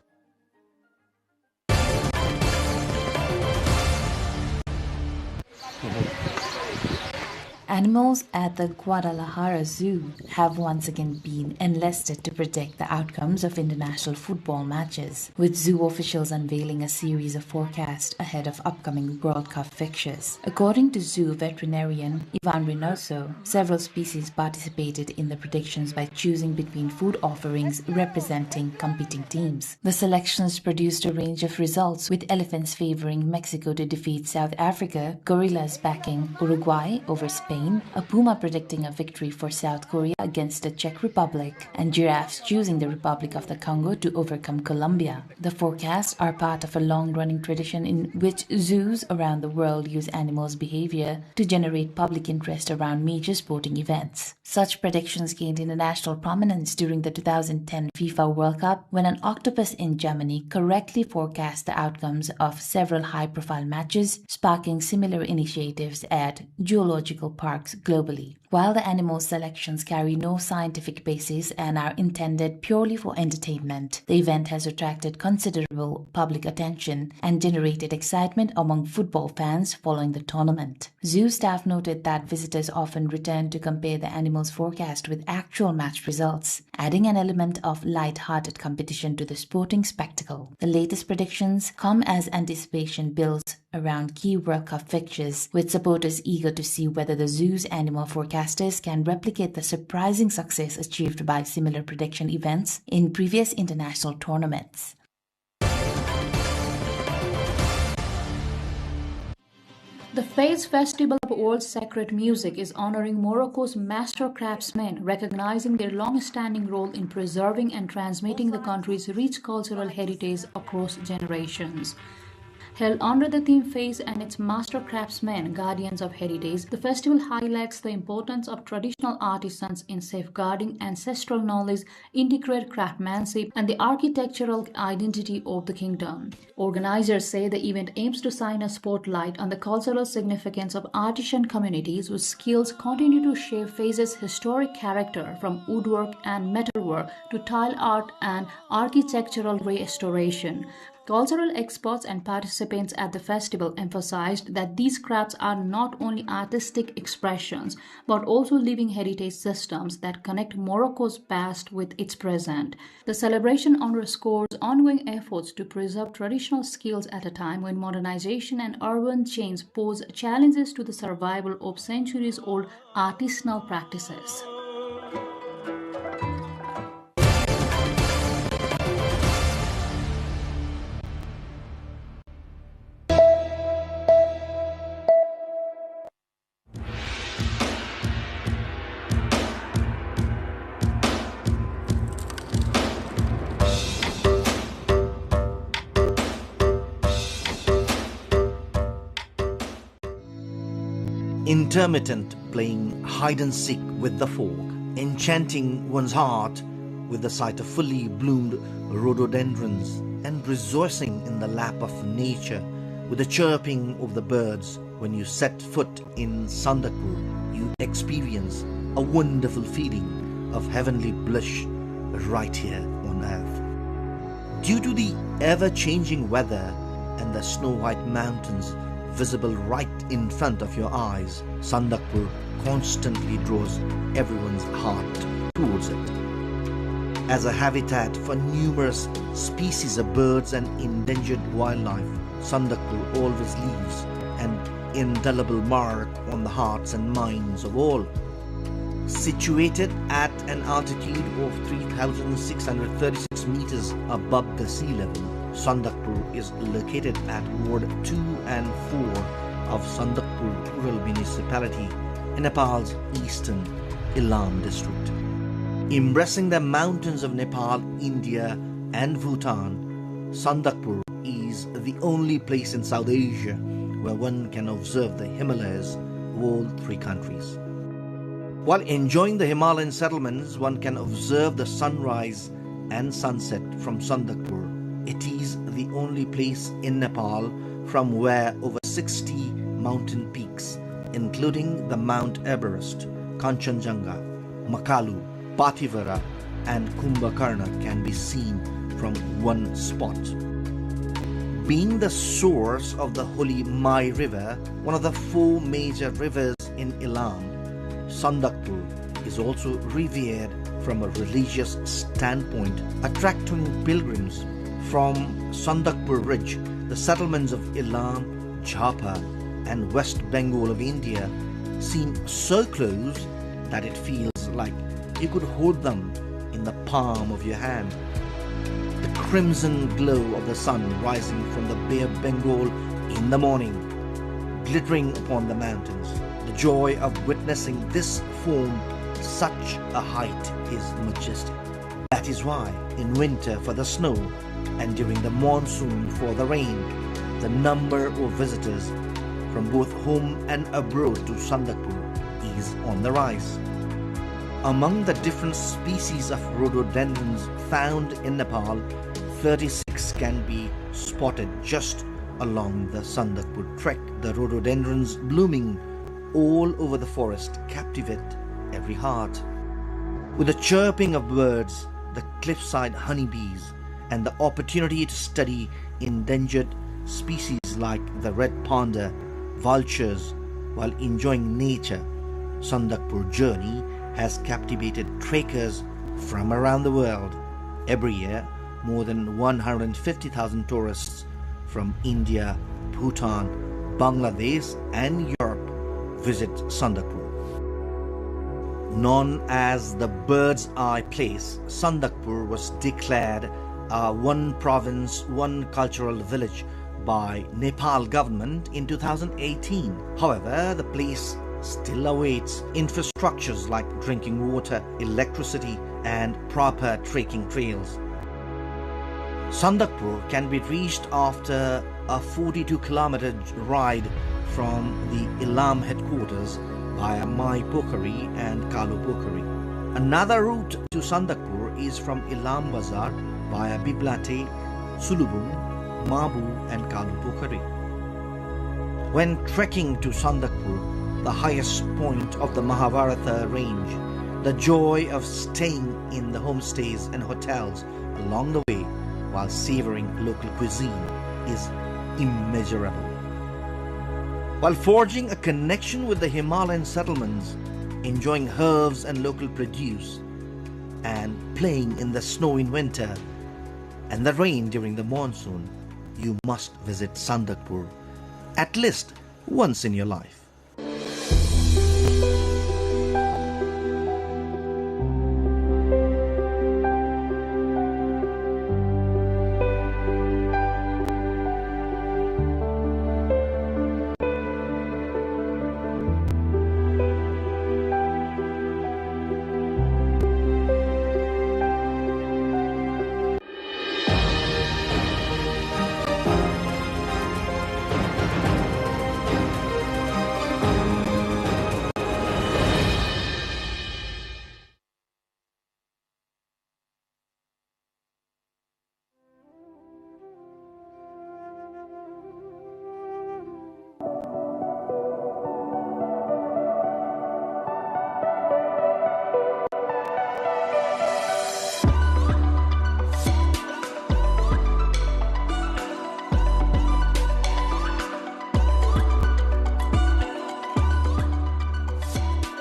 Animals at the Guadalajara Zoo have once again been enlisted to predict the outcomes of international football matches, with zoo officials unveiling a series of forecasts ahead of upcoming World Cup fixtures. According to zoo veterinarian Ivan Reynoso, several species participated in the predictions by choosing between food offerings representing competing teams. The selections produced a range of results, with elephants favoring Mexico to defeat South Africa, gorillas backing Uruguay over Spain, a puma predicting a victory for South Korea against the Czech Republic, and giraffes choosing the Republic of the Congo to overcome Colombia. The forecasts are part of a long-running tradition in which zoos around the world use animals' behavior to generate public interest around major sporting events. Such predictions gained international prominence during the 2010 FIFA World Cup, when an octopus in Germany correctly forecast the outcomes of several high-profile matches, sparking similar initiatives at zoological parks globally. While the animal selections carry no scientific basis and are intended purely for entertainment, the event has attracted considerable public attention and generated excitement among football fans following the tournament. Zoo staff noted that visitors often return to compare the animals' forecast with actual match results, adding an element of light-hearted competition to the sporting spectacle. The latest predictions come as anticipation builds around key World Cup fixtures, with supporters eager to see whether the zoo's animal forecasters can replicate the surprising success achieved by similar prediction events in previous international tournaments. The Fez Festival of World Sacred Music is honoring Morocco's master craftsmen, recognizing their long-standing role in preserving and transmitting the country's rich cultural heritage across generations. Held under the theme Fez and its master craftsmen, guardians of heritage, the festival highlights the importance of traditional artisans in safeguarding ancestral knowledge, intricate craftsmanship, and the architectural identity of the kingdom. Organizers say the event aims to shine a spotlight on the cultural significance of artisan communities whose skills continue to shape Fez's historic character, from woodwork and metalwork to tile art and architectural restoration. Cultural experts and participants at the festival emphasized that these crafts are not only artistic expressions but also living heritage systems that connect Morocco's past with its present. The celebration underscores ongoing efforts to preserve traditional skills at a time when modernization and urban change pose challenges to the survival of centuries-old artisanal practices. Intermittent playing hide-and-seek with the folk, enchanting one's heart with the sight of fully bloomed rhododendrons, and rejoicing in the lap of nature with the chirping of the birds. When you set foot in Sandakpur, you experience a wonderful feeling of heavenly bliss right here on earth. Due to the ever-changing weather and the snow-white mountains visible right in front of your eyes, Sandakpur constantly draws everyone's heart towards it. As a habitat for numerous species of birds and endangered wildlife, Sandakpur always leaves an indelible mark on the hearts and minds of all. Situated at an altitude of 3,636 meters above the sea level, Sandakpur is located at Ward 2 and 4 of Sandakpur Rural Municipality in Nepal's eastern Ilam district. Embracing the mountains of Nepal, India and Bhutan, Sandakpur is the only place in South Asia where one can observe the Himalayas of all three countries. While enjoying the Himalayan settlements, one can observe the sunrise and sunset from Sandakpur. It is the only place in Nepal from where over 60 mountain peaks, including the Mount Everest, Kanchenjunga, Makalu, Pathivara and Kumbhakarna can be seen from one spot. Being the source of the holy Mai River, one of the 4 major rivers in Ilam, Sandakpur is also revered from a religious standpoint, attracting pilgrims from Sandakpur Ridge. The settlements of Ilam, Jhapa and West Bengal of India seem so close that it feels like you could hold them in the palm of your hand. The crimson glow of the sun rising from the Bay of Bengal in the morning, glittering upon the mountains. The joy of witnessing this form such a height is majestic. That is why in winter for the snow and during the monsoon for the rain, the number of visitors from both home and abroad to Sandakpur is on the rise. Among the different species of rhododendrons found in Nepal, 36 can be spotted just along the Sandakpur trek. The rhododendrons blooming all over the forest captivate every heart. With the chirping of birds, the cliffside honeybees, and the opportunity to study endangered species like the red panda, vultures, while enjoying nature, Sandakpur journey has captivated trekkers from around the world. Every year, more than 150,000 tourists from India, Bhutan, Bangladesh and Europe visit Sandakpur. Known as the Bird's Eye Place, Sandakpur was declared a one province, one cultural village by Nepal government in 2018. However, the place still awaits infrastructures like drinking water, electricity and proper trekking trails. Sandakpur can be reached after a 42-kilometer ride from the Ilam headquarters via Mai Pokhari and Kalu Pokhari. Another route to Sandakpur is from Ilam Bazar via Biblate, Sulubung, Mabu and Kalu Pokhari. When trekking to Sandakpur, the highest point of the Mahabharata range, the joy of staying in the homestays and hotels along the way while savoring local cuisine is immeasurable. While forging a connection with the Himalayan settlements, enjoying herbs and local produce, and playing in the snow in winter and the rain during the monsoon, you must visit Sandakpur at least once in your life.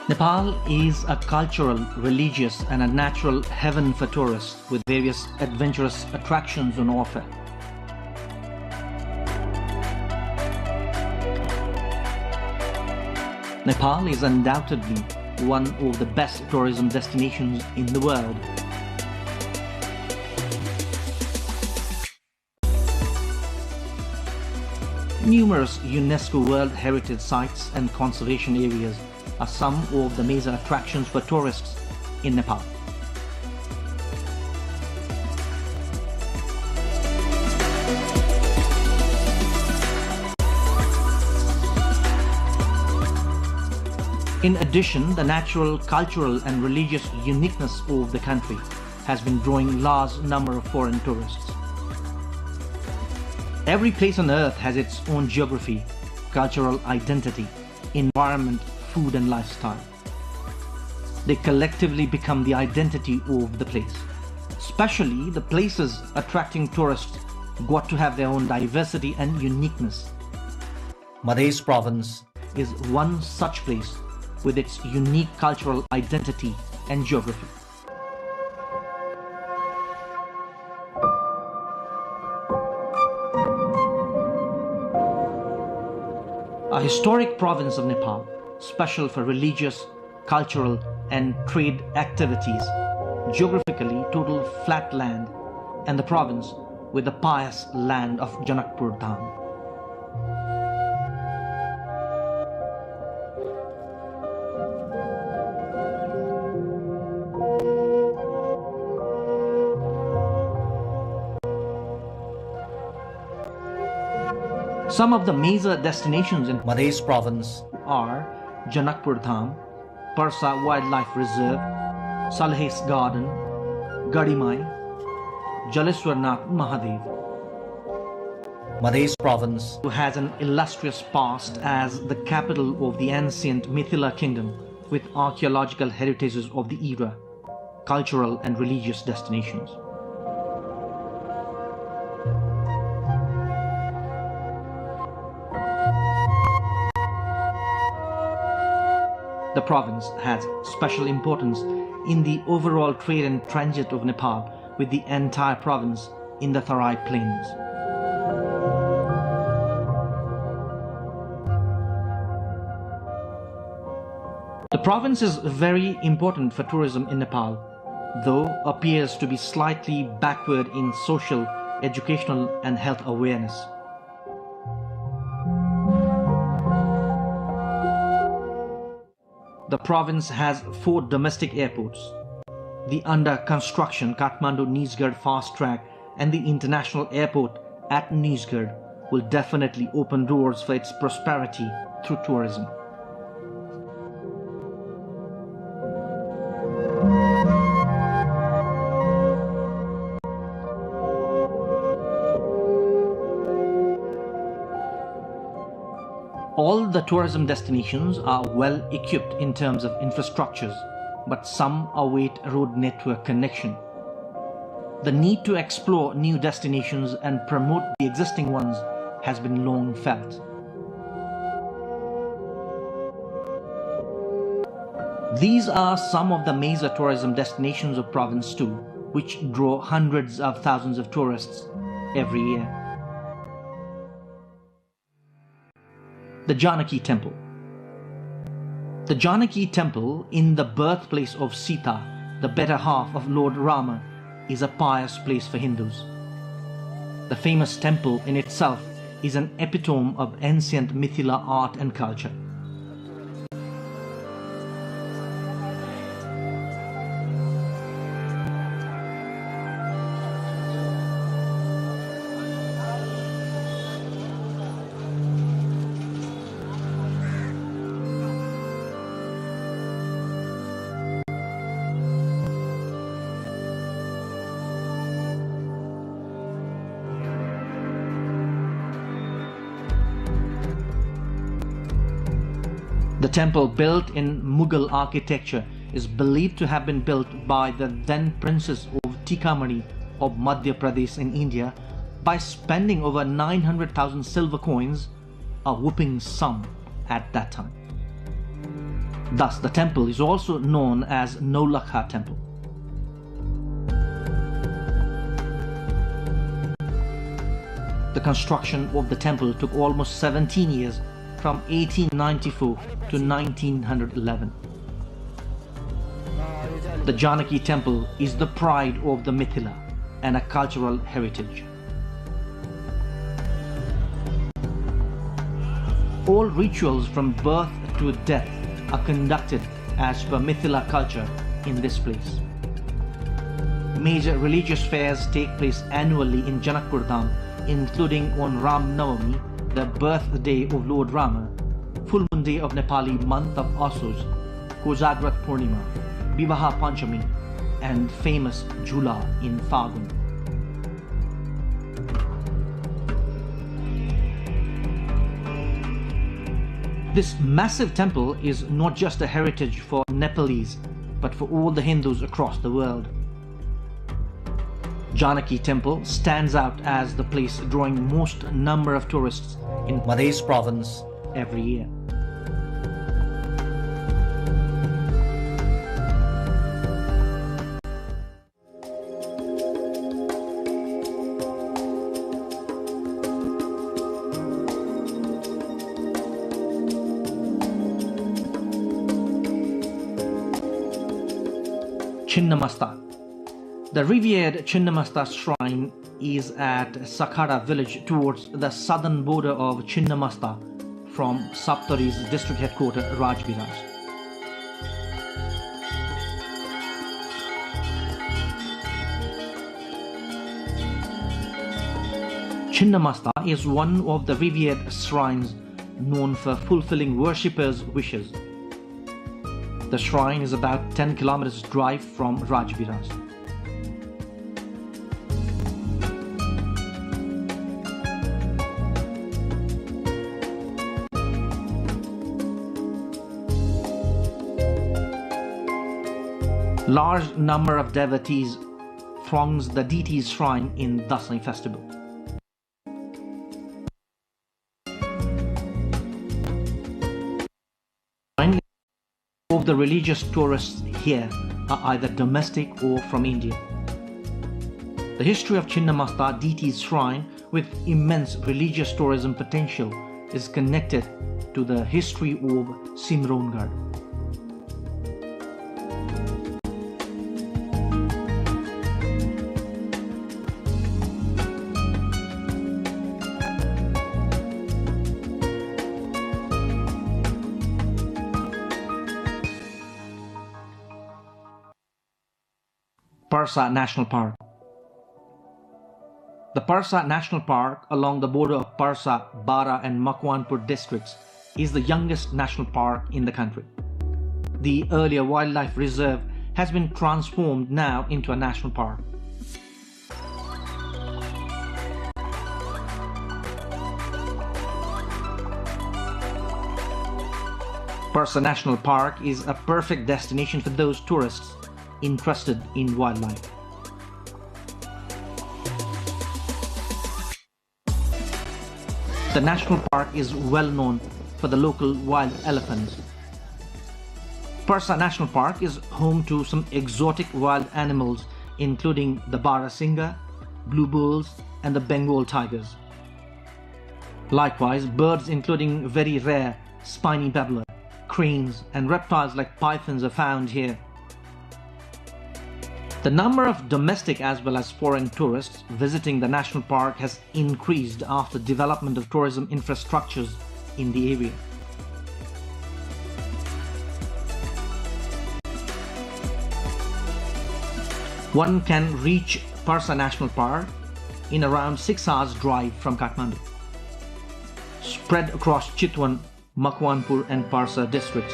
Nepal is a cultural, religious and a natural heaven for tourists with various adventurous attractions on offer. Nepal is undoubtedly one of the best tourism destinations in the world. Numerous UNESCO World Heritage Sites and conservation areas are some of the major attractions for tourists in Nepal. In addition, the natural, cultural and religious uniqueness of the country has been drawing large number of foreign tourists. Every place on earth has its own geography, cultural identity, environment, food and lifestyle. They collectively become the identity of the place. Especially the places attracting tourists got to have their own diversity and uniqueness. Madhya Province is one such place with its unique cultural identity and geography. A historic province of Nepal, special for religious, cultural and trade activities, geographically total flat land, and the province with the pious land of Janakpur Dham. Some of the major destinations in Madhya Province are Janakpur Dham, Parsa Wildlife Reserve, Salhes Garden, Gadimai, Jaleswarnath Mahadev. Madhya Province has an illustrious past as the capital of the ancient Mithila kingdom with archaeological heritages of the era, cultural and religious destinations. The province has special importance in the overall trade and transit of Nepal with the entire province in the Tarai Plains. The province is very important for tourism in Nepal, though appears to be slightly backward in social, educational and health awareness. The province has 4 domestic airports. The under construction Kathmandu-Nizhgard fast track and the international airport at Nizhgard will definitely open doors for its prosperity through tourism. All the tourism destinations are well equipped in terms of infrastructures, but some await road network connection. the need to explore new destinations and promote the existing ones has been long felt. These are some of the major tourism destinations of Province 2, which draw hundreds of thousands of tourists every year. The Janaki Temple. The Janaki Temple, in the birthplace of Sita, the better half of Lord Rama, is a pious place for Hindus. The famous temple in itself is an epitome of ancient Mithila art and culture. The temple, built in Mughal architecture, is believed to have been built by the then Princess of Tikamari of Madhya Pradesh in India by spending over 900,000 silver coins, a whopping sum at that time. Thus, the temple is also known as Naulakha Temple. The construction of the temple took almost 17 years, from 1894 to 1911. The Janaki Temple is the pride of the Mithila and a cultural heritage. All rituals from birth to death are conducted as per Mithila culture in this place. Major religious fairs take place annually in Janakpur Dham, including on Ram Navami, the birthday of Lord Rama, full moon day of Nepali month of Asuz, Kozagrat Purnima, Vivaha Panchami, and famous Jhula in Fagun. This massive temple is not just a heritage for Nepalese, but for all the Hindus across the world. Janaki Temple stands out as the place drawing most number of tourists in Madhya Province every year. Chinnamasta. The revered Chinnamasta shrine is at Sakhara village towards the southern border of Chinnamasta from Saptari's district headquarters Rajviraj. Chinnamasta is one of the revered shrines known for fulfilling worshippers' wishes. The shrine is about 10 kilometers drive from Rajviraj. Large number of devotees throngs the deity's shrine in Dasai festival. Of the religious tourists here are either domestic or from India. The history of Chinnamasta deity's shrine, with immense religious tourism potential, is connected to the history of Simrongarh. Parsa National Park. The Parsa National Park along the border of Parsa, Bara and Makwanpur districts is the youngest national park in the country. The earlier wildlife reserve has been transformed now into a national park. Parsa National Park is a perfect destination for those tourists interested in wildlife. The national park is well known for the local wild elephants. Parsa National Park is home to some exotic wild animals including the Barasingha, blue bulls and the Bengal tigers. Likewise, birds including very rare spiny babbler, cranes and reptiles like pythons are found here. The number of domestic as well as foreign tourists visiting the national park has increased after development of tourism infrastructures in the area. One can reach Parsa National Park in around 6 hours drive from Kathmandu. Spread across Chitwan, Makwanpur and Parsa districts,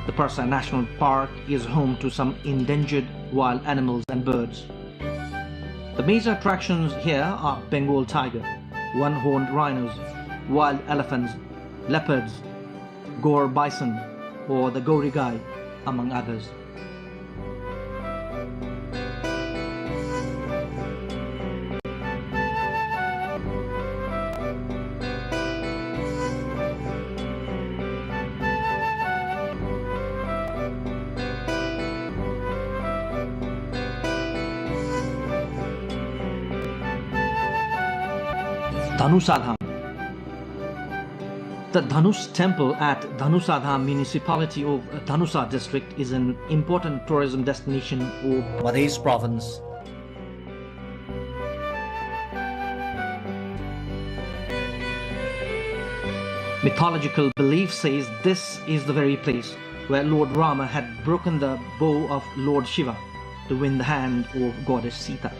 the Parsa National Park is home to some endangered wild animals and birds. The major attractions here are Bengal tiger, one-horned rhinos, wild elephants, leopards, Gaur bison or the Gaurigai, among others. Dhanusadham. The Dhanush temple at Dhanusadham municipality of Dhanusa district is an important tourism destination of Madhya province. Mythological belief says this is the very place where Lord Rama had broken the bow of Lord Shiva to win the hand of goddess Sita.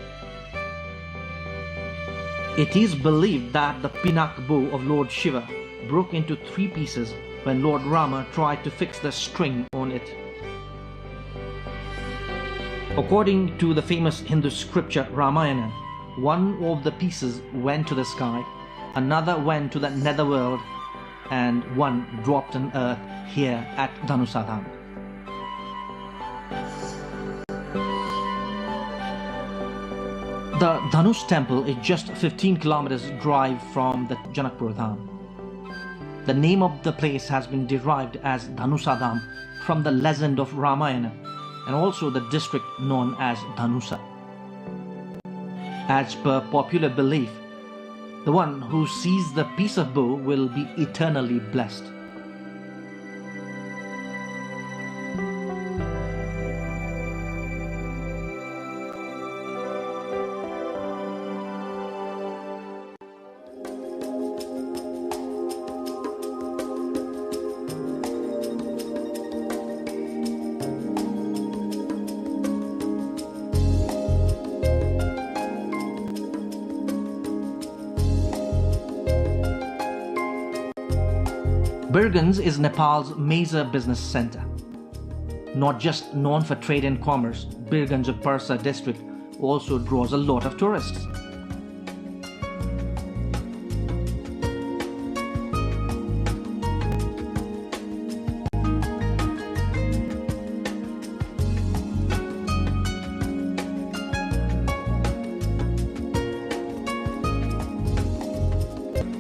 It is believed that the Pinak bow of Lord Shiva broke into 3 pieces when Lord Rama tried to fix the string on it. According to the famous Hindu scripture Ramayana, one of the pieces went to the sky, another went to the netherworld, and one dropped on earth here at Dhanusadham. The Dhanush temple is just 15 kilometers drive from the Janakpur Dham. The name of the place has been derived as Dhanusadham from the legend of Ramayana and also the district known as Dhanusa. As per popular belief, the one who sees the piece of bow will be eternally blessed. Birganj is Nepal's major business center. Not just known for trade and commerce, Birganj of Parsa district also draws a lot of tourists.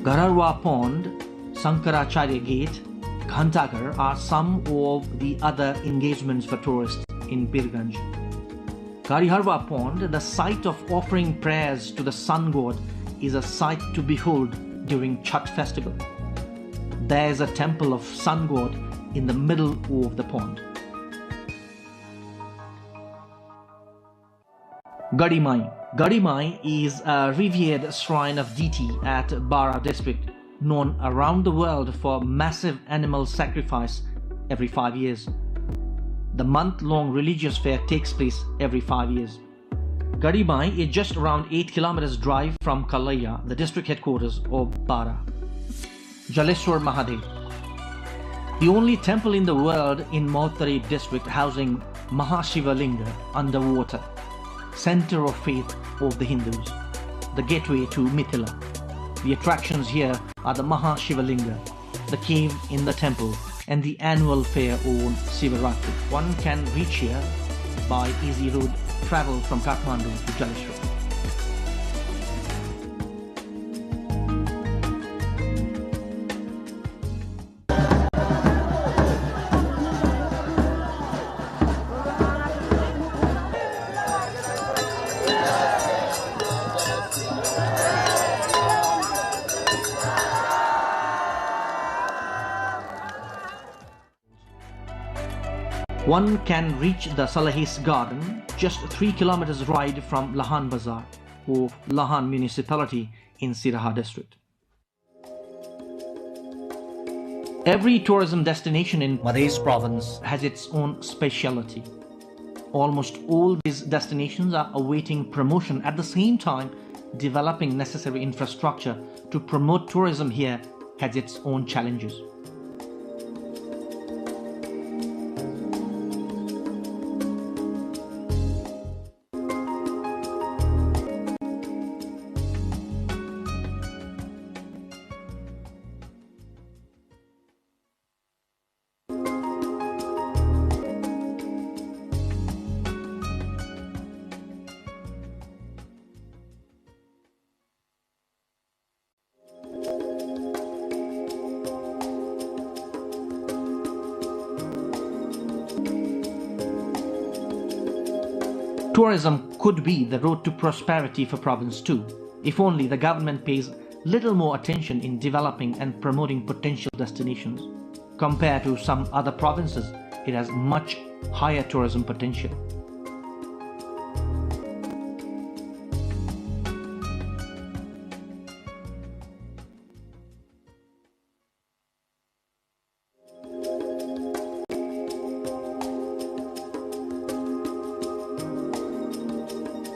Gararwa Pond, Sankaracharya Gate, Ghantaghar are some of the other engagements for tourists in Birganj. Gariharwa Pond, the site of offering prayers to the sun god, is a sight to behold during Chhath festival. There is a temple of sun god in the middle of the pond. Gadimai. Gadimai is a revered shrine of deity at Bara district, known around the world for massive animal sacrifice every 5 years. The month-long religious fair takes place every 5 years. Gadimai is just around 8 kilometers drive from Kalaya, the district headquarters of Bara. Jaleshwar Mahadev. The only temple in the world in Mautari district housing Mahashiva Linga underwater, center of faith of the Hindus, the gateway to Mithila. The attractions here are the Mahashivalinga, the cave in the temple, and the annual fair on Sivaratri. One can reach here by easy road travel from Kathmandu to Jaleshwar. One can reach the Salahis Garden just 3 kilometers ride from Lahan Bazaar of Lahan municipality in Siraha district. Every tourism destination in Madhya province has its own speciality. Almost all these destinations are awaiting promotion, at the same time developing necessary infrastructure to promote tourism here has its own challenges. Tourism could be the road to prosperity for province too, if only the government pays little more attention in developing and promoting potential destinations. Compared to some other provinces, it has much higher tourism potential.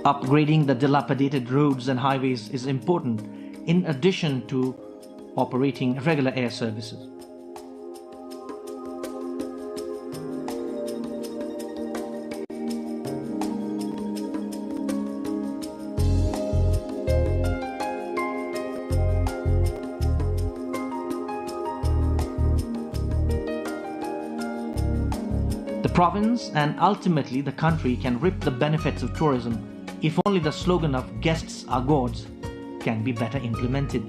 Upgrading the dilapidated roads and highways is important, in addition to operating regular air services. The province and ultimately the country can reap the benefits of tourism if only the slogan of "guests are gods" can be better implemented.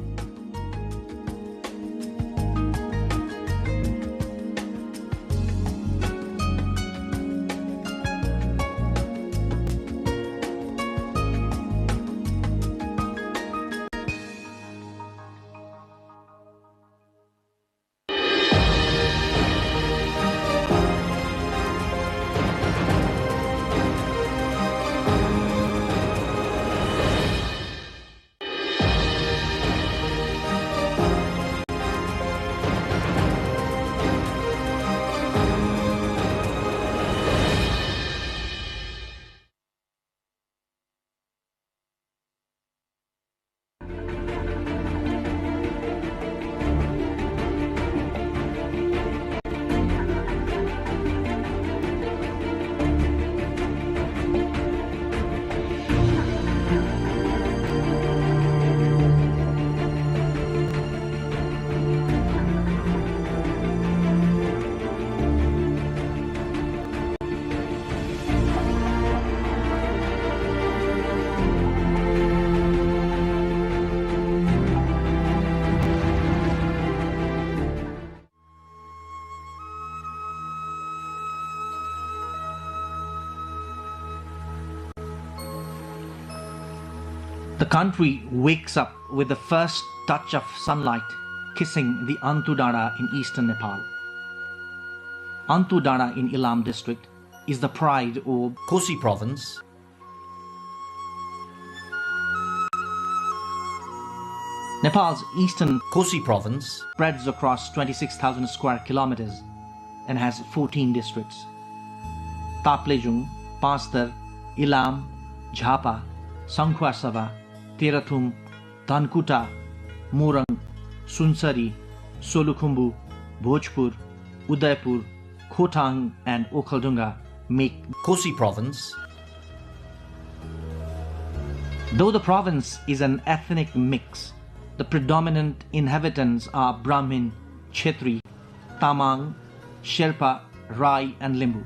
The country wakes up with the first touch of sunlight kissing the Antudara in eastern Nepal. Antudara in Ilam district is the pride of Kosi province. Nepal's eastern Kosi province spreads across 26,000 square kilometers and has 14 districts. Taplejung, Pastar, Ilam, Jhapa, Sankhwasava, Terathum, Dhankuta, Morang, Sunsari, Solukhumbu, Bhojpur, Udaipur, Khotang and Okhaldunga make Kosi province. Though the province is an ethnic mix, the predominant inhabitants are Brahmin, Kshetri, Tamang, Sherpa, Rai and Limbu.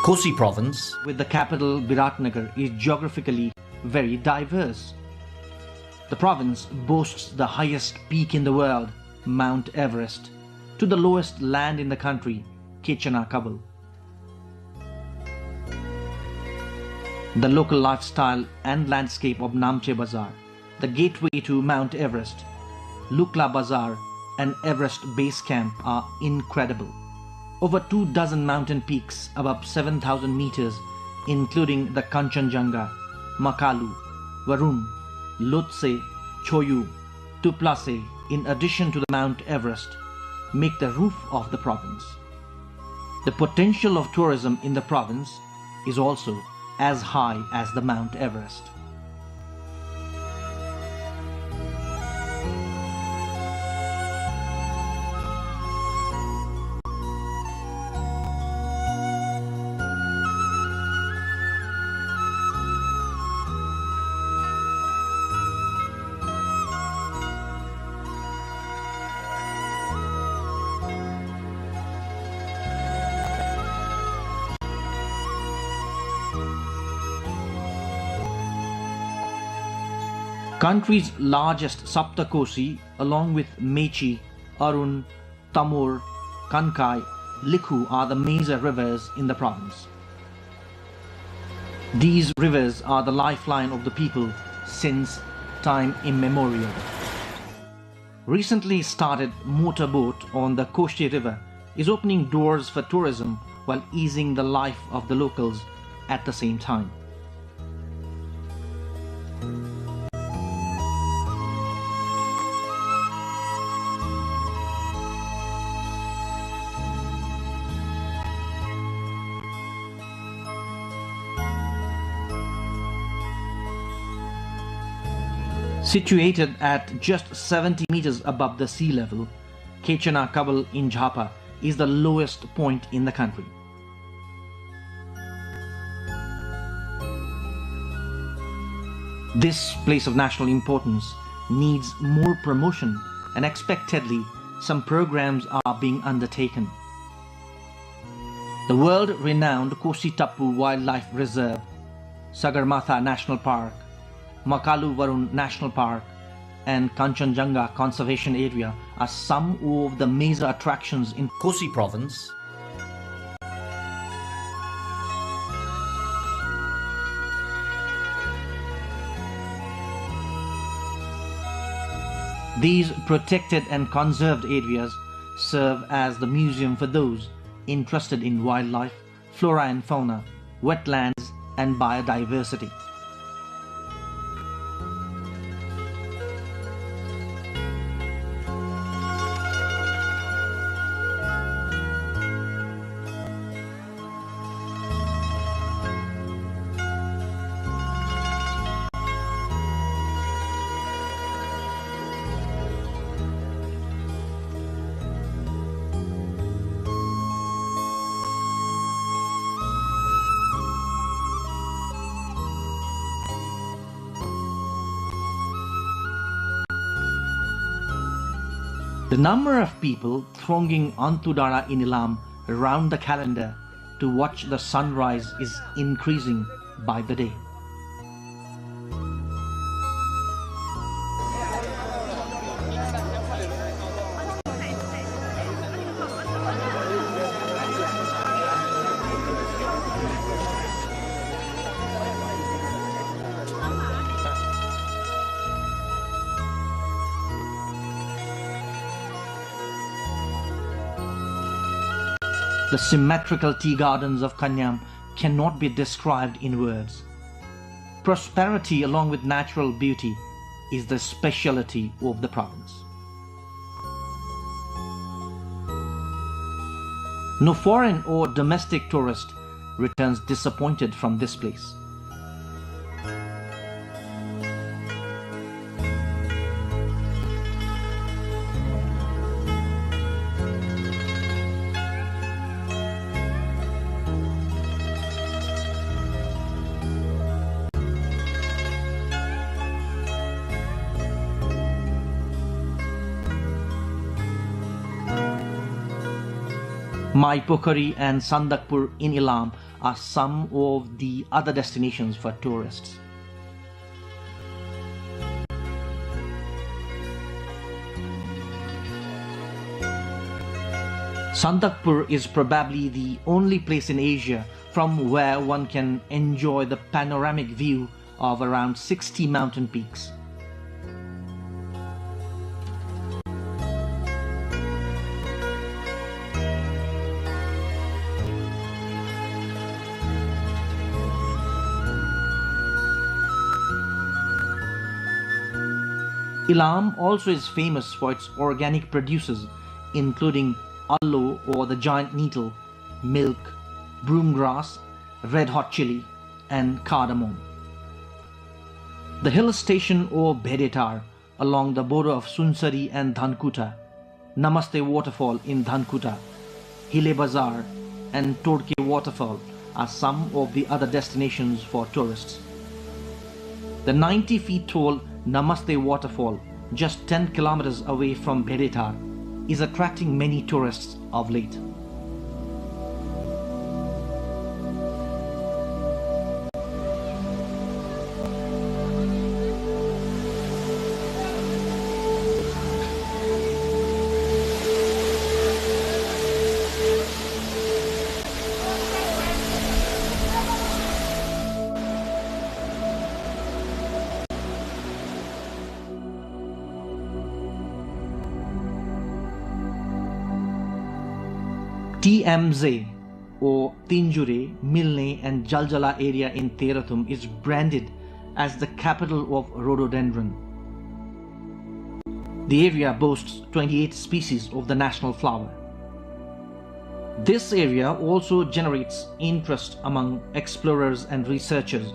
Kosi province, with the capital Biratnagar, is geographically very diverse. The province boasts the highest peak in the world, Mount Everest, to the lowest land in the country, Kechana Kabul. The local lifestyle and landscape of Namche Bazaar, the gateway to Mount Everest, Lukla Bazaar and Everest Base Camp are incredible. Over 24 mountain peaks above 7,000 meters, including the Kanchenjunga, Makalu, Varun, Lhotse, Choyu, Tuplase, in addition to the Mount Everest, make the roof of the province. The potential of tourism in the province is also as high as the Mount Everest. Country's largest Saptakosi, along with Mechi, Arun, Tamor, Kankai, Likhu are the major rivers in the province. These rivers are the lifeline of the people since time immemorial. Recently started motorboat on the Koshi River is opening doors for tourism while easing the life of the locals at the same time. Situated at just 70 meters above the sea level, Kechana Kabul in Jhapa is the lowest point in the country. This place of national importance needs more promotion, and expectedly some programs are being undertaken. The world-renowned Kosi Tappu Wildlife Reserve, Sagarmatha National Park, Makalu Varun National Park and Kanchenjunga Conservation Area are some of the major attractions in Kosi province. These protected and conserved areas serve as the museum for those interested in wildlife, flora and fauna, wetlands and biodiversity. The number of people thronging Antudara in Ilam around the calendar to watch the sunrise is increasing by the day. The symmetrical tea gardens of Kanyam cannot be described in words. Prosperity along with natural beauty is the speciality of the province. No foreign or domestic tourist returns disappointed from this place. Mai Pokhari and Sandakpur in Ilam are some of the other destinations for tourists. Sandakpur is probably the only place in Asia from where one can enjoy the panoramic view of around 60 mountain peaks. Ilam also is famous for its organic produces, including allo or the giant nettle, milk, broomgrass, red hot chili, and cardamom. The hill station or Bhedetar along the border of Sunsari and Dhankuta, Namaste waterfall in Dhankuta, Hile Bazar, and Todke waterfall are some of the other destinations for tourists. The 90 feet tall Namaste waterfall, just 10 kilometers away from Bhedetar, is attracting many tourists of late. TMZ or Tinjure, Milne and Jaljala area in Terathum is branded as the capital of rhododendron. The area boasts 28 species of the national flower. This area also generates interest among explorers and researchers.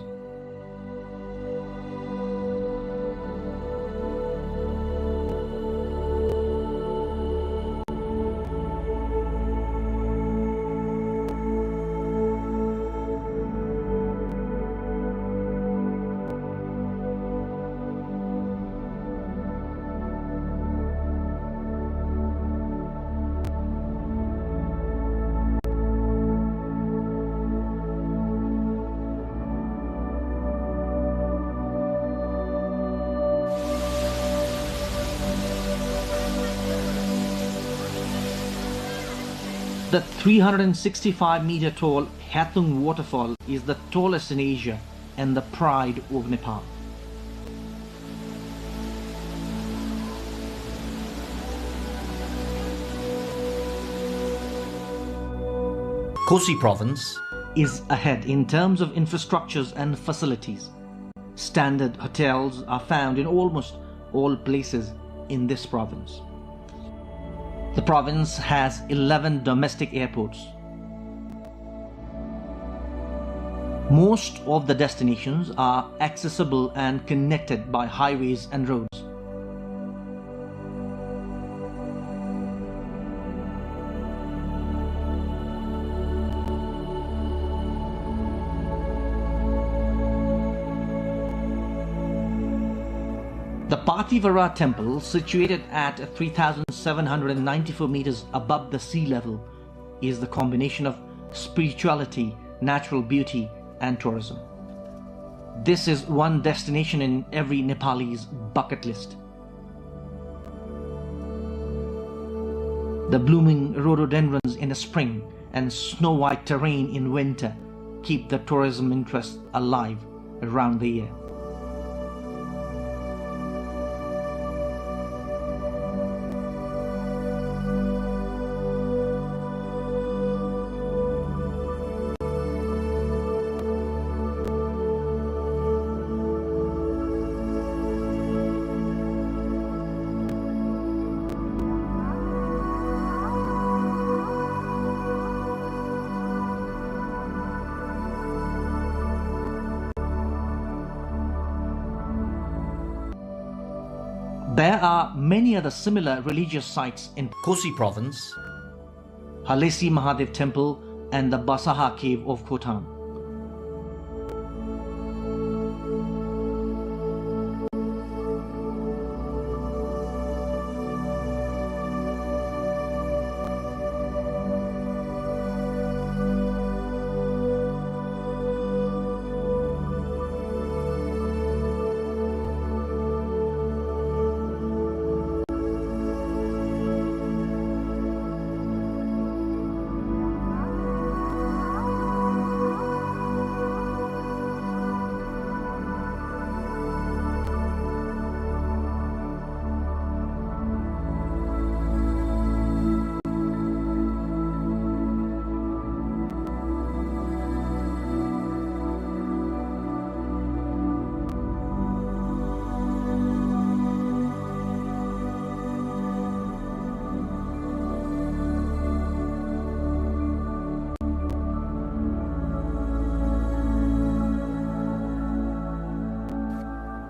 The 365-meter tall Hathung waterfall is the tallest in Asia and the pride of Nepal. Kosi province is ahead in terms of infrastructures and facilities. Standard hotels are found in almost all places in this province. The province has 11 domestic airports. Most of the destinations are accessible and connected by highways and roads. The Pathivara temple, situated at 3,794 meters above the sea level, is the combination of spirituality, natural beauty, and tourism. This is one destination in every Nepali's bucket list. The blooming rhododendrons in the spring and snow-white terrain in winter keep the tourism interest alive around the year. There are many other similar religious sites in Kosi province, Halesi Mahadev Temple and the Basaha Cave of Khotan.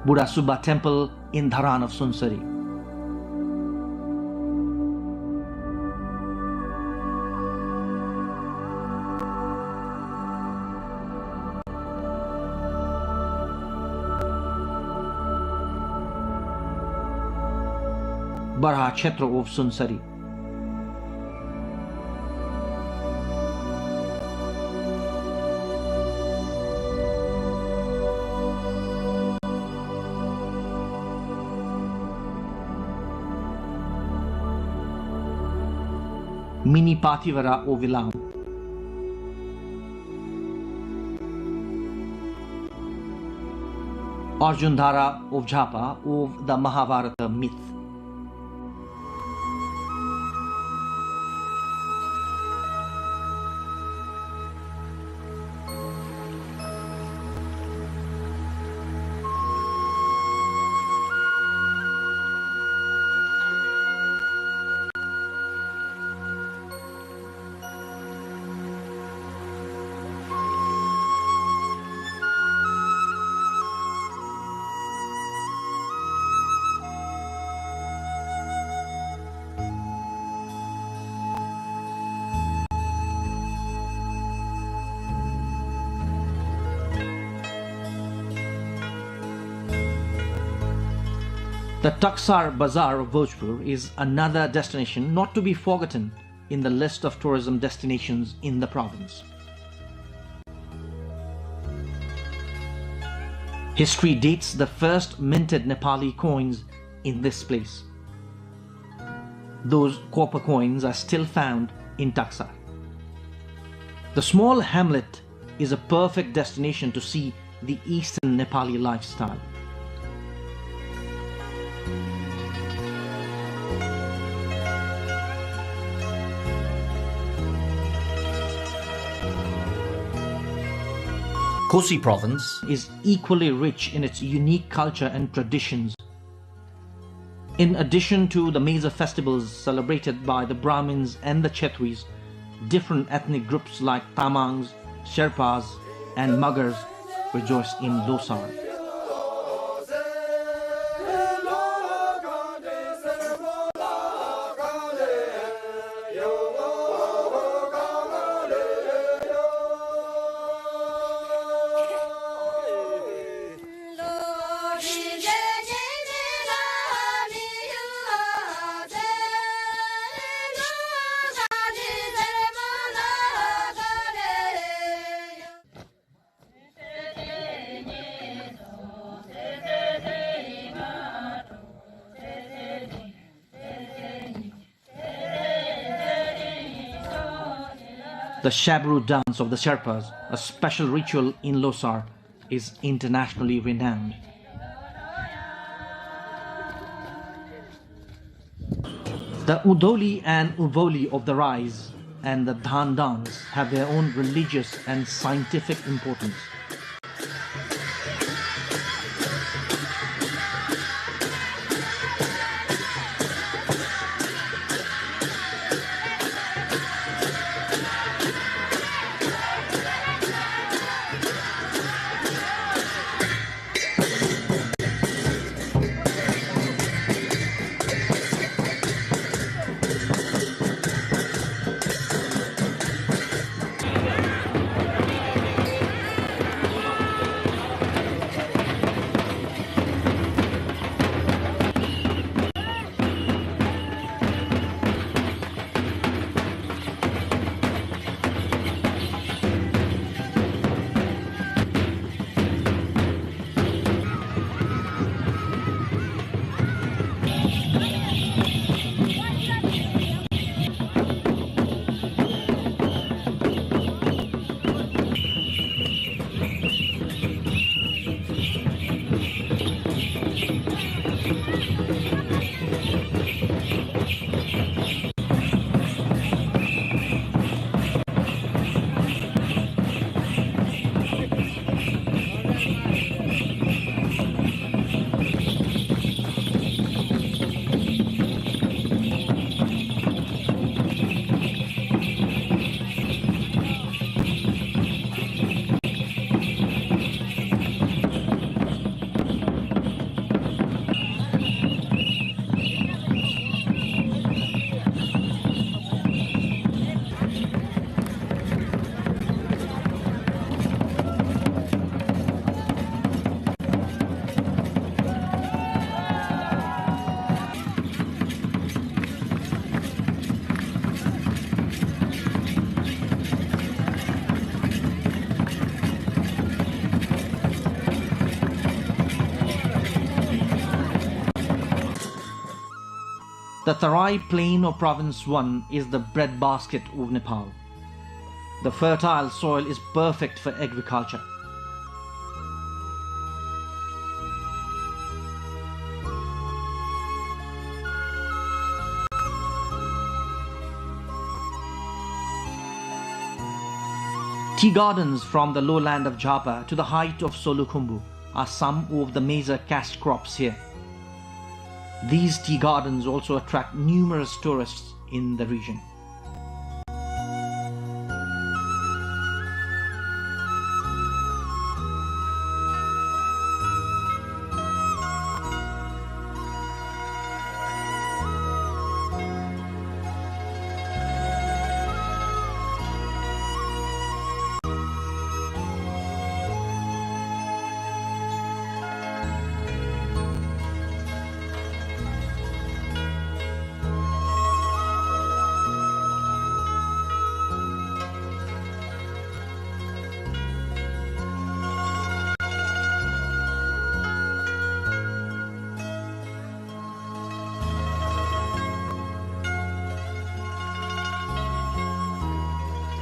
Buddha Subba Temple in Dharan of Sunsari. Barha Kshetra of Sunsari. Mini Pathivara of Vilam. Arjundhara of Jhapa of the Mahabharata myth. The Taksar Bazaar of Bhojpur is another destination not to be forgotten in the list of tourism destinations in the province. History dates the first minted Nepali coins in this place. Those copper coins are still found in Taksar. The small hamlet is a perfect destination to see the Eastern Nepali lifestyle. Kosi province is equally rich in its unique culture and traditions. In addition to the major festivals celebrated by the Brahmins and the Chetris, different ethnic groups like Tamangs, Sherpas and Magars rejoice in Losar. The Shabru dance of the Sherpas, a special ritual in Losar, is internationally renowned. The Udoli and Uvoli of the Rise and the Dhan dance have their own religious and scientific importance. The Tarai Plain of Province 1 is the breadbasket of Nepal. The fertile soil is perfect for agriculture. Tea gardens from the lowland of Japa to the height of Solukhumbu are some of the major cash crops here. These tea gardens also attract numerous tourists in the region.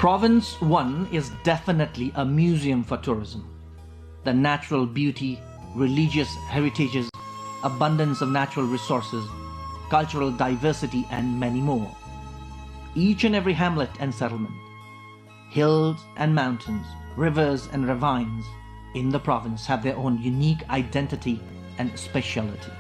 Province 1 is definitely a museum for tourism. The natural beauty, religious heritages, abundance of natural resources, cultural diversity, and many more. Each and every hamlet and settlement, hills and mountains, rivers and ravines in the province have their own unique identity and speciality.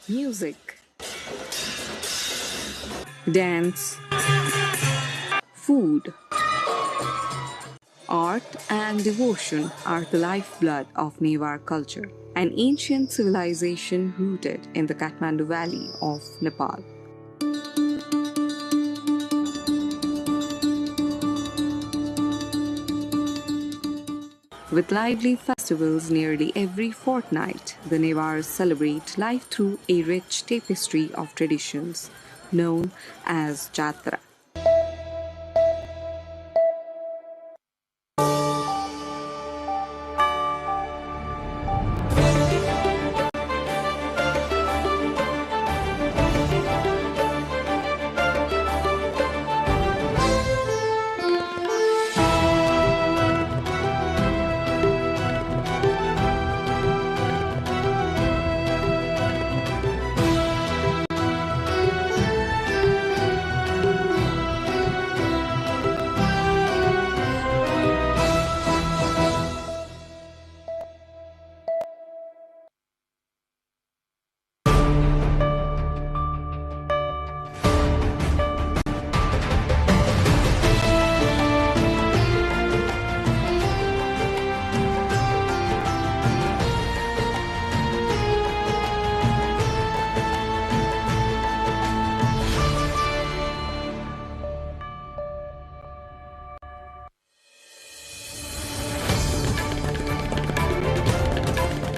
Music, dance, food, art and devotion are the lifeblood of Newar culture, an ancient civilization rooted in the Kathmandu Valley of Nepal. With lively festivals nearly every fortnight, the Newars celebrate life through a rich tapestry of traditions known as Jatra.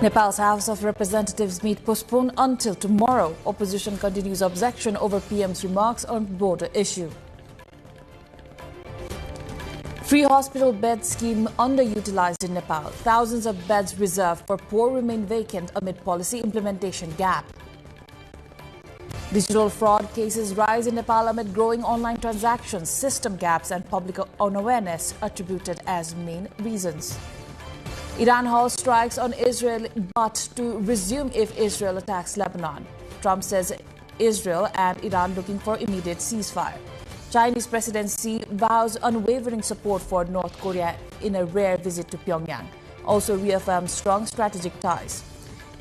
Nepal's House of Representatives meet postponed until tomorrow. Opposition continues objection over PM's remarks on border issue. Free hospital bed scheme underutilized in Nepal. Thousands of beds reserved for poor remain vacant amid policy implementation gap. Digital fraud cases rise in Nepal amid growing online transactions, system gaps and public unawareness attributed as main reasons. Iran halts strikes on Israel but to resume if Israel attacks Lebanon. Trump says Israel and Iran looking for immediate ceasefire. Chinese President Xi vows unwavering support for North Korea in a rare visit to Pyongyang. Also reaffirms strong strategic ties.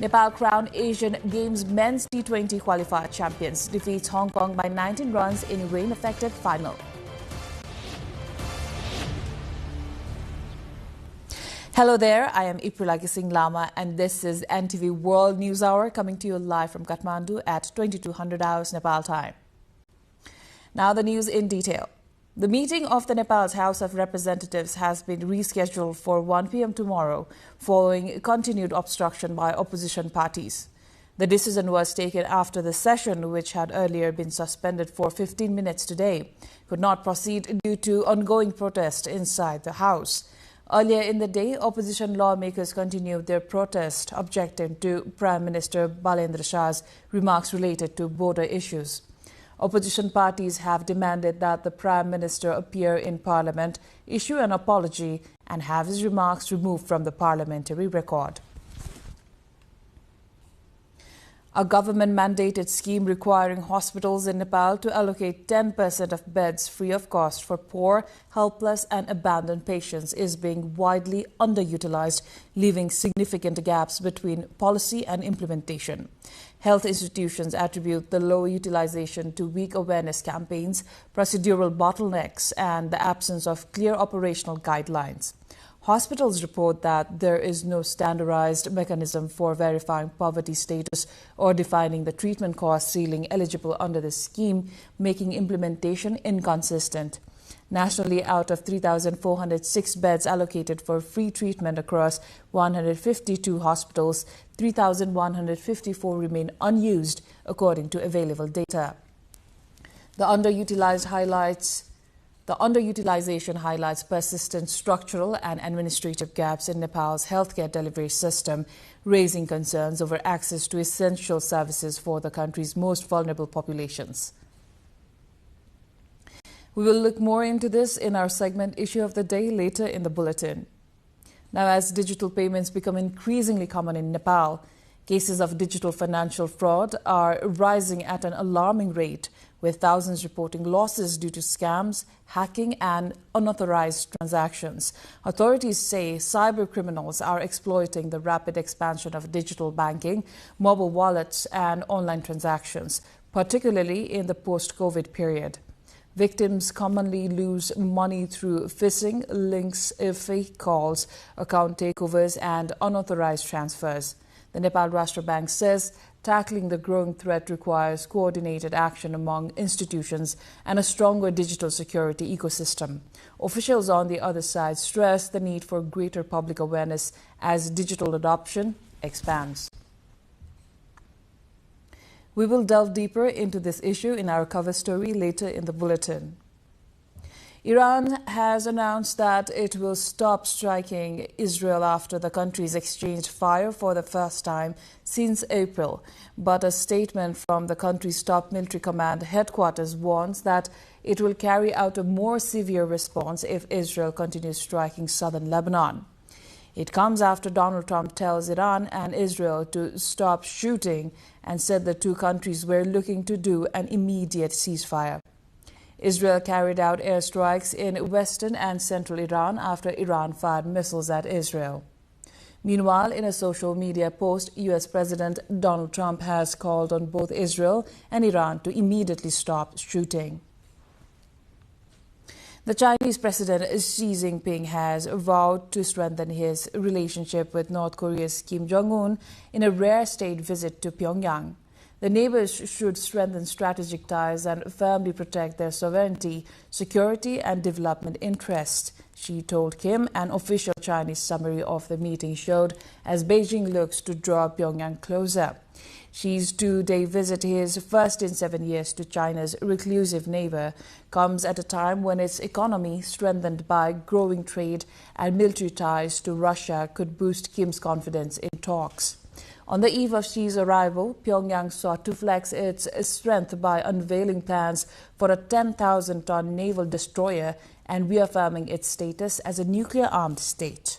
Nepal crowned Asian Games men's T20 qualifier champions, defeats Hong Kong by 19 runs in rain-affected final. Hello there, I am Ipulagi Singh Lama and this is NTV World News Hour coming to you live from Kathmandu at 2200 hours Nepal time. Now the news in detail. The meeting of the Nepal's House of Representatives has been rescheduled for 1 p.m. tomorrow following continued obstruction by opposition parties. The decision was taken after the session, which had earlier been suspended for 15 minutes today, could not proceed due to ongoing protest inside the House. Earlier in the day, opposition lawmakers continued their protest, objecting to Prime Minister Balendra Shah's remarks related to border issues. Opposition parties have demanded that the Prime Minister appear in Parliament, issue an apology, and have his remarks removed from the parliamentary record. A government-mandated scheme requiring hospitals in Nepal to allocate 10% of beds free of cost for poor, helpless and abandoned patients is being widely underutilized, leaving significant gaps between policy and implementation. Health institutions attribute the low utilization to weak awareness campaigns, procedural bottlenecks and the absence of clear operational guidelines. Hospitals report that there is no standardized mechanism for verifying poverty status or defining the treatment cost ceiling eligible under the scheme, making implementation inconsistent. Nationally, out of 3,406 beds allocated for free treatment across 152 hospitals, 3,154 remain unused, according to available data. The underutilization highlights persistent structural and administrative gaps in Nepal's healthcare delivery system, raising concerns over access to essential services for the country's most vulnerable populations. We will look more into this in our segment Issue of the Day later in the bulletin. Now, as digital payments become increasingly common in Nepal, cases of digital financial fraud are rising at an alarming rate, with thousands reporting losses due to scams, hacking and unauthorized transactions. Authorities say cyber criminals are exploiting the rapid expansion of digital banking, mobile wallets and online transactions, particularly in the post-COVID period. Victims commonly lose money through phishing links, fake calls, account takeovers and unauthorized transfers. The Nepal Rashtra Bank says tackling the growing threat requires coordinated action among institutions and a stronger digital security ecosystem. Officials on the other side stress the need for greater public awareness as digital adoption expands. We will delve deeper into this issue in our cover story later in the bulletin. Iran has announced that it will stop striking Israel after the countries exchanged fire for the first time since April. But a statement from the country's top military command headquarters warns that it will carry out a more severe response if Israel continues striking southern Lebanon. It comes after Donald Trump tells Iran and Israel to stop shooting and said the two countries were looking to do an immediate ceasefire. Israel carried out airstrikes in western and central Iran after Iran fired missiles at Israel. Meanwhile, in a social media post, U.S. President Donald Trump has called on both Israel and Iran to immediately stop shooting. The Chinese President Xi Jinping has vowed to strengthen his relationship with North Korea's Kim Jong-un in a rare state visit to Pyongyang. The neighbors should strengthen strategic ties and firmly protect their sovereignty, security and development interests, Xi told Kim. An official Chinese summary of the meeting showed as Beijing looks to draw Pyongyang closer. Xi's two-day visit, his first in 7 years to China's reclusive neighbor, comes at a time when its economy, strengthened by growing trade and military ties to Russia, could boost Kim's confidence in talks. On the eve of Xi's arrival, Pyongyang sought to flex its strength by unveiling plans for a 10,000-ton naval destroyer and reaffirming its status as a nuclear-armed state.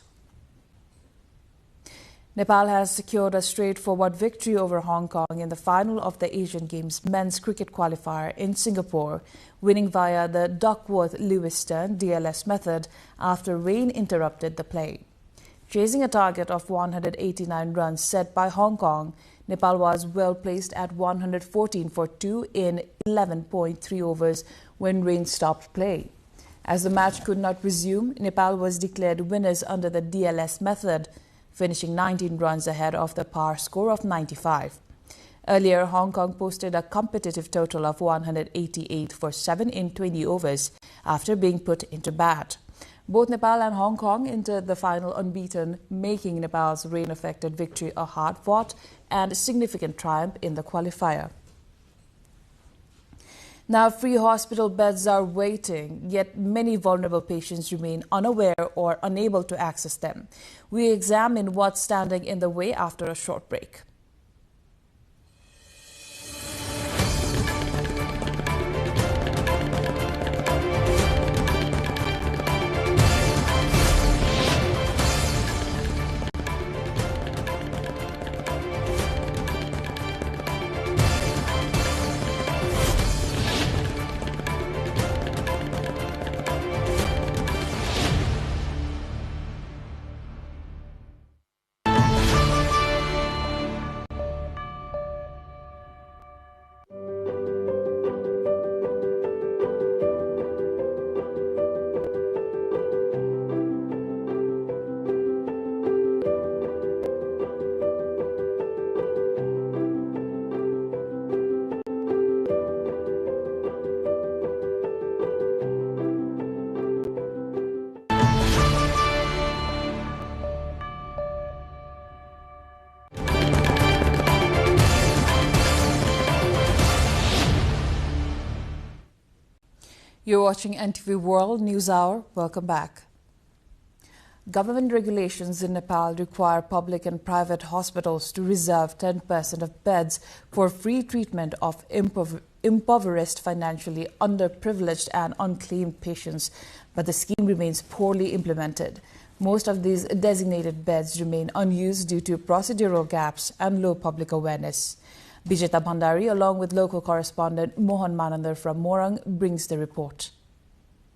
Nepal has secured a straightforward victory over Hong Kong in the final of the Asian Games men's cricket qualifier in Singapore, winning via the Duckworth-Lewiston DLS method after rain interrupted the play. Chasing a target of 189 runs set by Hong Kong, Nepal was well placed at 114 for 2 in 11.3 overs when rain stopped play. As the match could not resume, Nepal was declared winners under the DLS method, finishing 19 runs ahead of the par score of 95. Earlier, Hong Kong posted a competitive total of 188 for 7 in 20 overs after being put into bat. Both Nepal and Hong Kong entered the final unbeaten, making Nepal's rain-affected victory a hard-fought and significant triumph in the qualifier. Now, free hospital beds are waiting, yet many vulnerable patients remain unaware or unable to access them. We examine what's standing in the way after a short break. You're watching NTV World News Hour. Welcome back. Government regulations in Nepal require public and private hospitals to reserve 10% of beds for free treatment of impoverished, financially underprivileged and unclaimed patients, but the scheme remains poorly implemented. Most of these designated beds remain unused due to procedural gaps and low public awareness. Bijeta Bhandari, along with local correspondent Mohan Manandar from Morang, brings the report.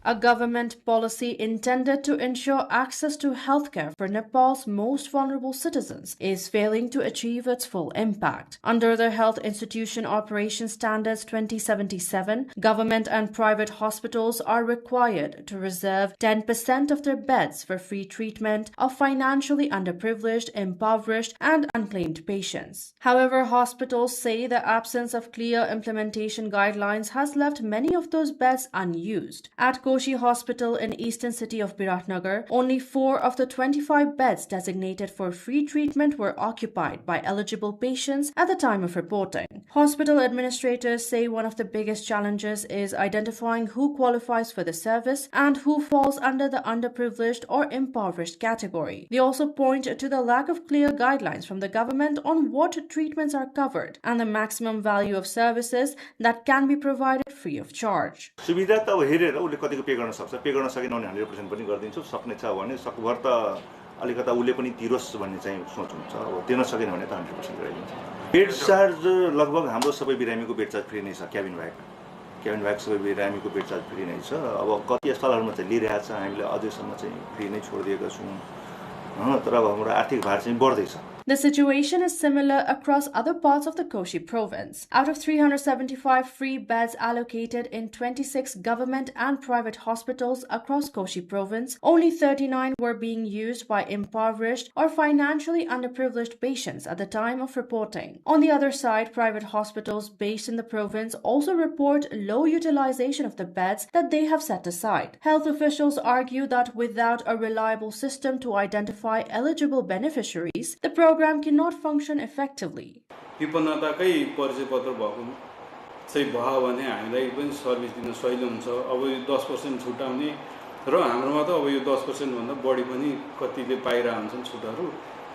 A government policy intended to ensure access to healthcare for Nepal's most vulnerable citizens is failing to achieve its full impact. Under the Health Institution Operation Standards 2077, government and private hospitals are required to reserve 10% of their beds for free treatment of financially underprivileged, impoverished, and unclaimed patients. However, hospitals say the absence of clear implementation guidelines has left many of those beds unused. At Koshi Hospital in eastern city of Biratnagar, only 4 of the 25 beds designated for free treatment were occupied by eligible patients at the time of reporting. Hospital administrators say one of the biggest challenges is identifying who qualifies for the service and who falls under the underprivileged or impoverished category. They also point to the lack of clear guidelines from the government on what treatments are covered and the maximum value of services that can be provided free of charge. पे गर्न सक्छ पे गर्न सकेन भने 100% पनि गर्दिन्छु सक्ने छ भने सकभर त अलिकता उले पनि तिरोस् भन्ने चाहिँ सोच हुन्छ अब दिन सकेन भने त 100% गरिदिन्छ बेड चार्ज लगभग हाम्रो सबै बिरामीको बेड चार्ज फ्री नै छ क्याबिन भ्याक सबै बिरामीको बेड चार्ज फ्री नै छ अब कति स्थलहरुमा चाहिँ लिइरहेको छ हामीले अझैसम्म चाहिँ फ्री नै छोडिदिएका छौं तर अब हाम्रो आर्थिक भार चाहिँ बढ्दै छ. The situation is similar across other parts of the Koshi province. Out of 375 free beds allocated in 26 government and private hospitals across Koshi province, only 39 were being used by impoverished or financially underprivileged patients at the time of reporting. On the other side, private hospitals based in the province also report low utilization of the beds that they have set aside. Health officials argue that without a reliable system to identify eligible beneficiaries, the program cannot function effectively. विपन्नताकै परिचय पत्र भएको चाहिँ भयो भने हामीलाई पनि service दिन सजिलो हुन्छ अब यो 10% छुटाउने र हाम्रोमा त अब यो 10% भन्दा बढी पनि कतिले पाइरा हुन्छन् छुटहरु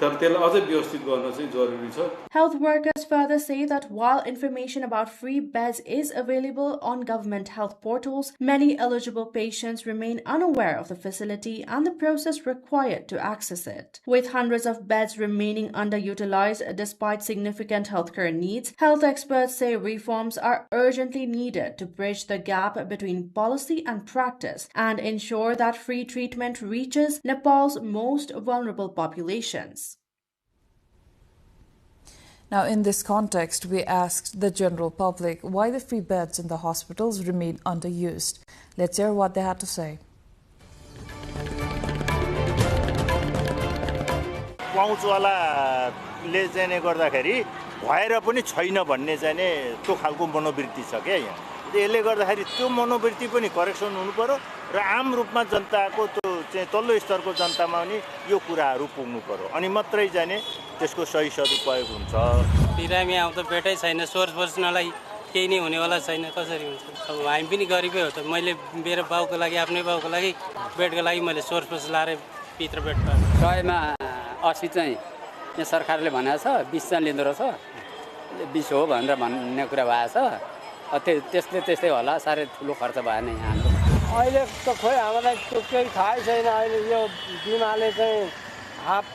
तर त्यसलाई अझै व्यवस्थित गर्न चाहिँ जरुरी छ। Health workers further say that while information about free beds is available on government health portals, many eligible patients remain unaware of the facility and the process required to access it. With hundreds of beds remaining underutilized despite significant healthcare needs, health experts say reforms are urgently needed to bridge the gap between policy and practice and ensure that free treatment reaches Nepal's most vulnerable populations. Now, in this context, we asked the general public why the free beds in the hospitals remain underused. Let's hear what they had to say. पहुँचवालाले चाहिँ गर्दाखेरि भएर पनि छैन भन्ने चाहिँ नि त्यो खालको मनोवृत्ति छ क्या यहाँ। यसले गर्दाखेरि त्यो मनोवृत्ति पनि करेक्सन हुनु पर्यो र आम रूपमा जनताको त्यो चाहिँ तल्लो स्तरको जनतामा पनि यो कुराहरू पुग्नु पर्यो अनि मात्रै चाहिँ नि त्यसको सही सदुपयोग हुन्छ। बिरामी आउँदा बेटै छैन, सोर्स बस्नलाई केही नै हुनेवाला छैन, कसरी हुन्छ? अब हामी पनि गरिबै हो त। मैले मेरो बाउको लागि, आफ्नै बाउको लागि बेडको लागि मैले सोर्स बस लाएर भित्र बेड पाएँ। 100मा 80 चाहिँ यहाँ सरकारले भनेको छ, 20 चाहिँ लिँदो रहेछ। 20 हो भनेर भन्ने कुरा भएको छ। त्यस्तै होला, साह्रै ठुलो खर्च भएन यहाँ। अहिले त खोइ हामीलाई त्यो केही थाहै छैन। अहिले यो बिमाले चाहिँ हाफ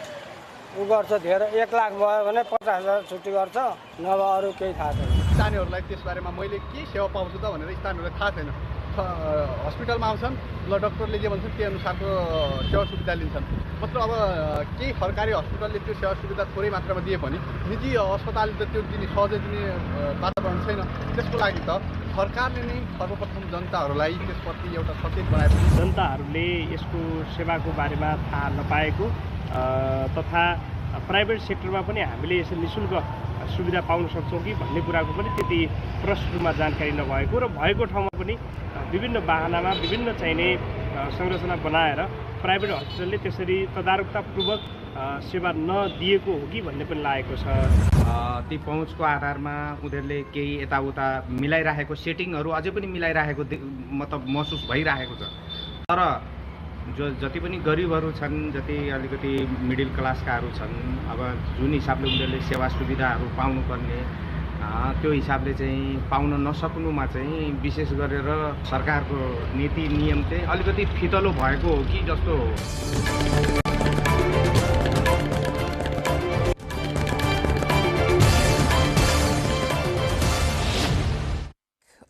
गर्छ, धेरै 1 लाख भयो भने 50,000 छुट्टी गर्छ, नभए अरू केही थाहा छैन। स्थानीयहरूलाई त्यसबारेमा मैले के सेवा पाउँछु त भनेर स्थानीयहरूलाई थाहा छैन। हस्पिटलमा आउँछन्, ल डक्टरले जे भन्छन् त्यही अनुसारको सेवा सुविधा लिन्छन्। मतलब अब केही सरकारी हस्पिटलले त्यो सेवा सुविधा थोरै मात्रामा दिए पनि निजी अस्पतालले त त्यो दिने सहजै दिने वातावरण छैन। त्यसको लागि त सरकारले नै सर्वप्रथम जनताहरूलाई त्यसप्रति एउटा सचेत बनाएको जनताहरूले यसको सेवाको बारेमा थाहा नपाएको तथा प्राइभेट सेक्टरमा पनि हामीले यसो निःशुल्क सुविधा पाउन सक्छौँ कि भन्ने कुराको पनि त्यति प्रष्ट रूपमा जानकारी नभएको र भएको ठाउँमा पनि विभिन्न बाहनामा विभिन्न चाहिने संरचना बनाएर प्राइभेट हस्पिटलले त्यसरी तदारुकतापूर्वक सेवा नदिएको हो कि भन्ने पनि लागेको छ। ती पहुँचको आधारमा उनीहरूले केही यताउता मिलाइराखेको सेटिङहरू अझै पनि मिलाइराखेको मतलब महसुस भइरहेको छ। तर जति पनि गरिबहरू छन्, जति अलिकति मिडल क्लासकाहरू छन्, अब जुन हिसाबले उनीहरूले सेवा सुविधाहरू पाउनुपर्ने त्यो हिसाबले चाहिँ पाउन नसक्नुमा चाहिँ विशेष गरेर सरकारको नीति नियम चाहिँ अलिकति फितलो भएको हो कि जस्तो हो।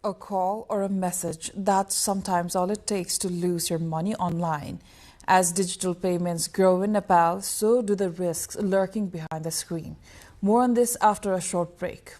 A call or a message, that's sometimes all it takes to lose your money online. As digital payments grow in Nepal, so do the risks lurking behind the screen. More on this after a short break.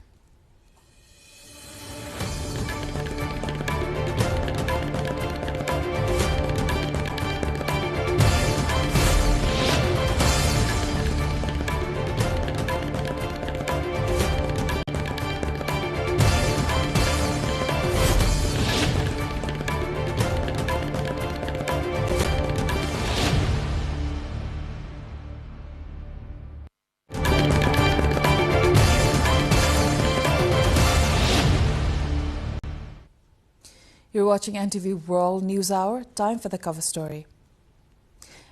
You're watching NTV World News Hour. Time for the cover story.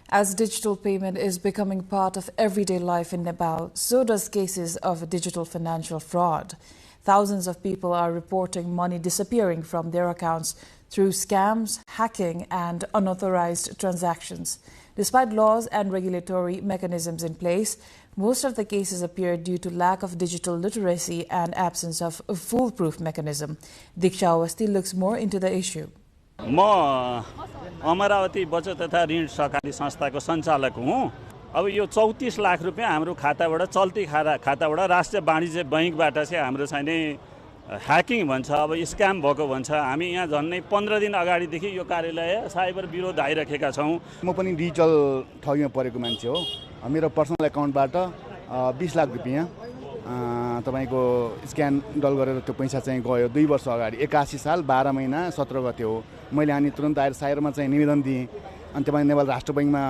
As digital payment is becoming part of everyday life in Nepal, so does cases of digital financial fraud. Thousands of people are reporting money disappearing from their accounts through scams, hacking, and unauthorized transactions. Despite laws and regulatory mechanisms in place, most of the cases appear due to lack of digital literacy and absence of a foolproof mechanism. Diksha Awasthi looks more into the issue. म अमरावती बचत तथा ऋण सहकारी संस्थाको सञ्चालक हुँ। अब यो 34 लाख रुपैयाँ हाम्रो खाताबाट चल्ती खाताबाट राष्ट्रिय वाणिज्य बैंकबाट चाहिँ हाम्रो चाहिँ ह्याकिङ भन्छ, अब स्क्याम भएको भन्छ। हामी यहाँ झन्नै 15 दिन अगाडिदेखि यो कार्यालय साइबर विरोध आइरहेका छौँ। म पनि डिजिटल ठगीमा परेको मान्छे हो। मेरो पर्सनल एकाउन्टबाट 20 लाख रुपैयाँ तपाईको स्क्यानडल गरेर त्यो पैसा चाहिँ गयो 2 वर्ष अगाडि 81 साल 12 महिना 17 गते हो। मैले अनि तुरन्त आएर साइबरमा चाहिँ निवेदन दिएँ अनि तपाईँ नेपाल राष्ट्र बैंकमा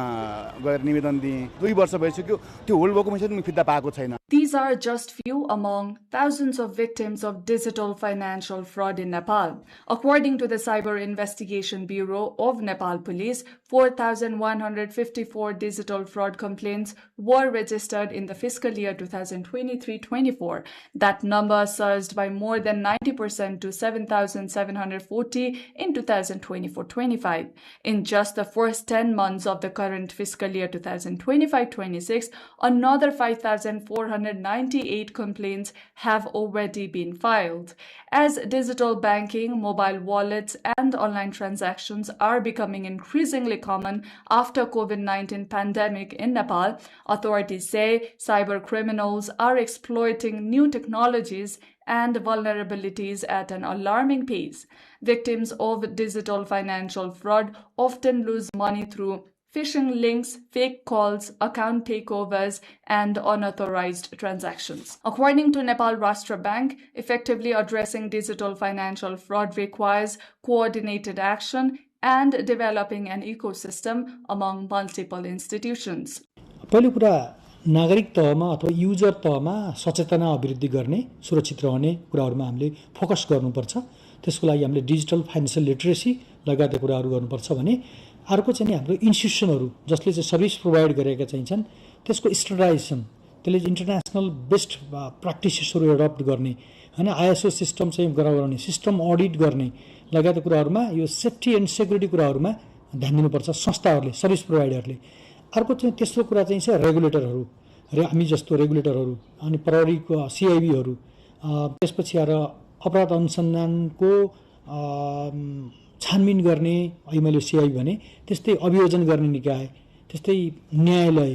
गएर निवेदन दिएँ। 2 वर्ष भइसक्यो, त्यो होल्ड भएको पैसा पनि फिर्ता पाएको छैन। These These are just few among thousands of victims of digital financial fraud in Nepal. According to the Cyber Investigation Bureau of Nepal Police, 4,154 digital fraud complaints were registered in the fiscal year 2023-24. That number surged by more than 90% to 7,740 in 2024-25. In just the first 10 months of the current fiscal year 2025-26, another 5,498 complaints have already been filed. As digital banking, mobile wallets, and online transactions are becoming increasingly common after COVID-19 pandemic in Nepal, authorities say cyber criminals are exploiting new technologies and vulnerabilities at an alarming pace. Victims of digital financial fraud often lose money through phishing links, fake calls, account takeovers, and unauthorized transactions. According to Nepal Rashtra Bank, effectively addressing digital financial fraud requires coordinated action and developing an ecosystem among multiple institutions. पहिलो कुरा नागरिक तहमा अथवा user तहमा सचेतना अभिवृद्धि गर्ने सुरक्षित रहने कुराहरुमा हामीले फोकस गर्नुपर्छ। त्यसको लागि हामीले डिजिटल फाइनान्शियल लिटरेसी लगायतका कुराहरु गर्नुपर्छ भने अर्को चाहिँ हाम्रो इन्स्टिट्युसनहरु जसले चाहिँ सर्भिस प्रोवाइड गरेका चाहिन्छन् त्यसको स्ट्यान्डर्डाइजेसन त्यसले इन्टरनेशनल बेस्ट प्र्याक्टिसेसहरु एडप्ट गर्ने हैन आईएसओ सिस्टम चाहिँ गराउने सिस्टम अडिट गर्ने लगायतका कुराहरुमा यो सेफ्टी एन्ड सेक्युरिटी कुराहरुमा ध्यान दिनुपर्छ संस्थाहरुले सर्भिस प्रोवाइडरले। अर्को चाहिँ तेस्रो कुरा चाहिँ रेगुलेटरहरु र हामी जस्तो रेगुलेटरहरु अनि प्रहरीको सीआईबीहरु त्यसपछि आएर अपराध अनुसन्धानको छानबिन गर्ने अहिले सीआई भने त्यस्तै अभियोजन गर्ने निकाय त्यस्तै न्यायालय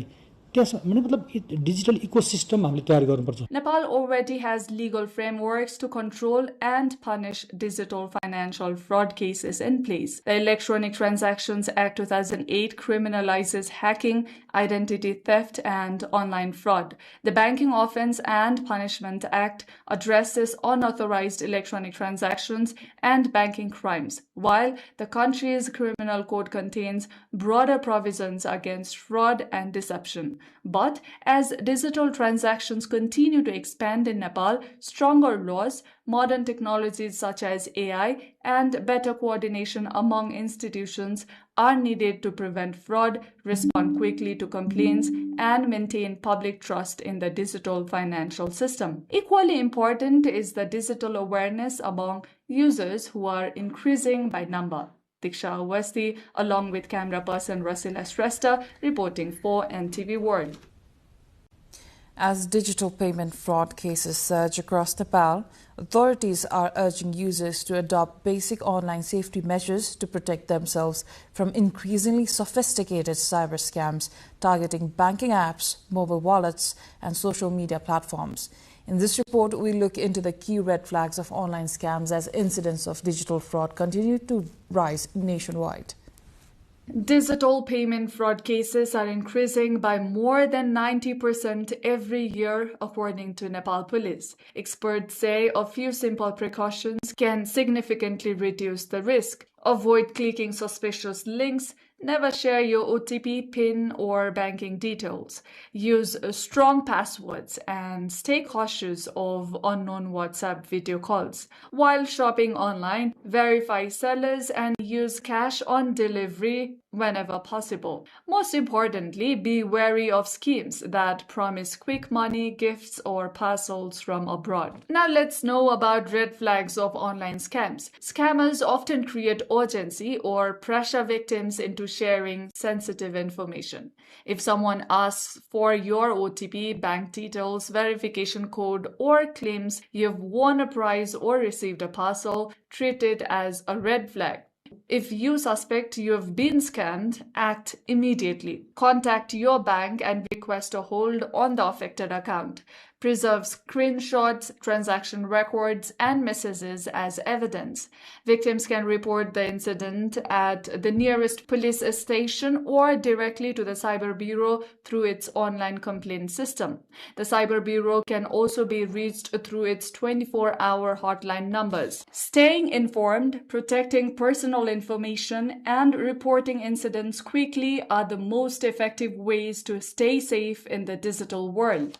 मतलब digital ecosystem हामीले तयार गर्नुपर्छ। Nepal already has legal frameworks to control and punish digital financial fraud cases in place. The Electronic Transactions Act 2008 criminalizes hacking, identity theft, and online fraud. The Banking Offence and Punishment Act addresses unauthorized electronic transactions and banking crimes, while the country's criminal code contains broader provisions against fraud and deception. But as digital transactions continue to expand in Nepal, stronger laws, modern technologies such as AI, and better coordination among institutions are needed to prevent fraud, respond quickly to complaints, and maintain public trust in the digital financial system. Equally important is the digital awareness among users who are increasing by number. Diksha Awasthi, along with camera person Rasila Shrestha, reporting for NTV World. As digital payment fraud cases surge across Nepal, authorities are urging users to adopt basic online safety measures to protect themselves from increasingly sophisticated cyber scams targeting banking apps, mobile wallets, and social media platforms. In this report, we look into the key red flags of online scams as incidents of digital fraud continue to rise nationwide. Digital payment fraud cases are increasing by more than 90% every year, according to Nepal Police. Experts say a few simple precautions can significantly reduce the risk. Avoid clicking suspicious links. Never share your OTP, PIN, or banking details. Use strong passwords and stay cautious of unknown WhatsApp video calls. While shopping online, verify sellers and use cash on delivery whenever possible. Most importantly, be wary of schemes that promise quick money, gifts, or parcels from abroad. Now let's know about red flags of online scams. Scammers often create urgency or pressure victims into sharing sensitive information. If someone asks for your OTP, bank details, verification code, or claims you've won a prize or received a parcel, treat it as a red flag. If you suspect you have been scammed, act immediately. Contact your bank and request a hold on the affected account. Preserve screenshots, transaction records, and messages as evidence. Victims can report the incident at the nearest police station or directly to the Cyber Bureau through its online complaint system. The Cyber Bureau can also be reached through its 24-hour hotline numbers. Staying informed, protecting personal information, and reporting incidents quickly are the most effective ways to stay safe in the digital world.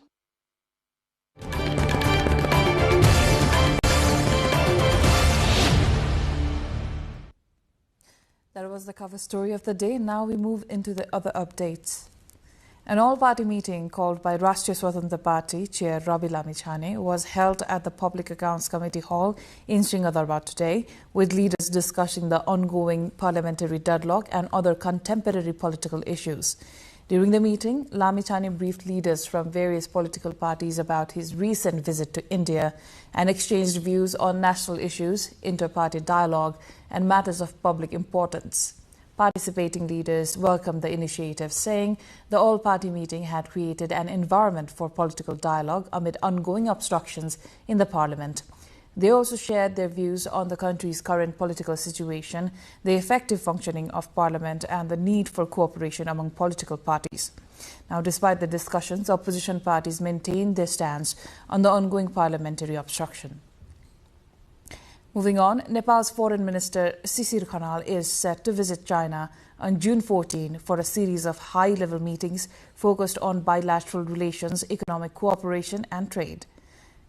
That was the cover story of the day. Now we move into the other updates. An all-party meeting called by Rashtriya Swatantra Party Chair Rabi Lamichhane was held at the Public Accounts Committee Hall in Sringadarbar today, with leaders discussing the ongoing parliamentary deadlock and other contemporary political issues. During the meeting, Lamichhane briefed leaders from various political parties about his recent visit to India and exchanged views on national issues, inter-party dialogue, and matters of public importance. Participating leaders welcomed the initiative, saying the all-party meeting had created an environment for political dialogue amid ongoing obstructions in the parliament. They also shared their views on the country's current political situation, the effective functioning of parliament, and the need for cooperation among political parties. Now, despite the discussions, opposition parties maintained their stance on the ongoing parliamentary obstruction. Moving on, Nepal's Foreign Minister Sisir Khanal is set to visit China on June 14 for a series of high-level meetings focused on bilateral relations, economic cooperation and trade.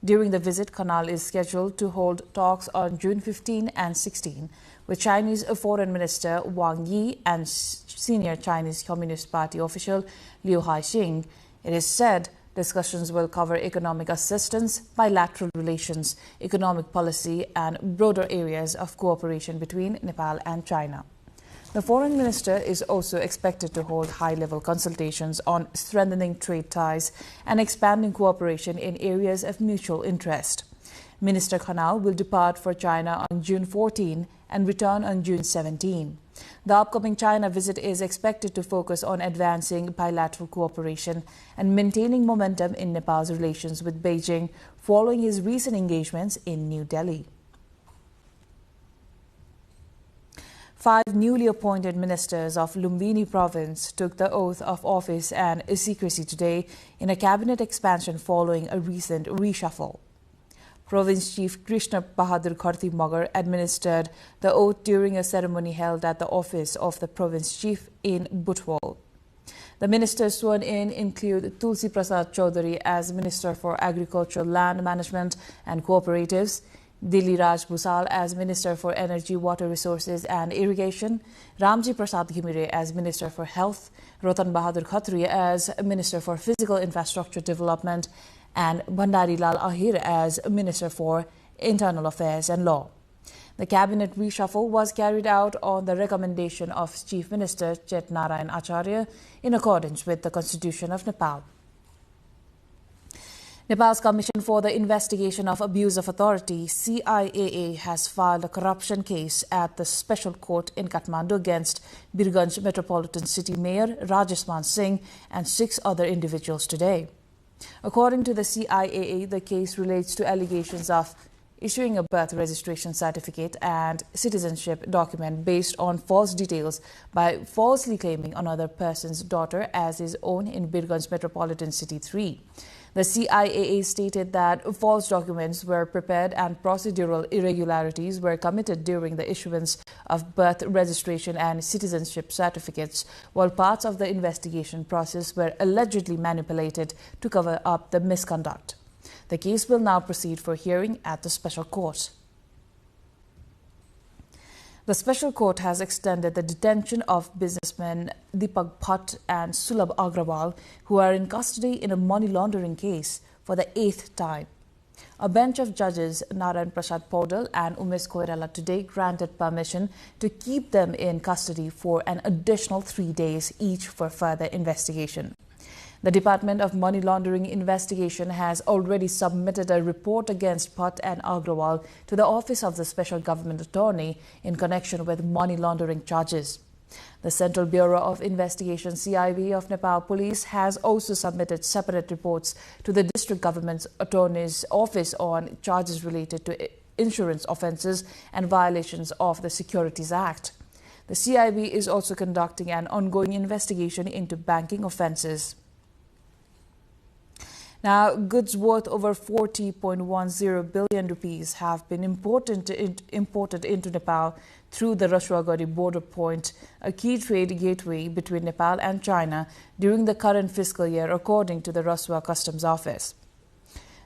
During the visit, Khanal is scheduled to hold talks on June 15 and 16 with Chinese Foreign Minister Wang Yi and senior Chinese Communist Party official Liu Haixing. It is said discussions will cover economic assistance, bilateral relations, economic policy, and broader areas of cooperation between Nepal and China. The foreign minister is also expected to hold high-level consultations on strengthening trade ties and expanding cooperation in areas of mutual interest. Minister Khanal will depart for China on June 14 and return on June 17. The upcoming China visit is expected to focus on advancing bilateral cooperation and maintaining momentum in Nepal's relations with Beijing following his recent engagements in New Delhi. 5 newly appointed ministers of Lumbini province took the oath of office and secrecy today in a cabinet expansion following a recent reshuffle. Province Chief Krishna Bahadur Kharti Magar administered the oath during a ceremony held at the office of the province chief in Butwal. The ministers sworn in include Tulsi Prasad Chaudhary as Minister for Agriculture, Land Management and Cooperatives, Dilli Raj Bhusal as Minister for Energy, Water Resources and Irrigation, Ramji Prasad Ghimire as Minister for Health, Ratan Bahadur Khatri as Minister for Physical Infrastructure Development, and Bhandari Lal Ahir as Minister for Internal Affairs and Law. The cabinet reshuffle was carried out on the recommendation of Chief Minister Chet Narayan Acharya in accordance with the Constitution of Nepal. Nepal's Commission for the Investigation of Abuse of Authority, CIAA, has filed a corruption case at the Special Court in Kathmandu against Birganj Metropolitan City Mayor Rajesh Man Singh and 6 other individuals today. According to the CIAA, the case relates to allegations of issuing a birth registration certificate and citizenship document based on false details by falsely claiming another person's daughter as his own in Birganj Metropolitan City 3. The CIAA stated that false documents were prepared and procedural irregularities were committed during the issuance of birth registration and citizenship certificates, while parts of the investigation process were allegedly manipulated to cover up the misconduct. The case will now proceed for hearing at the Special Court. The Special Court has extended the detention of businessmen Deepak Bhatt and Sulabh Agrawal, who are in custody in a money laundering case, for the 8th time. A bench of judges, Narayan Prasad Paudel and Umesh Koirala, today granted permission to keep them in custody for an additional 3 days each for further investigation. The Department of Money Laundering Investigation has already submitted a report against Bhatt and Agrawal to the Office of the Special Government Attorney in connection with money laundering charges. The Central Bureau of Investigation (CIB) of Nepal Police has also submitted separate reports to the District Government's Attorney's Office on charges related to insurance offences and violations of the Securities Act. The CIB is also conducting an ongoing investigation into banking offences. Now, goods worth over 40.10 billion rupees have been imported into Nepal through the Rasuagari border point, a key trade gateway between Nepal and China during the current fiscal year, according to the Rasua Customs Office.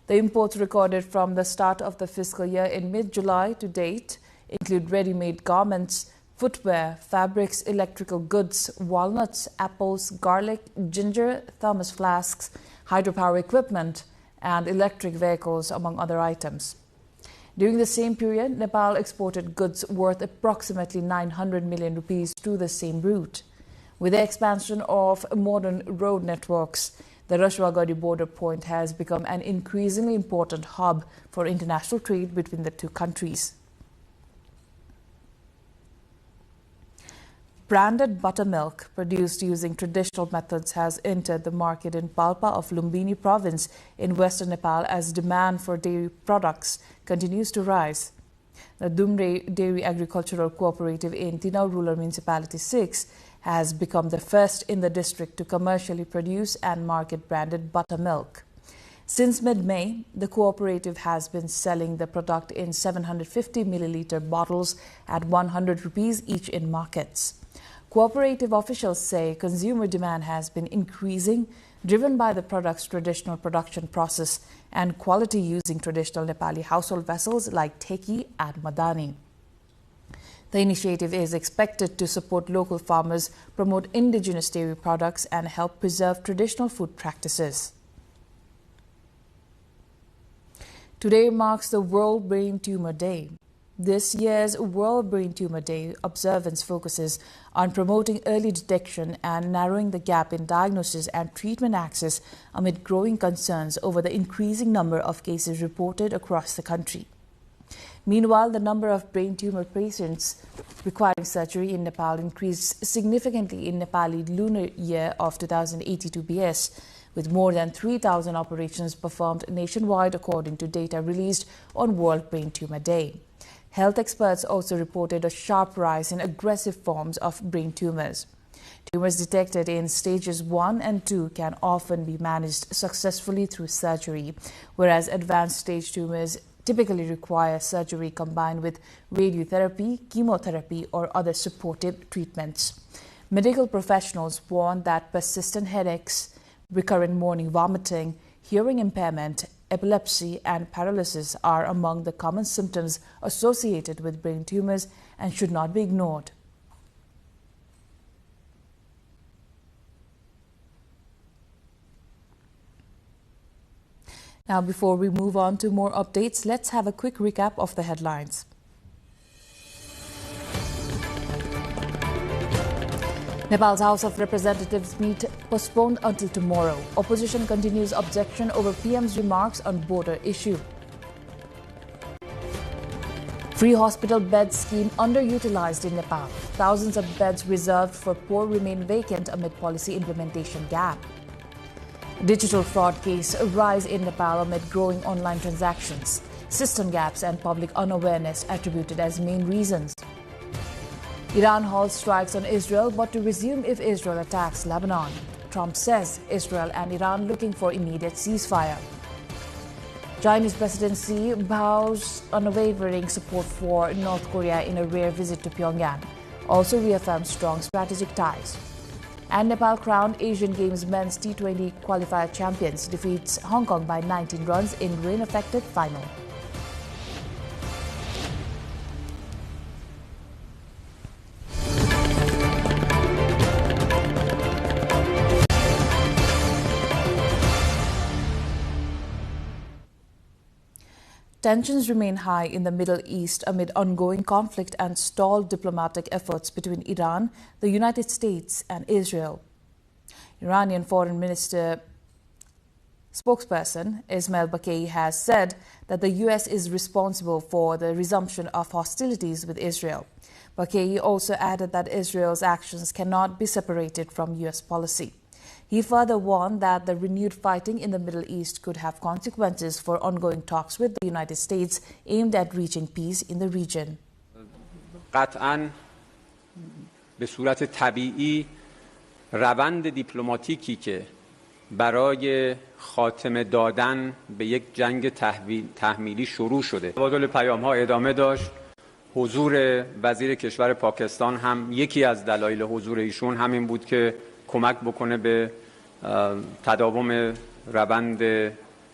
The imports recorded from the start of the fiscal year in mid-July to date include ready-made garments, footwear, fabrics, electrical goods, walnuts, apples, garlic, ginger, thermos flasks, hydropower equipment, and electric vehicles, among other items. During the same period, Nepal exported goods worth approximately 900 million rupees through the same route. With the expansion of modern road networks, the Rashwagadi border point has become an increasingly important hub for international trade between the two countries. Branded buttermilk produced using traditional methods has entered the market in Palpa of Lumbini province in western Nepal as demand for dairy products continues to rise. The Dumre Dairy Agricultural Cooperative in Tinau Rural Municipality 6 has become the first in the district to commercially produce and market branded buttermilk. Since mid-May, the cooperative has been selling the product in 750 milliliter bottles at 100 rupees each in markets. Cooperative officials say consumer demand has been increasing, driven by the product's traditional production process and quality using traditional Nepali household vessels like Theki and Madani. The initiative is expected to support local farmers, promote indigenous dairy products, and help preserve traditional food practices. Today marks the World Brain Tumor Day. This year's World Brain Tumor Day observance focuses on promoting early detection and narrowing the gap in diagnosis and treatment access amid growing concerns over the increasing number of cases reported across the country. Meanwhile, the number of brain tumor patients requiring surgery in Nepal increased significantly in Nepali lunar year of 2082 BS, with more than 3,000 operations performed nationwide according to data released on World Brain Tumor Day. Health experts also reported a sharp rise in aggressive forms of brain tumors. Tumors detected in stages 1 and 2 can often be managed successfully through surgery, whereas advanced stage tumors typically require surgery combined with radiotherapy, chemotherapy, or other supportive treatments. Medical professionals warn that persistent headaches, recurrent morning vomiting, hearing impairment, epilepsy, and paralysis are among the common symptoms associated with brain tumors and should not be ignored. Now, before we move on to more updates, let's have a quick recap of the headlines. Nepal's House of Representatives meet postponed until tomorrow. Opposition continues objection over PM's remarks on border issue. Free hospital bed scheme underutilized in Nepal. Thousands of beds reserved for poor remain vacant amid policy implementation gap. Digital fraud case rise in Nepal amid growing online transactions. System gaps and public unawareness attributed as main reasons. Iran halts strikes on Israel, but to resume if Israel attacks Lebanon. Trump says Israel and Iran looking for immediate ceasefire. Chinese presidency vows unwavering support for North Korea in a rare visit to Pyongyang. Also reaffirms strong strategic ties. And Nepal crowned Asian Games men's T20 qualifier champions, defeats Hong Kong by 19 runs in rain-affected final. Tensions remain high in the Middle East amid ongoing conflict and stalled diplomatic efforts between Iran, the United States, and Israel. Iranian Foreign Minister spokesperson Ismail Baqei has said that the U.S. is responsible for the resumption of hostilities with Israel. Baqei also added that Israel's actions cannot be separated from U.S. policy. He further warned that the renewed fighting in the Middle East could have consequences for ongoing talks with the United States aimed at reaching peace in the region. قطعاً به صورت طبیعی روند دیپلماتیکی که برای خاتمه دادن به یک جنگ تحمیلی شروع شده. تبادل پیام‌ها ادامه داشت. حضور وزیر کشور پاکستان هم یکی از دلایل حضور ایشون همین بود که کمک بکنه به تداوم روند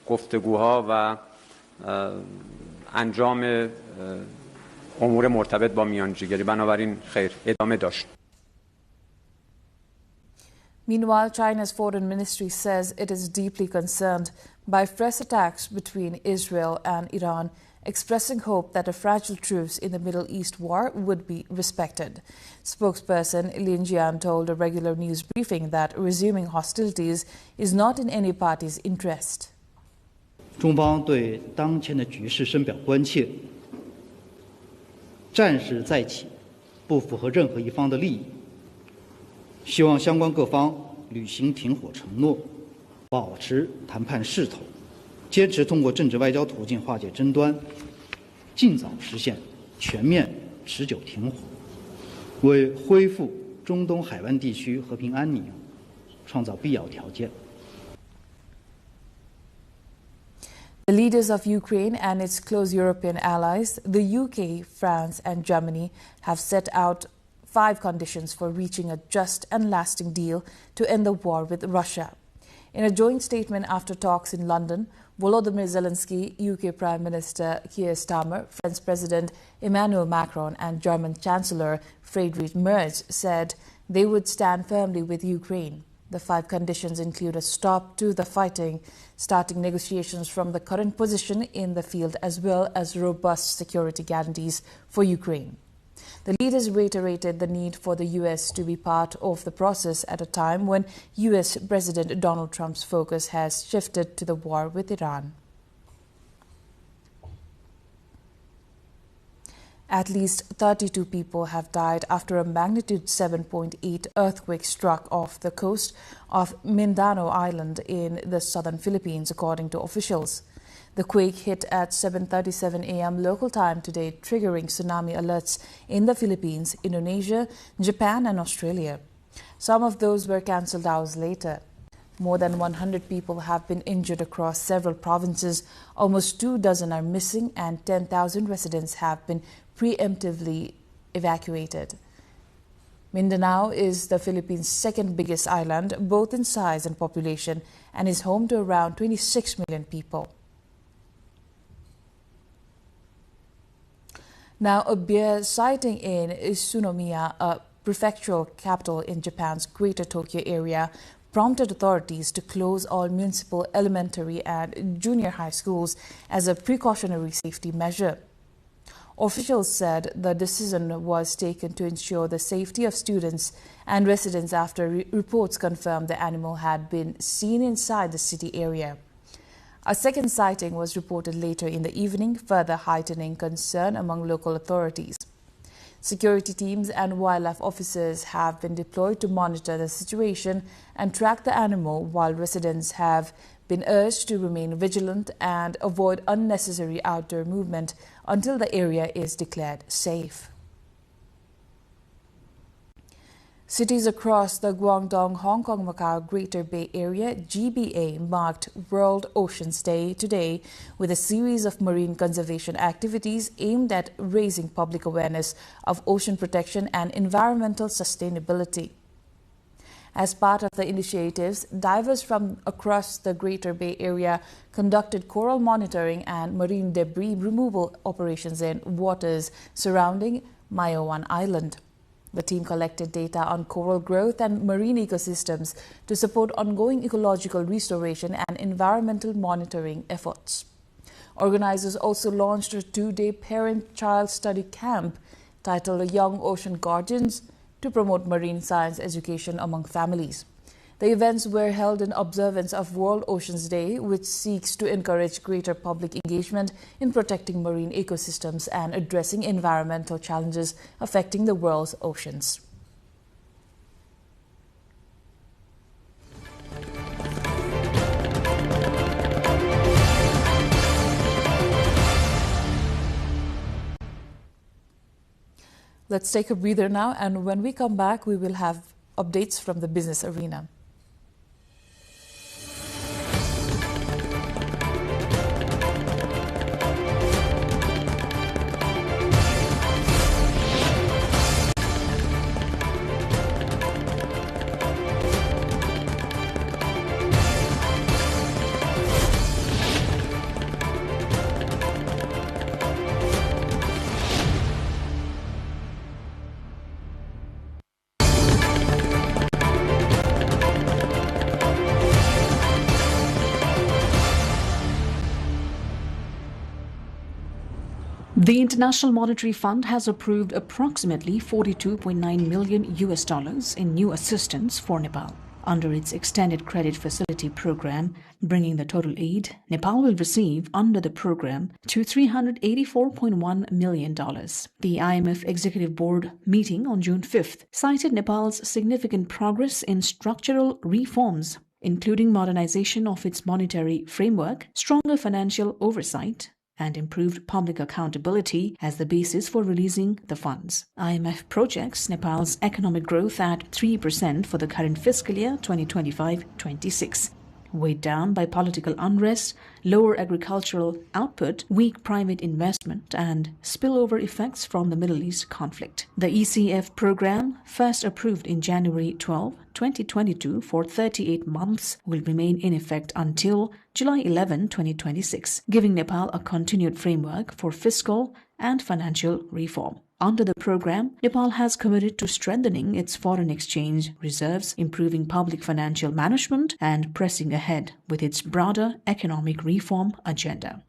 گفتگوها و انجام امور مرتبط با میانجیگری. بنابراین خیر ادامه داشت. Meanwhile, China's foreign ministry says it is deeply concerned by fresh attacks between Israel and Iran, expressing hope that a fragile truce in the Middle East war would be respected. Spokesperson Lin Jian told a regular news briefing that resuming hostilities is not in any party's interest. 中方对当前的局势深表关切，战事再起不符合任何一方的利益，希望相关各方履行停火承诺，保持谈判势头，坚持通过政治外交途径化解争端，尽早实现全面持久停火，为恢复中东海湾地区和平安宁创造必要条件。 The leaders of Ukraine and its close European allies, the UK, France and Germany, have set out 5 conditions for reaching a just and lasting deal to end the war with Russia. In a joint statement after talks in London, Volodymyr Zelensky, UK Prime Minister Keir Starmer, French President Emmanuel Macron and German Chancellor Friedrich Merz said they would stand firmly with Ukraine. The 5 conditions include a stop to the fighting, starting negotiations from the current position in the field, as well as robust security guarantees for Ukraine. The leaders reiterated the need for the US to be part of the process at a time when US President Donald Trump's focus has shifted to the war with Iran. At least 32 people have died after a magnitude 7.8 earthquake struck off the coast of Mindanao Island in the southern Philippines, according to officials. The quake hit at 7:37 a.m. local time today, triggering tsunami alerts in the Philippines, Indonesia, Japan and Australia. Some of those were cancelled hours later. More than 100 people have been injured across several provinces. Almost 24 are missing and 10,000 residents have been preemptively evacuated. Mindanao is the Philippines' second biggest island, both in size and population, and is home to around 26 million people. Now, a bear sighting in Sunomiya, a prefectural capital in Japan's Greater Tokyo area, prompted authorities to close all municipal elementary and junior high schools as a precautionary safety measure. Officials said the decision was taken to ensure the safety of students and residents after reports confirmed the animal had been seen inside the city area. A second sighting was reported later in the evening, further heightening concern among local authorities. Security teams and wildlife officers have been deployed to monitor the situation and track the animal, while residents have been urged to remain vigilant and avoid unnecessary outdoor movement until the area is declared safe. Cities across the Guangdong, Hong Kong, Macau Greater Bay Area (GBA) marked World Oceans Day today with a series of marine conservation activities aimed at raising public awareness of ocean protection and environmental sustainability. As part of the initiatives, divers from across the Greater Bay Area conducted coral monitoring and marine debris removal operations in waters surrounding Mayowan Island. The team collected data on coral growth and marine ecosystems to support ongoing ecological restoration and environmental monitoring efforts. Organizers also launched a 2-day parent-child study camp titled Young Ocean Guardians to promote marine science education among families. The events were held in observance of World Oceans Day, which seeks to encourage greater public engagement in protecting marine ecosystems and addressing environmental challenges affecting the world's oceans. Let's take a breather now, and when we come back, we will have updates from the business arena. The International Monetary Fund has approved approximately $42.9 million in new assistance for Nepal. Under its Extended Credit Facility program, bringing the total aid Nepal will receive under the program to $384.1 million. The IMF Executive Board meeting on June 5th cited Nepal's significant progress in structural reforms, including modernization of its monetary framework, stronger financial oversight, and improved public accountability as the basis for releasing the funds. IMF projects Nepal's economic growth at 3% for the current fiscal year 2025-26. Weighed down by political unrest, lower agricultural output, weak private investment, and spillover effects from the Middle East conflict. The ECF program, first approved in January 12, 2022 for 38 months, will remain in effect until July 11, 2026, giving Nepal a continued framework for fiscal and financial reform. Under the program, Nepal has committed to strengthening its foreign exchange reserves, improving public financial management, and pressing ahead with its broader economic reform agenda.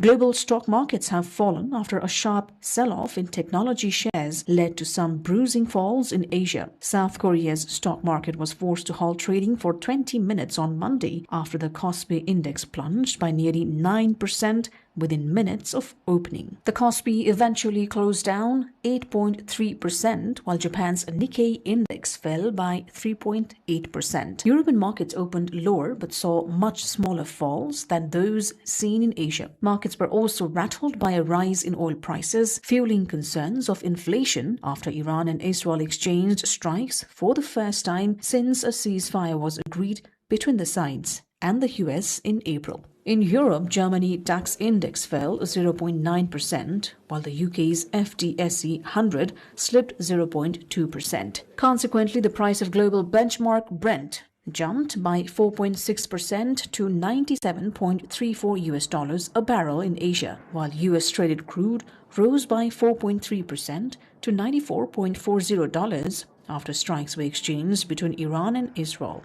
Global stock markets have fallen after a sharp sell-off in technology shares led to some bruising falls in Asia. South Korea's stock market was forced to halt trading for 20 minutes on Monday after the Kospi index plunged by nearly 9% within minutes of opening. The Kospi eventually closed down 8.3%, while Japan's Nikkei index fell by 3.8%. European markets opened lower but saw much smaller falls than those seen in Asia. Markets were also rattled by a rise in oil prices, fueling concerns of inflation after Iran and Israel exchanged strikes for the first time since a ceasefire was agreed between the sides and the US in April. In Europe, Germany DAX index fell 0.9%, while the UK's FTSE 100 slipped 0.2%. Consequently, the price of global benchmark Brent jumped by 4.6% to $97.34 a barrel in Asia, while US traded crude rose by 4.3% to $94.40 after strikes were exchanged between Iran and Israel.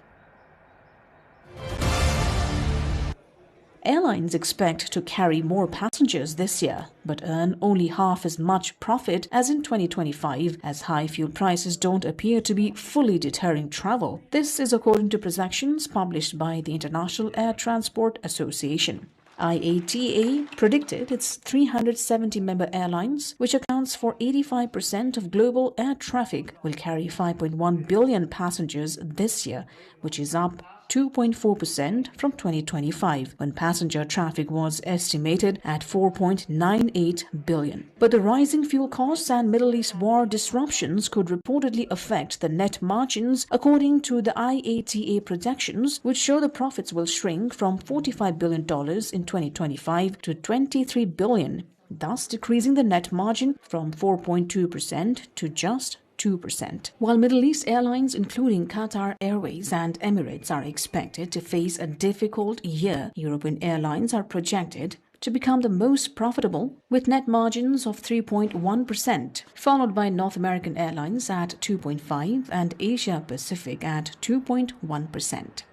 Airlines expect to carry more passengers this year, but earn only half as much profit as in 2025, as high fuel prices don't appear to be fully deterring travel. This is according to projections published by the International Air Transport Association. IATA predicted its 370-member airlines, which accounts for 85% of global air traffic, will carry 5.1 billion passengers this year, which is up 2.4% from 2025, when passenger traffic was estimated at 4.98 billion. But the rising fuel costs and Middle East war disruptions could reportedly affect the net margins, according to the IATA projections, which show the profits will shrink from $45 billion in 2025 to $23 billion, thus decreasing the net margin from 4.2% to just 2%. While Middle East airlines, including Qatar Airways and Emirates, are expected to face a difficult year, European airlines are projected to become the most profitable, with net margins of 3.1%, followed by North American Airlines at 2.5% and Asia Pacific at 2.1%.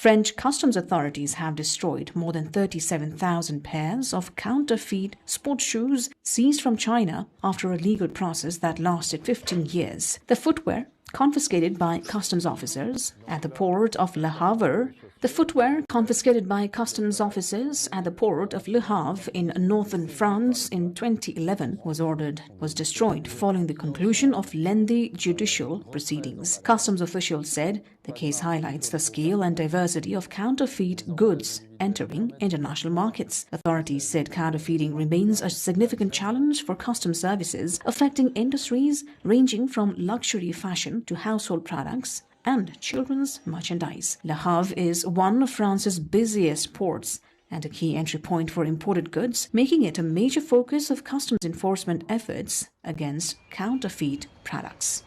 French customs authorities have destroyed more than 37,000 pairs of counterfeit sports shoes seized from China after a legal process that lasted 15 years. The footwear, confiscated by customs officers at the port of Le Havre, Le Havre in northern France in 2011 was destroyed following the conclusion of lengthy judicial proceedings. Customs officials said the case highlights the scale and diversity of counterfeit goods entering international markets. Authorities said counterfeiting remains a significant challenge for customs services, affecting industries ranging from luxury fashion to household products and children's merchandise. Le Havre is one of France's busiest ports and a key entry point for imported goods, making it a major focus of customs enforcement efforts against counterfeit products.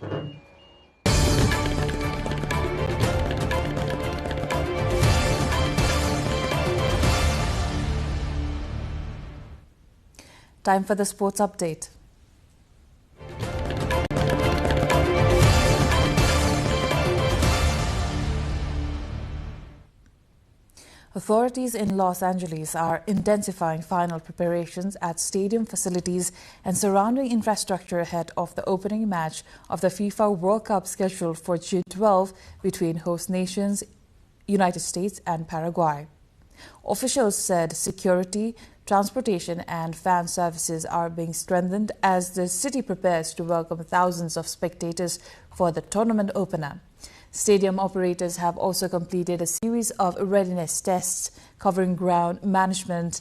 Time for the sports update. Authorities in Los Angeles are intensifying final preparations at stadium facilities and surrounding infrastructure ahead of the opening match of the FIFA World Cup scheduled for June 12 between host nations United States and Paraguay. Officials said security, transportation and fan services are being strengthened as the city prepares to welcome thousands of spectators for the tournament opener. Stadium operators have also completed a series of readiness tests covering ground management,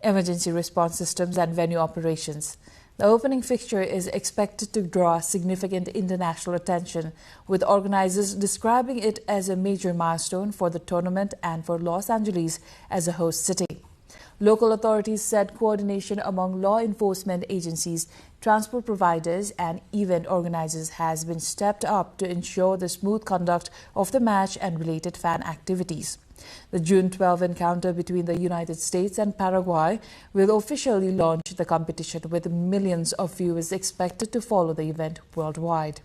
emergency response systems and venue operations. The opening fixture is expected to draw significant international attention, with organizers describing it as a major milestone for the tournament and for Los Angeles as a host city. Local authorities said coordination among law enforcement agencies, transport providers and event organizers has been stepped up to ensure the smooth conduct of the match and related fan activities. The June 12 encounter between the United States and Paraguay will officially launch the competition, with millions of viewers expected to follow the event worldwide.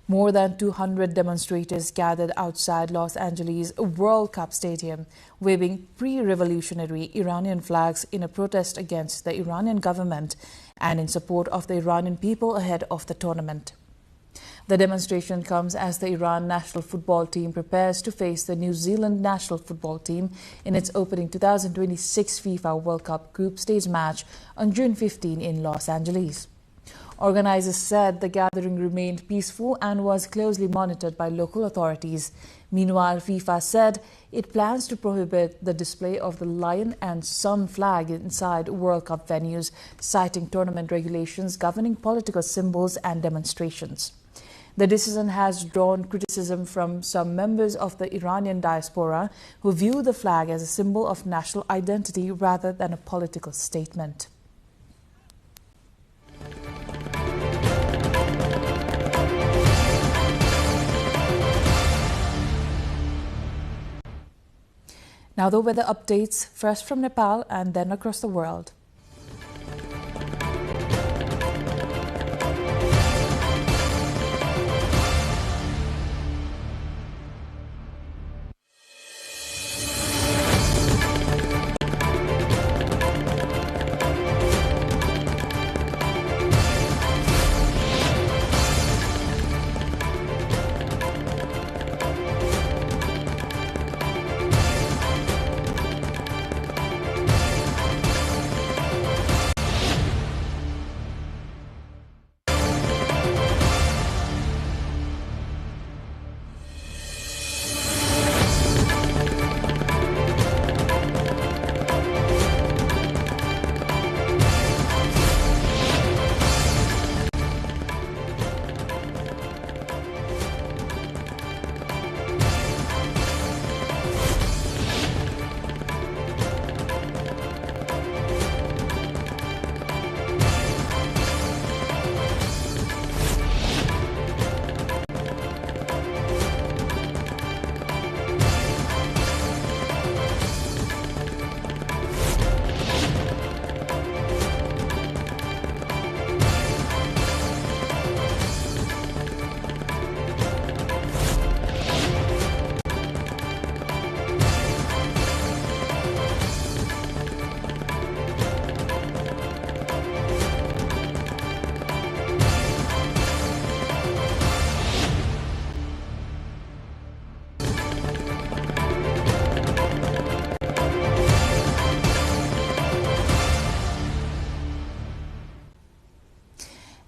More than 200 demonstrators gathered outside Los Angeles World Cup Stadium, waving pre-revolutionary Iranian flags in a protest against the Iranian government and in support of the Iranian people ahead of the tournament. The demonstration comes as the Iran national football team prepares to face the New Zealand national football team in its opening 2026 FIFA World Cup group stage match on June 15 in Los Angeles. Organizers said the gathering remained peaceful and was closely monitored by local authorities. Meanwhile, FIFA said it plans to prohibit the display of the lion and sun flag inside World Cup venues, citing tournament regulations governing political symbols and demonstrations. The decision has drawn criticism from some members of the Iranian diaspora, who view the flag as a symbol of national identity rather than a political statement. Now the weather updates, first from Nepal and then across the world.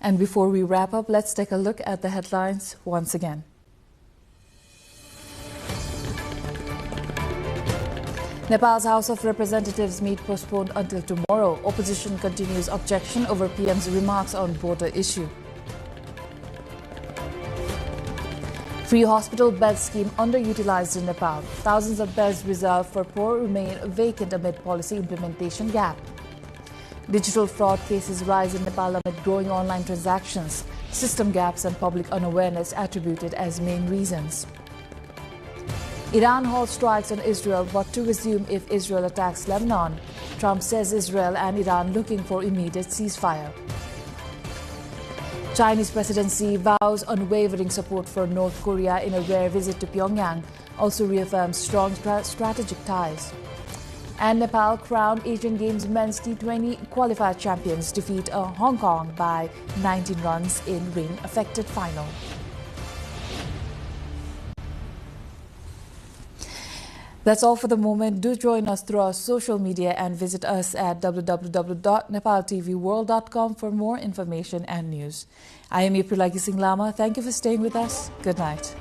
And before we wrap up, let's take a look at the headlines once again. Nepal's House of Representatives meet postponed until tomorrow. Opposition continues objection over PM's remarks on border issue. Free hospital bed scheme underutilized in Nepal. Thousands of beds reserved for poor remain vacant amid policy implementation gap. Digital fraud cases rise in Nepal amid growing online transactions. System gaps and public unawareness attributed as main reasons. Iran halts strikes on Israel, but to resume if Israel attacks Lebanon. Trump says Israel and Iran looking for immediate ceasefire. Chinese presidency vows unwavering support for North Korea in a rare visit to Pyongyang. also reaffirmed strong strategic ties. And Nepal crowned Asian Games Men's T20 qualifier champions defeat Hong Kong by 19 runs in rain-affected final. That's all for the moment. Do join us through our social media and visit us at www.nepaltelevision.com for more information and news. I am April Singh Lama. Thank you for staying with us. Good night.